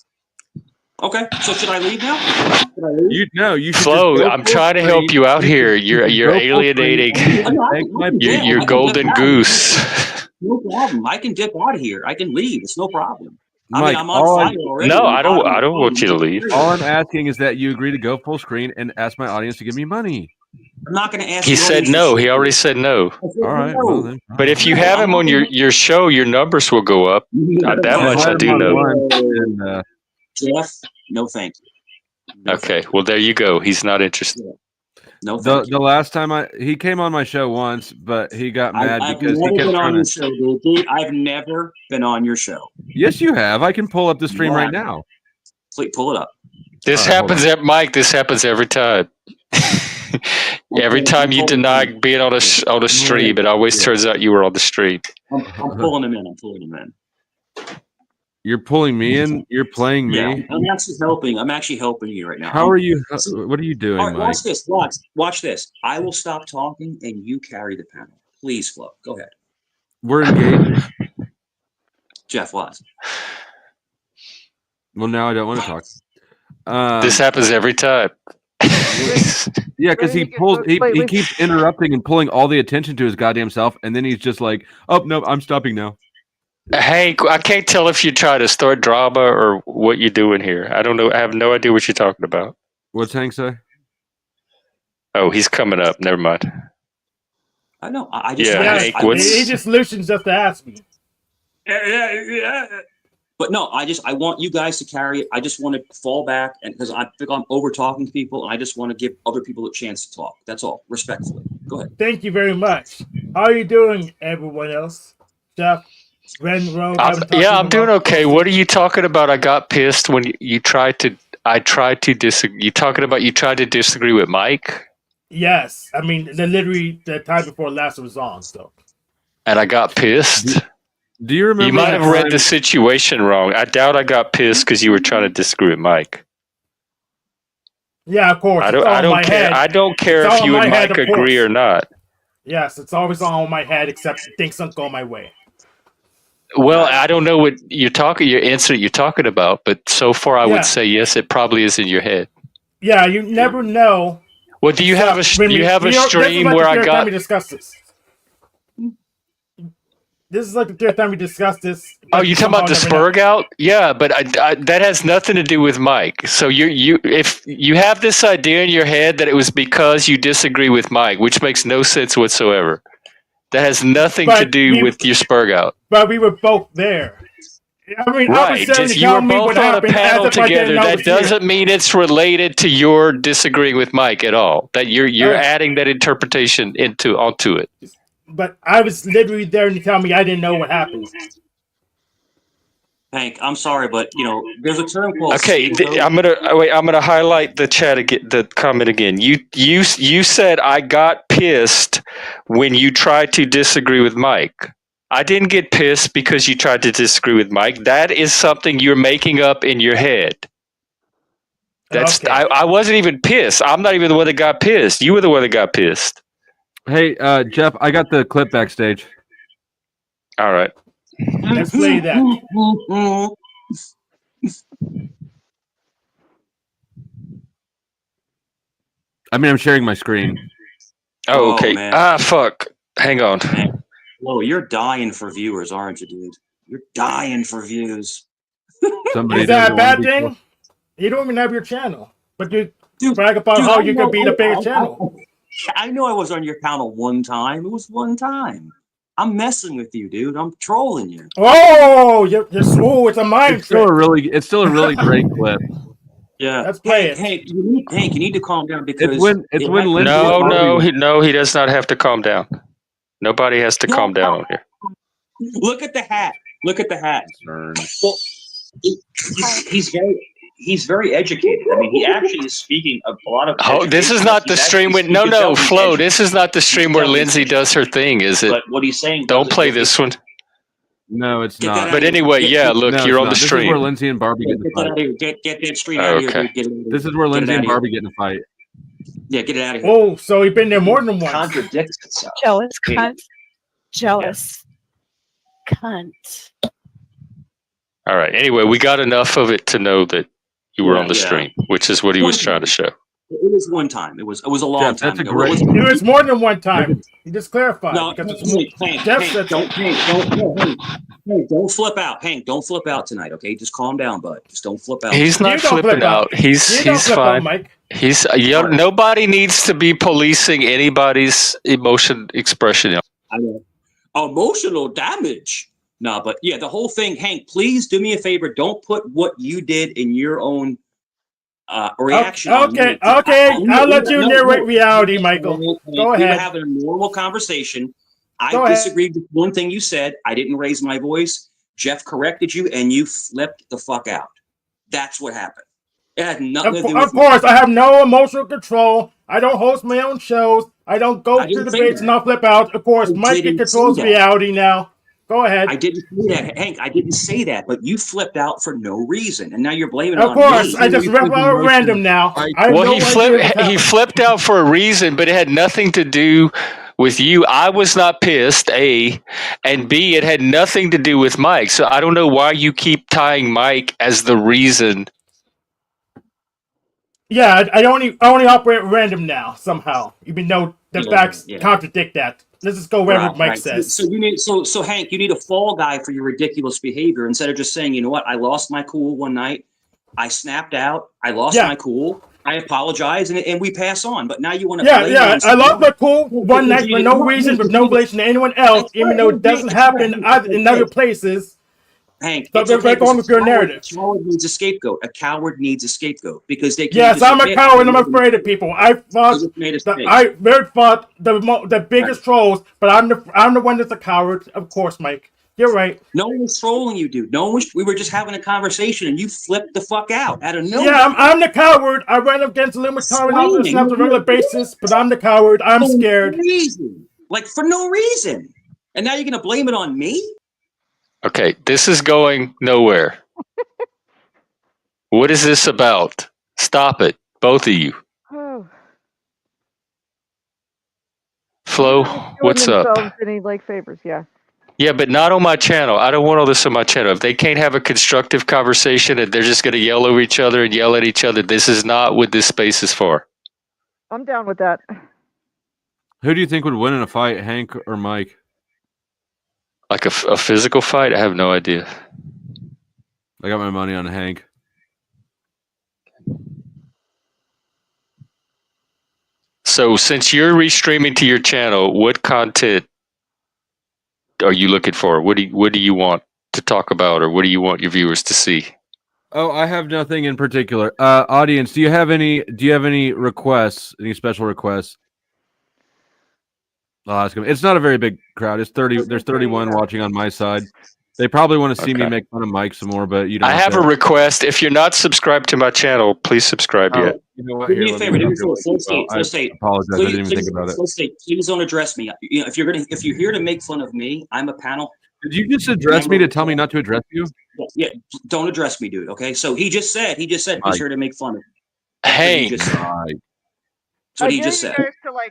Okay, so should I leave now? Should I leave? You should Flo, just go I'm full trying to help screen. you out here. You're Go full alienating screen. I'm not- Thank my- Yeah, your I can golden dip out. goose. No problem. I can dip out of here. I can leave. It's no problem. Mike, I'm on fire already. No, I don't want you to leave. all I'm asking is that you agree to go full screen and ask my audience to give me money. I'm not going to ask. He said no. He already said no. All right. Well, then. But if you have him on your show, your numbers will go up. That much I do know. And, Jeff, no thank you. No Okay, well there you go. He's not interested. No thank you. the last time he came on my show once, but he got mad I've because he never kept been on trying your to. show, dude. I've never been on your show. Yes, you have. I can pull up the stream right now. Please pull it up. This All right, hold happens at Mike. This happens every time. Every time you deny being on a stream, it always turns out you were on the stream. I'm pulling him in. I'm pulling him in. You're pulling me in. You're playing me. Yeah, I'm actually helping you right now. How are you? What are you doing, All right, Mike? watch this. Watch this. I will stop talking and you carry the panel. Please, Flo. Go ahead. We're engaged. Jeff, what? Well, now I don't want to talk. This happens every time. Yeah, because he pulls. He keeps interrupting and pulling all the attention to his goddamn self, and then he's just like, "Oh no, I'm stopping now." Hank, I can't tell if you try to start drama or what you're doing here. I don't know. I have no idea what you're talking about. What's Hank say? Oh, he's coming up. Never mind. I know. I just. Yeah, Yes, Hank, what's- he just listens just to ask me. But no, I want you guys to carry it. I just want to fall back, and because I think I'm over talking to people, and I just want to give other people a chance to talk. That's all, respectfully. Go ahead. Thank you very much. How are you doing, everyone else? Jeff, Ren, Rose. I'm doing okay. What are you talking about? I got pissed when you tried to. I tried to disagree. You talking about you tried to disagree with Mike? Yes, I mean literally the time before last was on. So. And I got pissed. Do you remember? You might that have read time- the situation wrong. I doubt I got pissed because you were trying to disagree with Mike. Yeah, of course. I It's all don't in my care. head. I don't care It's if all you in and my head, Mike of agree course. or not. Yes, it's always all in my head, except things don't go my way. Well, I don't know what you're talking. Your incident you're talking about, but so far I Yeah. would say yes. It probably is in your head. Yeah, you never know. Well, do you have a When do you we- have a this is stream like where the I third time got? we discussed this. This is like the third time we discussed this. Oh, but you talking about the somehow never Spurg out? Yeah, but that has nothing to do with Mike. So if you have this idea in your head that it was because you disagree with Mike, which makes no sense whatsoever. That has nothing to But do with your Spurg out. But we were both there. I mean, I was Right. saying Just to you tell were me both what on a happened panel as if I didn't together. know That it was here. doesn't mean it's related to your disagreeing with Mike at all. That you're Right. adding that interpretation onto it. But I was literally there to tell me I didn't know what happened. Hank, I'm sorry, but there's a term called. Okay, scapegoat. I'm gonna highlight the chat again, the comment again. You said I got pissed when you tried to disagree with Mike. I didn't get pissed because you tried to disagree with Mike. That is something you're making up in your head. That's Okay. I wasn't even pissed. I'm not even the one that got pissed. You were the one that got pissed. Hey, Jeff, I got the clip backstage. All right. Let's play that. I mean, I'm sharing my screen. Oh, Oh, okay. man. Fuck. Hang on. Man. Whoa, you're dying for viewers, aren't you, dude? You're dying for views. Somebody Is that a doesn't want to bad be thing? You don't even have your channel, but you Dude, brag about how you could be the bigger channel. I know I was on your panel one time. It was one time. I'm messing with you, dude. I'm trolling you. Oh, it's a mind It's still trick. it's still a really great clip. Yeah. Let's play Hank, it. Hank, you need to calm down because It's when Lindsay No, and Barbie- no, he does not have to calm down. Nobody has to calm down on here. Look at the hat. Look at the hat. Well, he's very educated. I mean, he actually is speaking a lot of. Oh, this is not the stream when no, Flo. This is not the stream where Lindsay does her thing, is it? But what he's saying. Don't play this one. No, it's Get that not. out But of here. anyway, yeah. Look, No, you're it's on not. the This is where stream. Lindsay and Barbie get in Get a that fight. out of here. Get that stream out of here, Okay. dude. Get it out of here. This is where Get it Lindsay out and of here. Barbie get in a fight. Yeah, get it out of here. Oh, so you've been there more than once. Contradicts itself. Jealous Yeah. cunt. Jealous cunt. All right. Anyway, we got enough of it to know that you were Yeah, on the yeah. stream, which is what he was trying to show. It was one time. It was a long Jeff, time that's a ago. great- It was- It's more than one time. You just clarified No, because it's Hank, more. Hank, Jeff Hank, said don't flip out. Hank, don't flip out tonight, okay? Just calm down, bud. Just don't flip out. He's not You don't flipping flip out. out. He's You don't flip out, fine. Mike. He's nobody needs to be policing anybody's emotion expression. I know. Emotional damage. No, but yeah, the whole thing, Hank, please do me a favor. Don't put what you did in your own reaction. Okay, I'll let you narrate reality, Michael. Go We were ahead. having a normal conversation. I Go ahead. disagreed with one thing you said. I didn't raise my voice. Jeff corrected you, and you flipped the fuck out. That's what happened. It had nothing to do with Of course, I have no emotional control. I don't host my own shows. I don't go I to didn't say debates that. and I'll flip out. Of course, I Mike didn't controls say that. reality now. Go ahead. I didn't say that, Hank. I didn't say that, but you flipped out for no reason, and now you're blaming it Of on course, me. I just rip out at random now. I have Well, no he idea flipped. what's He happening. flipped out for a reason, but it had nothing to do with you. I was not pissed. A, and B, it had nothing to do with Mike. So I don't know why you keep tying Mike as the reason. Yeah, I only operate at random now somehow, even though the Yeah, facts yeah. contradict that. Let's just go wherever Mike says. So you need so Hank, you need a fall guy for your ridiculous behavior instead of just saying, you know what, I lost my cool one night, I snapped out, I lost my cool, I apologize, and we pass on. But now you want to I lost my cool one night for no reason, with no relation to anyone else, even though it doesn't happen in other places. Hank, So it's okay, go on with your narrative. A coward needs a scapegoat. A coward needs a scapegoat because they can't. Yes, just I'm a admit coward. they I'm afraid of people. I fought. made a mistake. I fought the biggest trolls, but I'm the one that's a coward. Of course, Mike. You're right. No one was trolling you, dude. No one was. We were just having a conversation, and you flipped the fuck out of nowhere. Yeah, I'm the coward. I ran up against limit tolerant officers on a regular basis, but I'm the coward. I'm scared. Like for no reason, and now you're gonna blame it on me? Okay, this is going nowhere. What is this about? Stop it, both of you. Oh. Flo, Doing what's up? themselves any like favors, yeah. Yeah, but not on my channel. I don't want all this on my channel. If they can't have a constructive conversation and they're just going to yell over each other and yell at each other, this is not what this space is for. I'm down with that. Who do you think would win in a fight, Hank or Mike? Like a physical fight? I have no idea. I got my money on Hank. So since you're restreaming to your channel, what content are you looking for? What do you want to talk about, or what do you want your viewers to see? Oh, I have nothing in particular. Audience, do you have any requests? Any special requests? I'll ask them. It's not a very big crowd. It's 30. There's 31 watching on my side. They probably want to see me make fun of Mike some more, but you don't. I have a request. If you're not subscribed to my channel, please subscribe yet. You know what? Do me a favor. Do me a favor. Full state. I apologize. I didn't even think about it. Full state. Please don't address me. You know, if you're here to make fun of me, I'm a panel. Did you just address me to tell me not to address you? Yeah. Don't address me, dude. Okay. So he just said he's here to make fun of me. Hank. That's what he just said.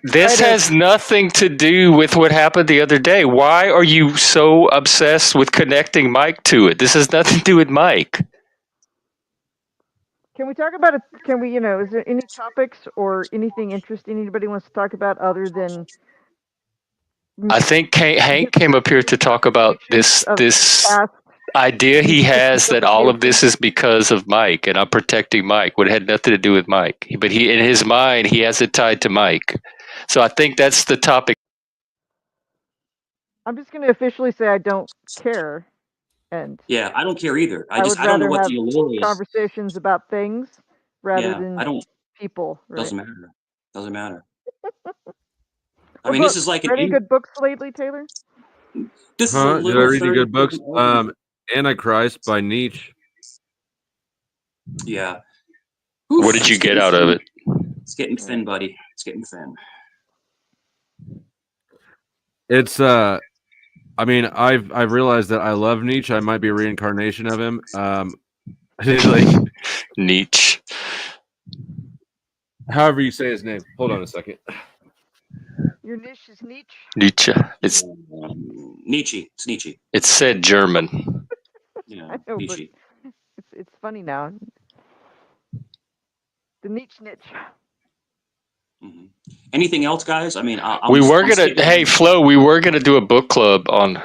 This has nothing to do with what happened the other day. Why are you so obsessed with connecting Mike to it? This has nothing to do with Mike. Can we talk about it? Can we, is there any topics or anything interesting anybody wants to talk about other than I think Hank came up here to talk about this past idea he has that all of misinterpretation? this is because of Mike, and I'm protecting Mike, when it had nothing to do with Mike. But he, in his mind, he has it tied to Mike. So I think that's the topic. I'm just going to officially say I don't care, and Yeah, I don't care either. I would I don't know rather what have the allure is. conversations about things rather Yeah, than I don't. people. Right? Doesn't matter. Doesn't matter. I What mean, this books? is like Read any good books lately, Taylor? this is a Huh? Did I little read any 30 good books? second Antichrist by Nietzsche. Yeah. What did you get out of it? It's getting thin, buddy. It's getting thin. It's I mean, I've realized that I love Nietzsche. I might be a reincarnation of him. Like, Nietzsche. however you say his name. Hold on a second. Your niche is Nietzsche. Nietzsche. It's Nietzsche. It's Nietzsche. it's said German. Yeah, I know, Nietzsche. but it's funny now. The Nietzsche niche. Mm-hmm. Anything else, guys? I mean, We were gonna. Hey, Flo, we were gonna do a book club on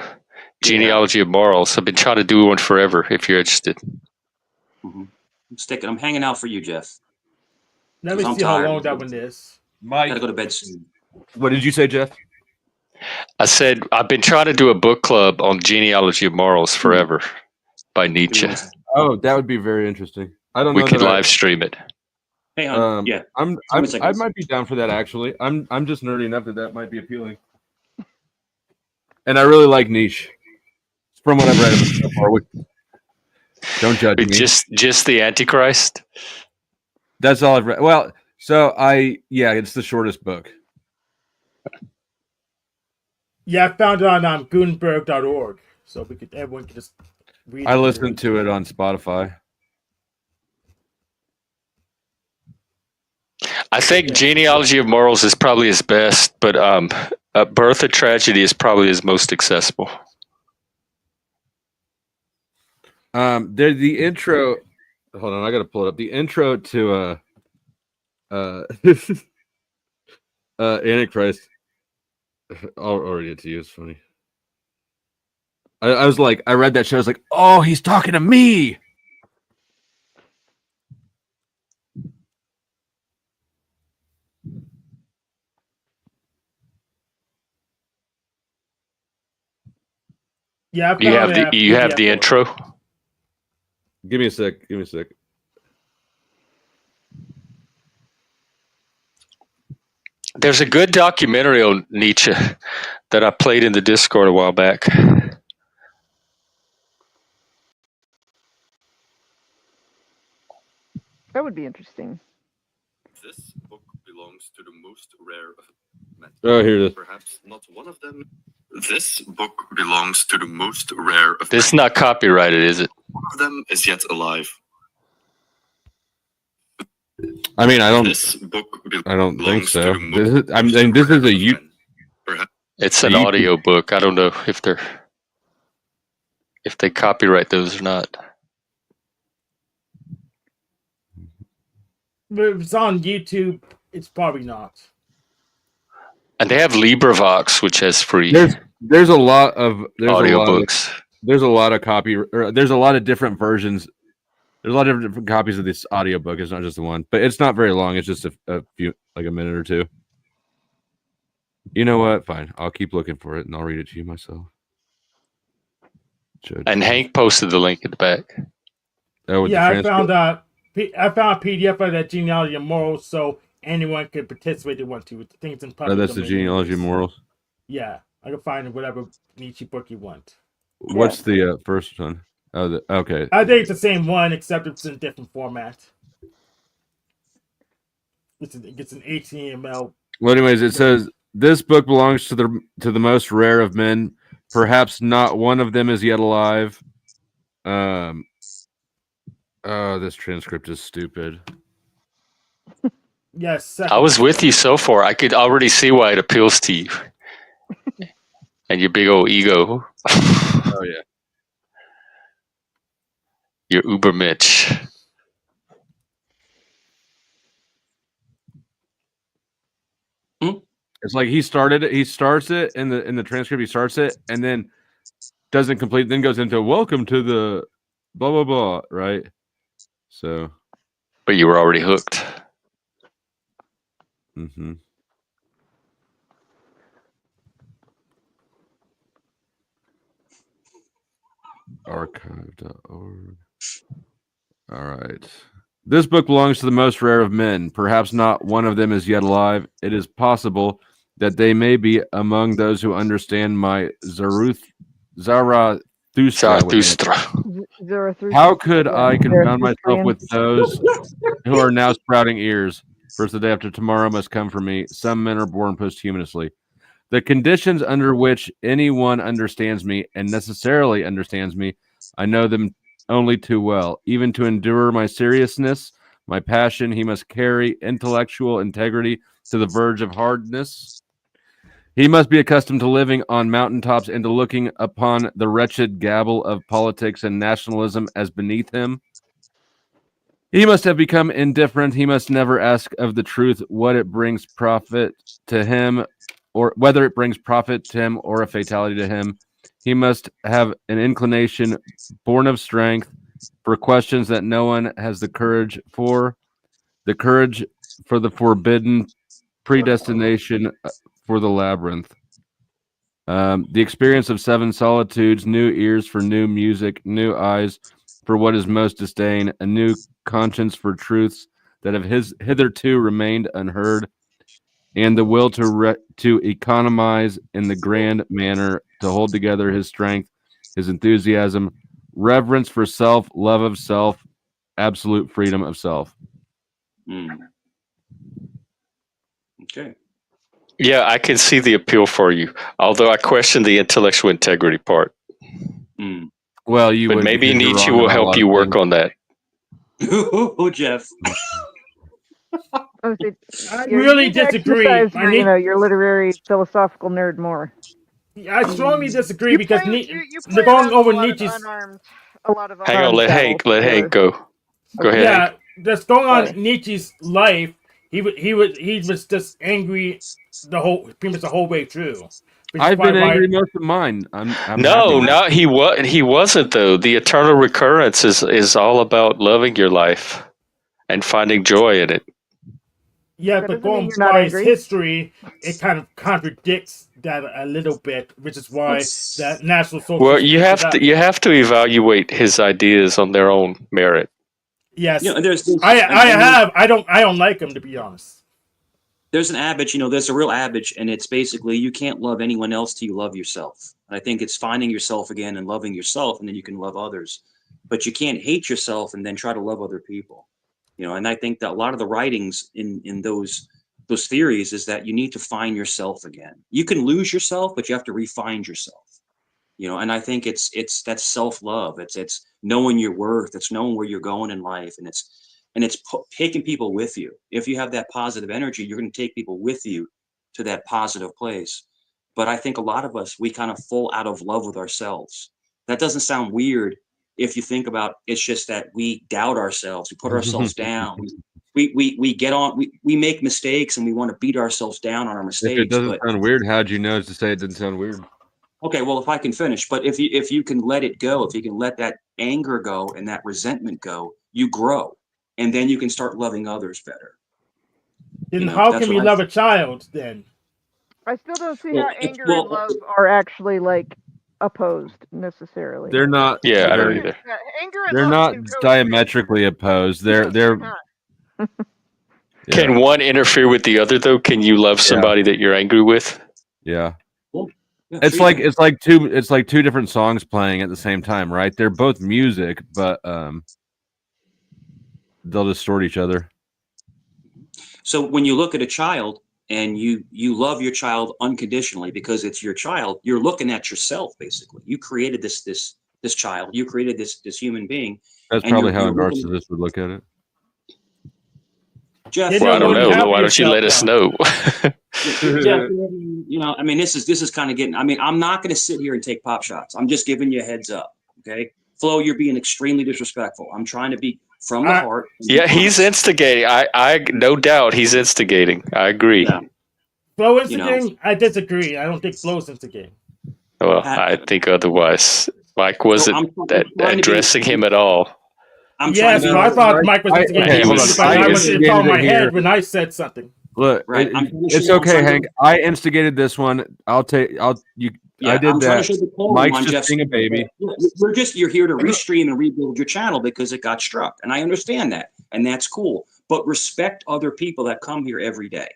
genealogy of morals. I've been trying to do one forever. If you're interested. Mm-hmm. I'm hanging out for you, Jeff. Let me I'm see how tired. long that one is. Mike, Gotta go to bed soon. what did you say, Jeff? I said I've been trying to do a book club on genealogy of morals forever by Nietzsche. Oh, that would be very interesting. I don't We know could that live stream it. Hey, hon. Yeah. I might be down for that actually. I'm just nerdy enough that might be appealing. And I really like Nietzsche. From what I've read of him so far. Don't judge me. Just the Antichrist. That's all I've read. Well, so it's the shortest book. Yeah, I found it on Gutenberg.org, so everyone can just read. I listened to it on Spotify. I think genealogy of morals is probably his best, but Birth of Tragedy is probably his most accessible. There's the intro. Hold on, I gotta pull it up. The intro to Antichrist. I'll read it to you. It's funny. I was like, I read that show. I was like, oh, he's talking to me. Yeah, You have the intro. Give me a sec. There's a good documentary on Nietzsche that I played in the Discord a while back. That would be interesting. This book belongs to the most rare of men. Oh, here it is. Perhaps not one of them. This book belongs to the most rare of This is men. not copyrighted, is it? One of them is yet alive. I mean, I don't think belongs so. to the most This is a rare of men. Perhaps It's an audio book. I don't know if they copyright those or not. But if it's on YouTube, it's probably not. And they have LibriVox, which has free There's a lot of audiobooks. There's a lot of there's a lot of different versions. There's a lot of different copies of this audiobook. It's not just the one, but it's not very long. It's just a few, like a minute or two. You know what? Fine. I'll keep looking for it and I'll read it to you myself. And Hank posted the link at the back. Oh, Yeah, I found a PDF of that genealogy of morals, so anyone could participate if they want to. I think it's in public. That's the genealogy of morals. Yeah, I can find whatever Nietzsche book you want. What's the first one? Oh, okay. I think it's the same one, except it's in a different format. It's an HTML. Well, anyways, it says this book belongs to the most rare of men. Perhaps not one of them is yet alive. Oh, this transcript is stupid. Yes. I was with you so far. I could already see why it appeals to you. And your big old ego. Oh, yeah. Your Uber Mitch. It's like he started it. He starts it in the transcript. He starts it and then doesn't complete. Then goes into welcome to the blah blah blah. Right. So. But you were already hooked. Mm-hmm. Archive.org. All right. This book belongs to the most rare of men. Perhaps not one of them is yet alive. It is possible that they may be among those who understand my Zarathustra. Zarathustra. How could I confound myself with those who are now sprouting ears? First, the day after tomorrow must come for me. Some men are born posthumously. The conditions under which anyone understands me and necessarily understands me, I know them only too well. Even to endure my seriousness, my passion, he must carry intellectual integrity to the verge of hardness. He must be accustomed to living on mountaintops and to looking upon the wretched gabble of politics and nationalism as beneath him. He must have become indifferent. He must never ask of the truth what it brings profit to him, or whether it brings profit to him or a fatality to him. He must have an inclination born of strength for questions that no one has the courage for the forbidden, predestination for the labyrinth. The experience of 7 solitudes, new ears for new music, new eyes for what is most disdained, a new conscience for truths that have hitherto remained unheard, and the will to economize in the grand manner, to hold together his strength, his enthusiasm, reverence for self, love of self, absolute freedom of self. Okay. Yeah, I can see the appeal for you, although I question the intellectual integrity part. Well, but maybe Nietzsche will help you work on that. Oh, Jeff. I really disagree. Your literary philosophical nerd more. I strongly disagree because they're going over Nietzsche's. Hang on, let Hank go. Go ahead. Yeah, Hank. just going on Nietzsche's life. He was just angry pretty much the whole way through. I've been angry most of mine. I'm no, he wasn't though. The eternal recurrence is all about loving your life and finding joy in it. Yeah, but going by his history, it kind of contradicts that a little bit, which is why that National Socialist. Well, you have to evaluate his ideas on their own merit. Yes, I don't like him, to be honest. There's an adage, there's a real adage, and it's basically you can't love anyone else till you love yourself. And I think it's finding yourself again and loving yourself, and then you can love others. But you can't hate yourself and then try to love other people. And I think that a lot of the writings in those theories is that you need to find yourself again. You can lose yourself, but you have to refine yourself. And I think it's that's self-love. It's knowing your worth. It's knowing where you're going in life, and it's taking people with you. If you have that positive energy, you're going to take people with you to that positive place. But I think a lot of us, we kind of fall out of love with ourselves. That doesn't sound weird if you think about it's just that we doubt ourselves, we put ourselves down, we get on, we make mistakes, and we want to beat ourselves down on our mistakes. If it doesn't sound weird, how'd you know to say it didn't sound weird? Okay, well, if I can finish, but if you can let it go, if you can let that anger go and that resentment go, you grow, and then you can start loving others better. Then how can we love a child then? I still don't see how anger and love are actually opposed necessarily. They're not. Yeah, I don't either. They're not diametrically opposed. They're. Can one interfere with the other though? Can you love somebody that you're angry with? Yeah. It's like two different songs playing at the same time, right? They're both music, but they'll distort each other. So when you look at a child and you love your child unconditionally because it's your child, you're looking at yourself basically. You created this child, you created this human being. That's probably how a narcissist would look at it. Jeff, well, I don't know. Why don't you let us know? Jeff, I mean, this is kind of getting. I mean, I'm not going to sit here and take pop shots. I'm just giving you a heads up. Okay, Flo, you're being extremely disrespectful. I'm trying to be from the heart. Yeah, he's instigating. I no doubt he's instigating. I agree. Flow instigating? I disagree. I don't think flow's instigating. Well, I think otherwise. Mike wasn't addressing him at all. Yes, but I thought Mike was instigating. I was in my head when I said something. Look, it's okay, Hank. I instigated this one. I did that. Mike's just being a baby. You're here to restream and rebuild your channel because it got struck, and I understand that, and that's cool. But respect other people that come here every day.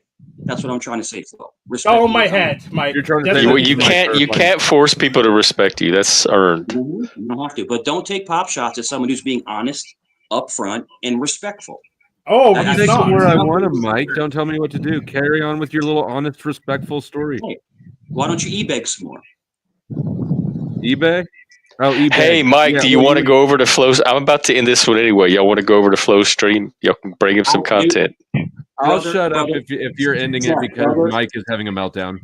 That's what I'm trying to say, Phil. Oh, my head, Mike. You're trying to you can't force people to respect you. That's earned. You don't have to, but don't take pop shots at someone who's being honest, upfront, and respectful. Oh, I'm taking where I want him, Mike. Don't tell me what to do. Carry on with your little honest, respectful story. Hey, why don't you eBay some more? eBay? Oh, eBay. Hey, Mike, do you want to go over to Flow? I'm about to end this one anyway. Y'all want to go over to Flow Stream? Y'all can bring him some content. I'll shut up if you're ending it because Mike is having a meltdown.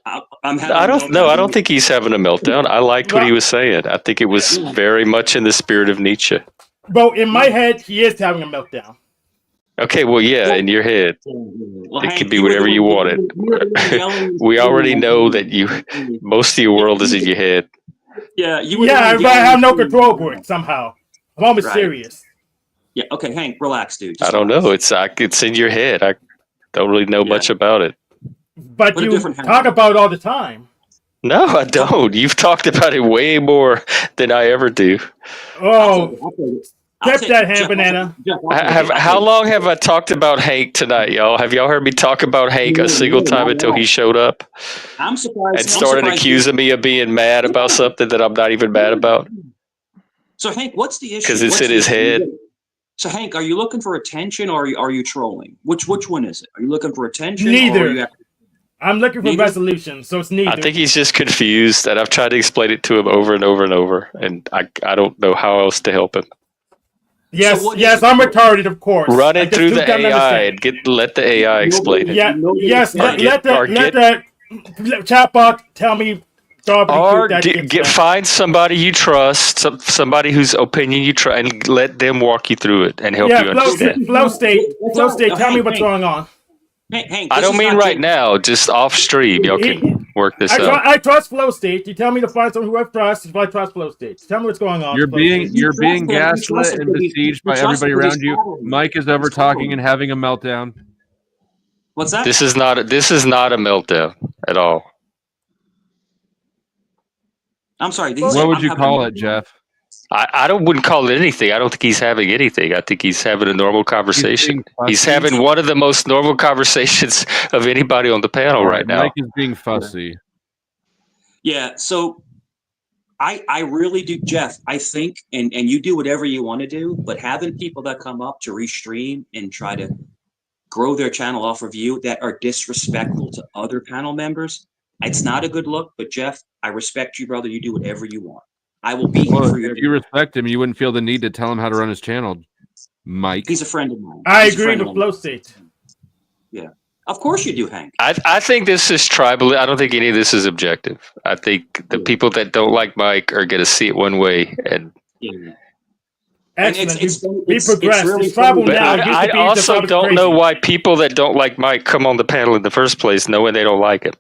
I don't think he's having a meltdown. I liked what he was saying. I think it was very much in the spirit of Nietzsche. Bro, in my head, he is having a meltdown. Okay, well, yeah, in your head. It can be whatever you want it. We already know that most of your world is in your head. Yeah, I have no control over it somehow. I'm almost serious. Yeah, okay, Hank, relax, dude. I don't know. It's in your head. I don't really know much about it. But you talk about it all the time. No, I don't. You've talked about it way more than I ever do. Oh, skip that, Hank Banana. How long have I talked about Hank tonight, y'all? Have y'all heard me talk about Hank a single time until he showed up? I'm surprised. And started accusing me of being mad about something that I'm not even mad about. So, Hank, what's the issue? Because it's in his head. So, Hank, are you looking for attention or are you trolling? Which one is it? Are you looking for attention? Neither. I'm looking for resolution, so it's neither. I think he's just confused, and I've tried to explain it to him over and over and over, and I don't know how else to help him. Yes, I'm retarded, of course. Run it through the AI and let the AI explain it. Yeah, yes, let the chatbot tell me. Or find somebody you trust, somebody whose opinion you trust, and let them walk you through it and help you understand. Flow state, tell me what's going on. Hank, I don't mean right now, just off stream. Y'all can work this out. I trust Flow State. You tell me to find someone who I trust if I trust Flow State. Tell me what's going on. You're being gaslit and besieged by everybody around you. Mike is over talking and having a meltdown. What's that? This is not a meltdown at all. I'm sorry. What would you call it, Jeff? I wouldn't call it anything. I don't think he's having anything. I think he's having a normal conversation. He's having one of the most normal conversations of anybody on the panel right now. Mike is being fussy. Yeah, so I really do, Jeff. I think, and you do whatever you want to do, but having people that come up to restream and try to grow their channel off of you that are disrespectful to other panel members, it's not a good look. But Jeff, I respect you, brother. You do whatever you want. I will be here for you. If you respect him, you wouldn't feel the need to tell him how to run his channel, Mike. He's a friend of mine. I agree with Flow State. Yeah. Of course you do, Hank. I think this is tribal. I don't think any of this is objective. I think the people that don't like Mike are going to see it one way. And excellent. We progressed. It's tribal now. I also don't know why people that don't like Mike come on the panel in the first place, knowing they don't like him.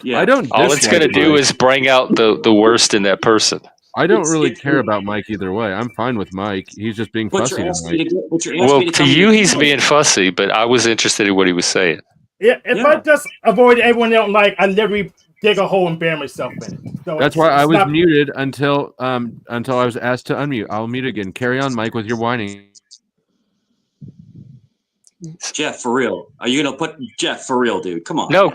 Yeah. I don't. All it's going to do is bring out the worst in that person. I don't really care about Mike either way. I'm fine with Mike. He's just being fussy tonight. Well, to you, he's being fussy, but I was interested in what he was saying. Yeah, if I just avoid everyone I don't like, I literally dig a hole and bury myself in it. So that's why I was muted until I was asked to unmute. I'll mute again. Carry on, Mike, with your whining. Jeff, for real. Are you gonna put Jeff for real, dude? Come on. No,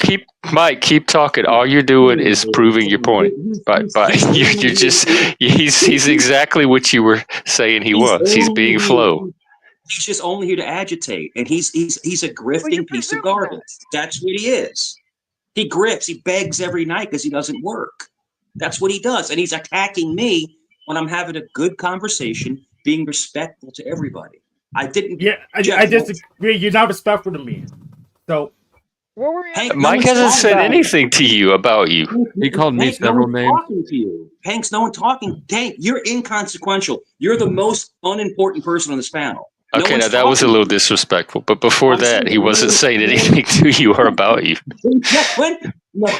Mike, keep talking. All you're doing is proving your point. But you're just he's exactly what you were saying he was. He's being Flow. He's just only here to agitate, and he's a grifting piece of garbage. That's what he is. He grifts. He begs every night because he doesn't work. That's what he does, and he's attacking me when I'm having a good conversation, being respectful to everybody. I didn't. Yeah, I disagree. You're not respectful to me. So, Mike hasn't said anything to you about you. He called me several names. Talking to you, Hank's no one talking. Hank, you're inconsequential. You're the most unimportant person on this panel. Okay, one's now that was a talking little to you. disrespectful. But before I'm saying that, he wasn't saying no anything to you or about you.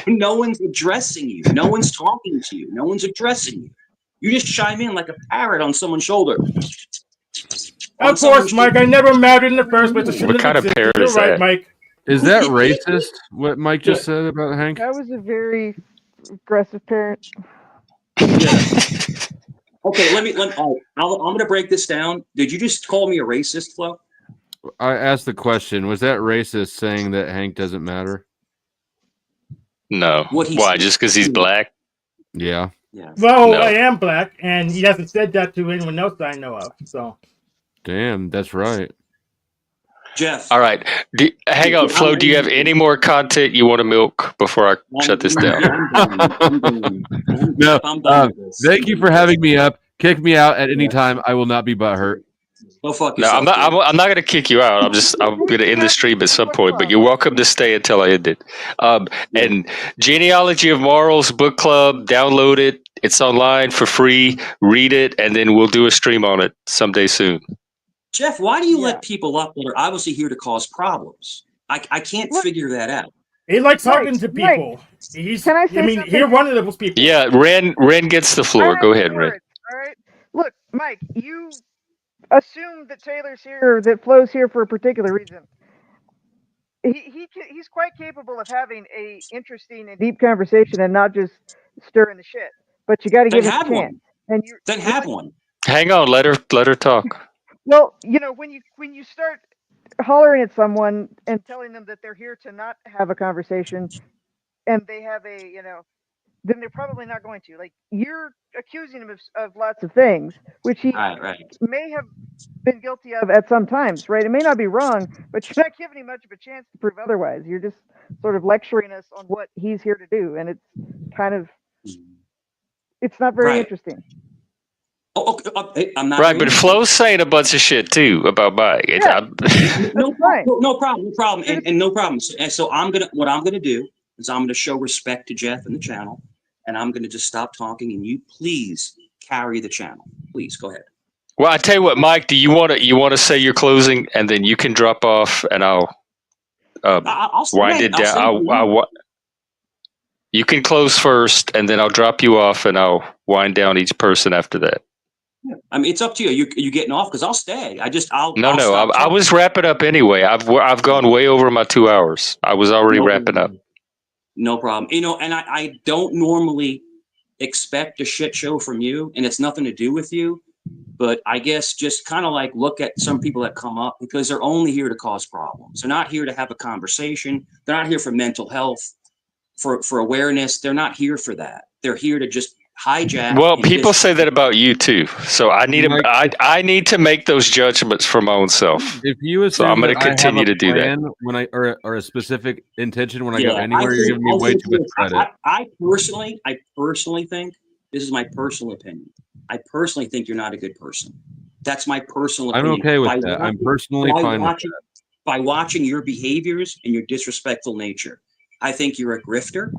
no one's addressing you. No one's talking to you. No one's addressing you. You just chime in like a parrot on someone's shoulder. Of course, Mike. I never mattered in the first place. It What shouldn't have kind of existed. parrot You're is right, that? Mike. Is that racist? What Mike just said about Hank? That was a very aggressive parent. Yeah. Okay, I'm going to break this down. Did you just call me a racist, Flo? I asked the question. Was that racist saying that Hank doesn't matter? No. What he Why? said. Just because he's black? Yeah. Yeah. Well, No. I am black, and he hasn't said that to anyone else that I know of. So, Damn, that's right. Jeff. All right. Hang on, Flo. Do you have any more content you want to milk before I shut this down? I'm done. No. I'm done with this. Thank you for having me up. Kick me out at any time. I will not be butthurt. Go fuck No, yourself. I'm not going to kick you out. I'm going to end the stream at some point, but you're welcome to stay until I end it. And Genealogy of Morals book club, download it. It's online for free. Read it, and then we'll do a stream on it someday soon. Jeff, why do you let people up that are obviously here to cause problems? I can't figure that out. he likes talking to people. Can I say something? You're one of those people. Yeah, Ren gets the floor. Go ahead, Ren. All right. Look, Mike, you assume that Taylor's here, that Flo's here for a particular reason. He's quite capable of having a interesting and deep conversation and not just stirring the shit. But you got to give it a chance. Then have one. Hang on, let her talk. Well, when you start hollering at someone and telling them that they're here to not have a conversation, and they have then they're probably not going to. Like, you're accusing him of lots of things, which he may have been guilty of at some times, right? It may not be wrong, but you're not giving him much of a chance to prove otherwise. You're just sort of lecturing us on what he's here to do, and it's kind of, it's not very interesting. Oh, okay. I'm not right, but Flo's saying a bunch of shit too about Mike. No problem, and no problem. And so what I'm gonna do is I'm gonna show respect to Jeff and the channel, and I'm gonna just stop talking, and you please carry the channel. Please go ahead. Well, I tell you what, Mike. Do you want to say your closing, and then you can drop off, and I'll wind it down. You can close first, and then I'll drop you off, and I'll wind down each person after that. I mean, it's up to you. You getting off? Because I'll stay. I'll I was wrapping up anyway. I've gone way over my 2 hours. I was already wrapping up. No problem. And I don't normally expect a shit show from you, and it's nothing to do with you. But I guess just kind of like look at some people that come up, because they're only here to cause problems. They're not here to have a conversation. They're not here for mental health, for awareness. They're not here for that. They're here to just hijack. Well, people say that about you too. So I need to make those judgments for my own self. If you assume so I'm going to continue to do that. When I or a specific intention when I go anywhere, you're giving me way too much credit. I personally think, this is my personal opinion, I personally think you're not a good person. That's my personal opinion. I'm okay with that. I'm personally fine with that. By watching your behaviors and your disrespectful nature, I think you're a grifter,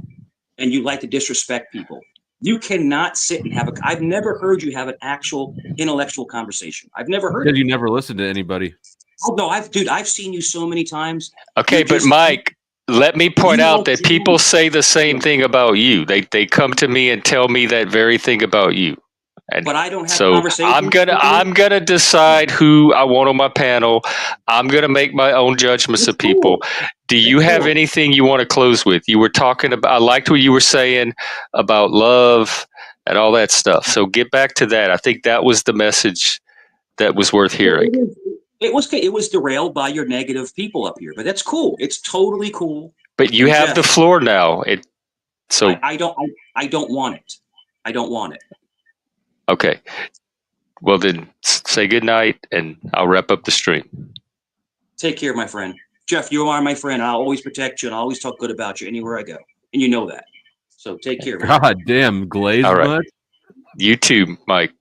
and you like to disrespect people. You cannot sit and have I've never heard you have an actual intellectual conversation. I've never heard it. Because you never listen to anybody. Oh no, I've seen you so many times. Okay, but Mike, let me point out that people say the same thing about you. They come to me and tell me that very thing about you. But I don't have conversations. I'm gonna decide who I want on my panel. I'm gonna make my own judgments of people. Do you have anything you want to close with? You were talking about. I liked what you were saying about love and all that stuff. So get back to that. I think that was the message that was worth hearing. It was derailed by your negative people up here, but that's cool. It's totally cool. But you have the floor now. I don't want it. I don't want it. Okay. Well, then say good night, and I'll wrap up the stream. Take care, my friend. Jeff, you are my friend. I'll always protect you, and I'll always talk good about you anywhere I go. And you know that. So take care. God damn, Glaze. All right. You too, Mike.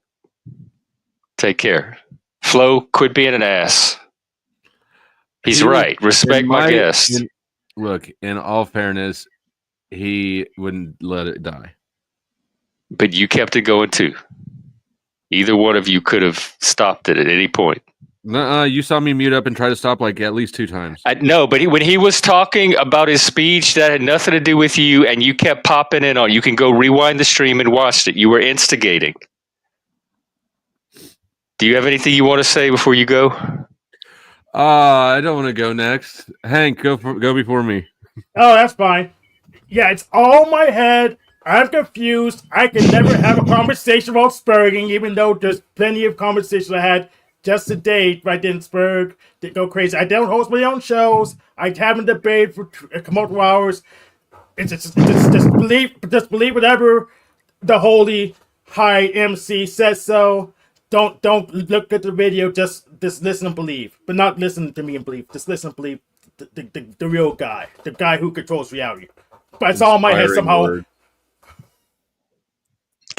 Take care. Flo, quit being an ass. He's right. Respect my guest. Look, in all fairness, he wouldn't let it die. But you kept it going too. Either one of you could have stopped it at any point. Nuh-uh, you saw me mute up and try to stop like at least 2 times. No, but when he was talking about his speech, that had nothing to do with you, and you kept popping in on. You can go rewind the stream and watch it. You were instigating. Do you have anything you want to say before you go? I don't want to go next. Hank, go before me. Oh, that's fine. Yeah, it's all in my head. I'm confused. I can never have a conversation about spurging, even though there's plenty of conversations I had just today. I didn't spurg, didn't go crazy. I don't host my own shows. I haven't debated for multiple hours. It's just believe whatever the holy high MC says. So don't look at the video. Just listen and believe, but not listen to me and believe. Just listen and believe the real guy, the guy who controls reality. But it's all in my head somehow. Word.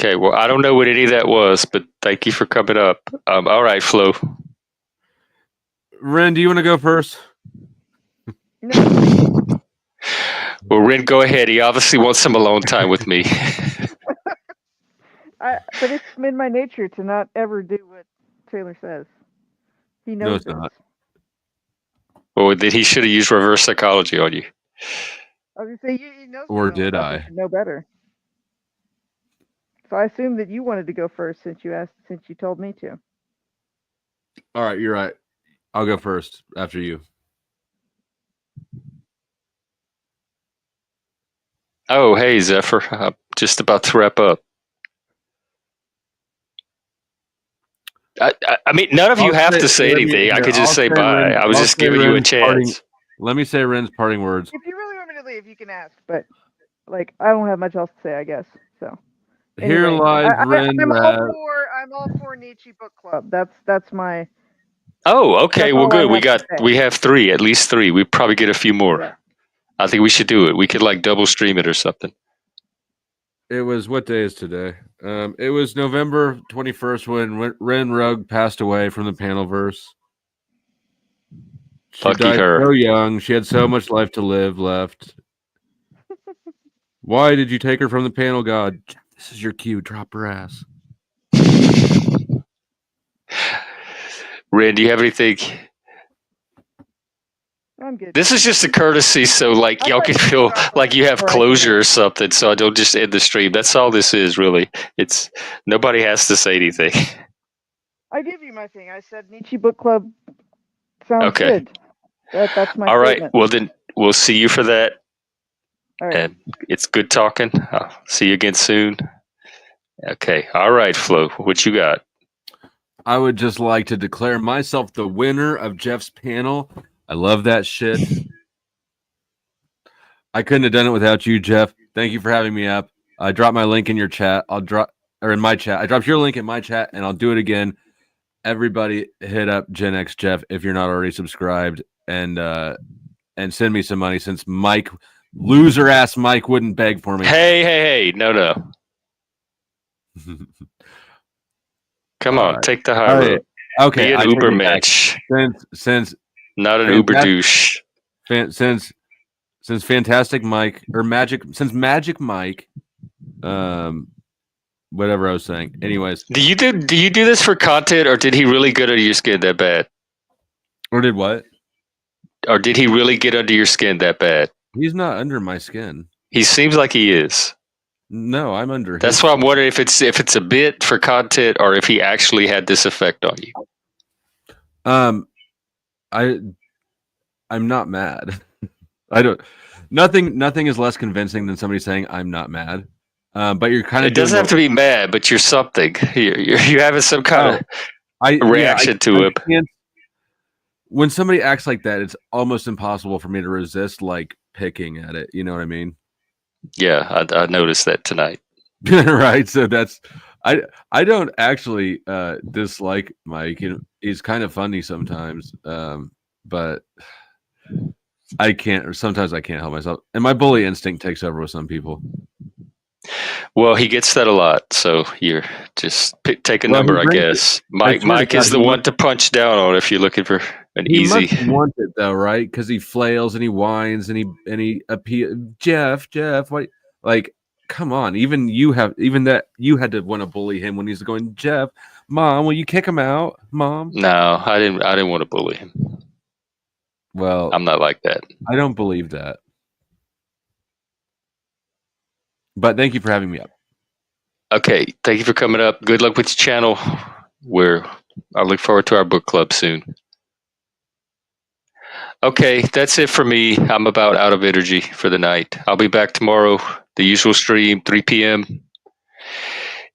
Okay, well, I don't know what any of that was, but thank you for coming up. All right, Flo. Ren, do you want to go first? No. Well, Ren, go ahead. He obviously wants some alone time with me. But it's in my nature to not ever do what Taylor says. He knows No, it's this. not. Well, then he should have used reverse psychology on you. I was gonna say you know. Or did I? You should know better. So I assumed that you wanted to go first since you told me to. All right, you're right. I'll go first after you. Oh, hey, Zephyr. I'm just about to wrap up. I mean, none of you have to say anything. I could just say bye. I was just giving you a chance. Let me say Ren's parting words. If you really want me to leave, you can ask. But like, I don't have much else to say, I guess. So Here anyway, lies Ren. I'm all for Nietzsche Book Club. That's my. Oh, okay. That's Well, all I good. have to say. We have 3, at least 3. We probably get a few more. Yeah. I think we should do it. We could like double stream it or something. It was, what day is today? It was November 21st when Ren Rugg passed away from the Panelverse. She Lucky died her. so young. She had so much life to live left. Why did you take her from the panel, God? This is your cue. Drop her ass. Ren, do you have anything? I'm good. This is just a courtesy, so like y'all can feel like you have closure or something. So I don't just end the stream. That's all this is, really. It's nobody has to say anything. I give you my thing. I said Nietzsche Book Club sounds Okay. good. That's my All right. statement. Well, then we'll see you for that. All right. And it's good talking. I'll see you again soon. Okay. All right, Flo. What you got? I would just like to declare myself the winner of Jeff's panel. I love that shit. I couldn't have done it without you, Jeff. Thank you for having me up. I dropped my link in your chat. In my chat. I dropped your link in my chat, and I'll do it again. Everybody, hit up Gen X Jeff if you're not already subscribed, and send me some money since Mike, loser ass Mike, wouldn't beg for me. Hey! No. Come on, right. take the high road. Okay, Be an Uber mensch. Since not an Uber douche. Since Fantastic Mike or Magic, since Magic Mike, whatever I was saying. Anyways, Do you do this for content, or did he really get under your skin that bad? or did what? Or did he really get under your skin that bad? He's not under my skin. He seems like he is. No, I'm under. That's why I'm wondering if it's a bit for content or if he actually had this effect on you. I'm not mad. I don't. Nothing is less convincing than somebody saying I'm not mad. But you're kind of. It doesn't have to be mad, but you're something. You're having some kind of reaction to him. When somebody acts like that, it's almost impossible for me to resist, like picking at it. You know what I mean? Yeah, I noticed that tonight. Right. So that's I don't actually dislike Mike. You know, he's kind of funny sometimes, but I can't. Sometimes I can't help myself, and my bully instinct takes over with some people. Well, he gets that a lot, so you're just take a number, I guess. Mike is the one to punch down on if you're looking for an easy. He must want it though, right? Because he flails and he whines and he Jeff, what? Like, come on! You had to want to bully him when he's going, Jeff, Mom, will you kick him out? Mom? No, I didn't want to bully him. Well, I'm not like that. I don't believe that. But thank you for having me up. Okay, thank you for coming up. Good luck with your channel. I look forward to our book club soon. Okay, that's it for me. I'm about out of energy for the night. I'll be back tomorrow, the usual stream, 3 p.m.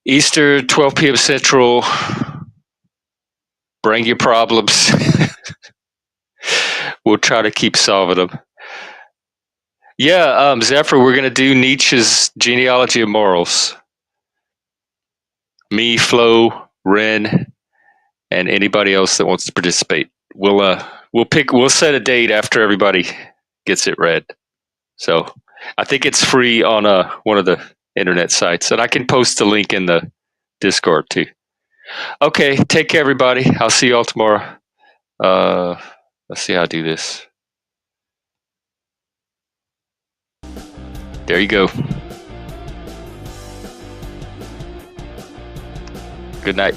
Eastern, 12 p.m. Central. Bring your problems. We'll try to keep solving them. Yeah, Zephyr, we're going to do Nietzsche's Genealogy of Morals. Me, Flo, Ren, and anybody else that wants to participate. We'll set a date after everybody gets it read. So I think it's free on one of the internet sites, and I can post the link in the Discord too. Okay, take care, everybody. I'll see you all tomorrow. Let's see how I do this. There you go. Good night.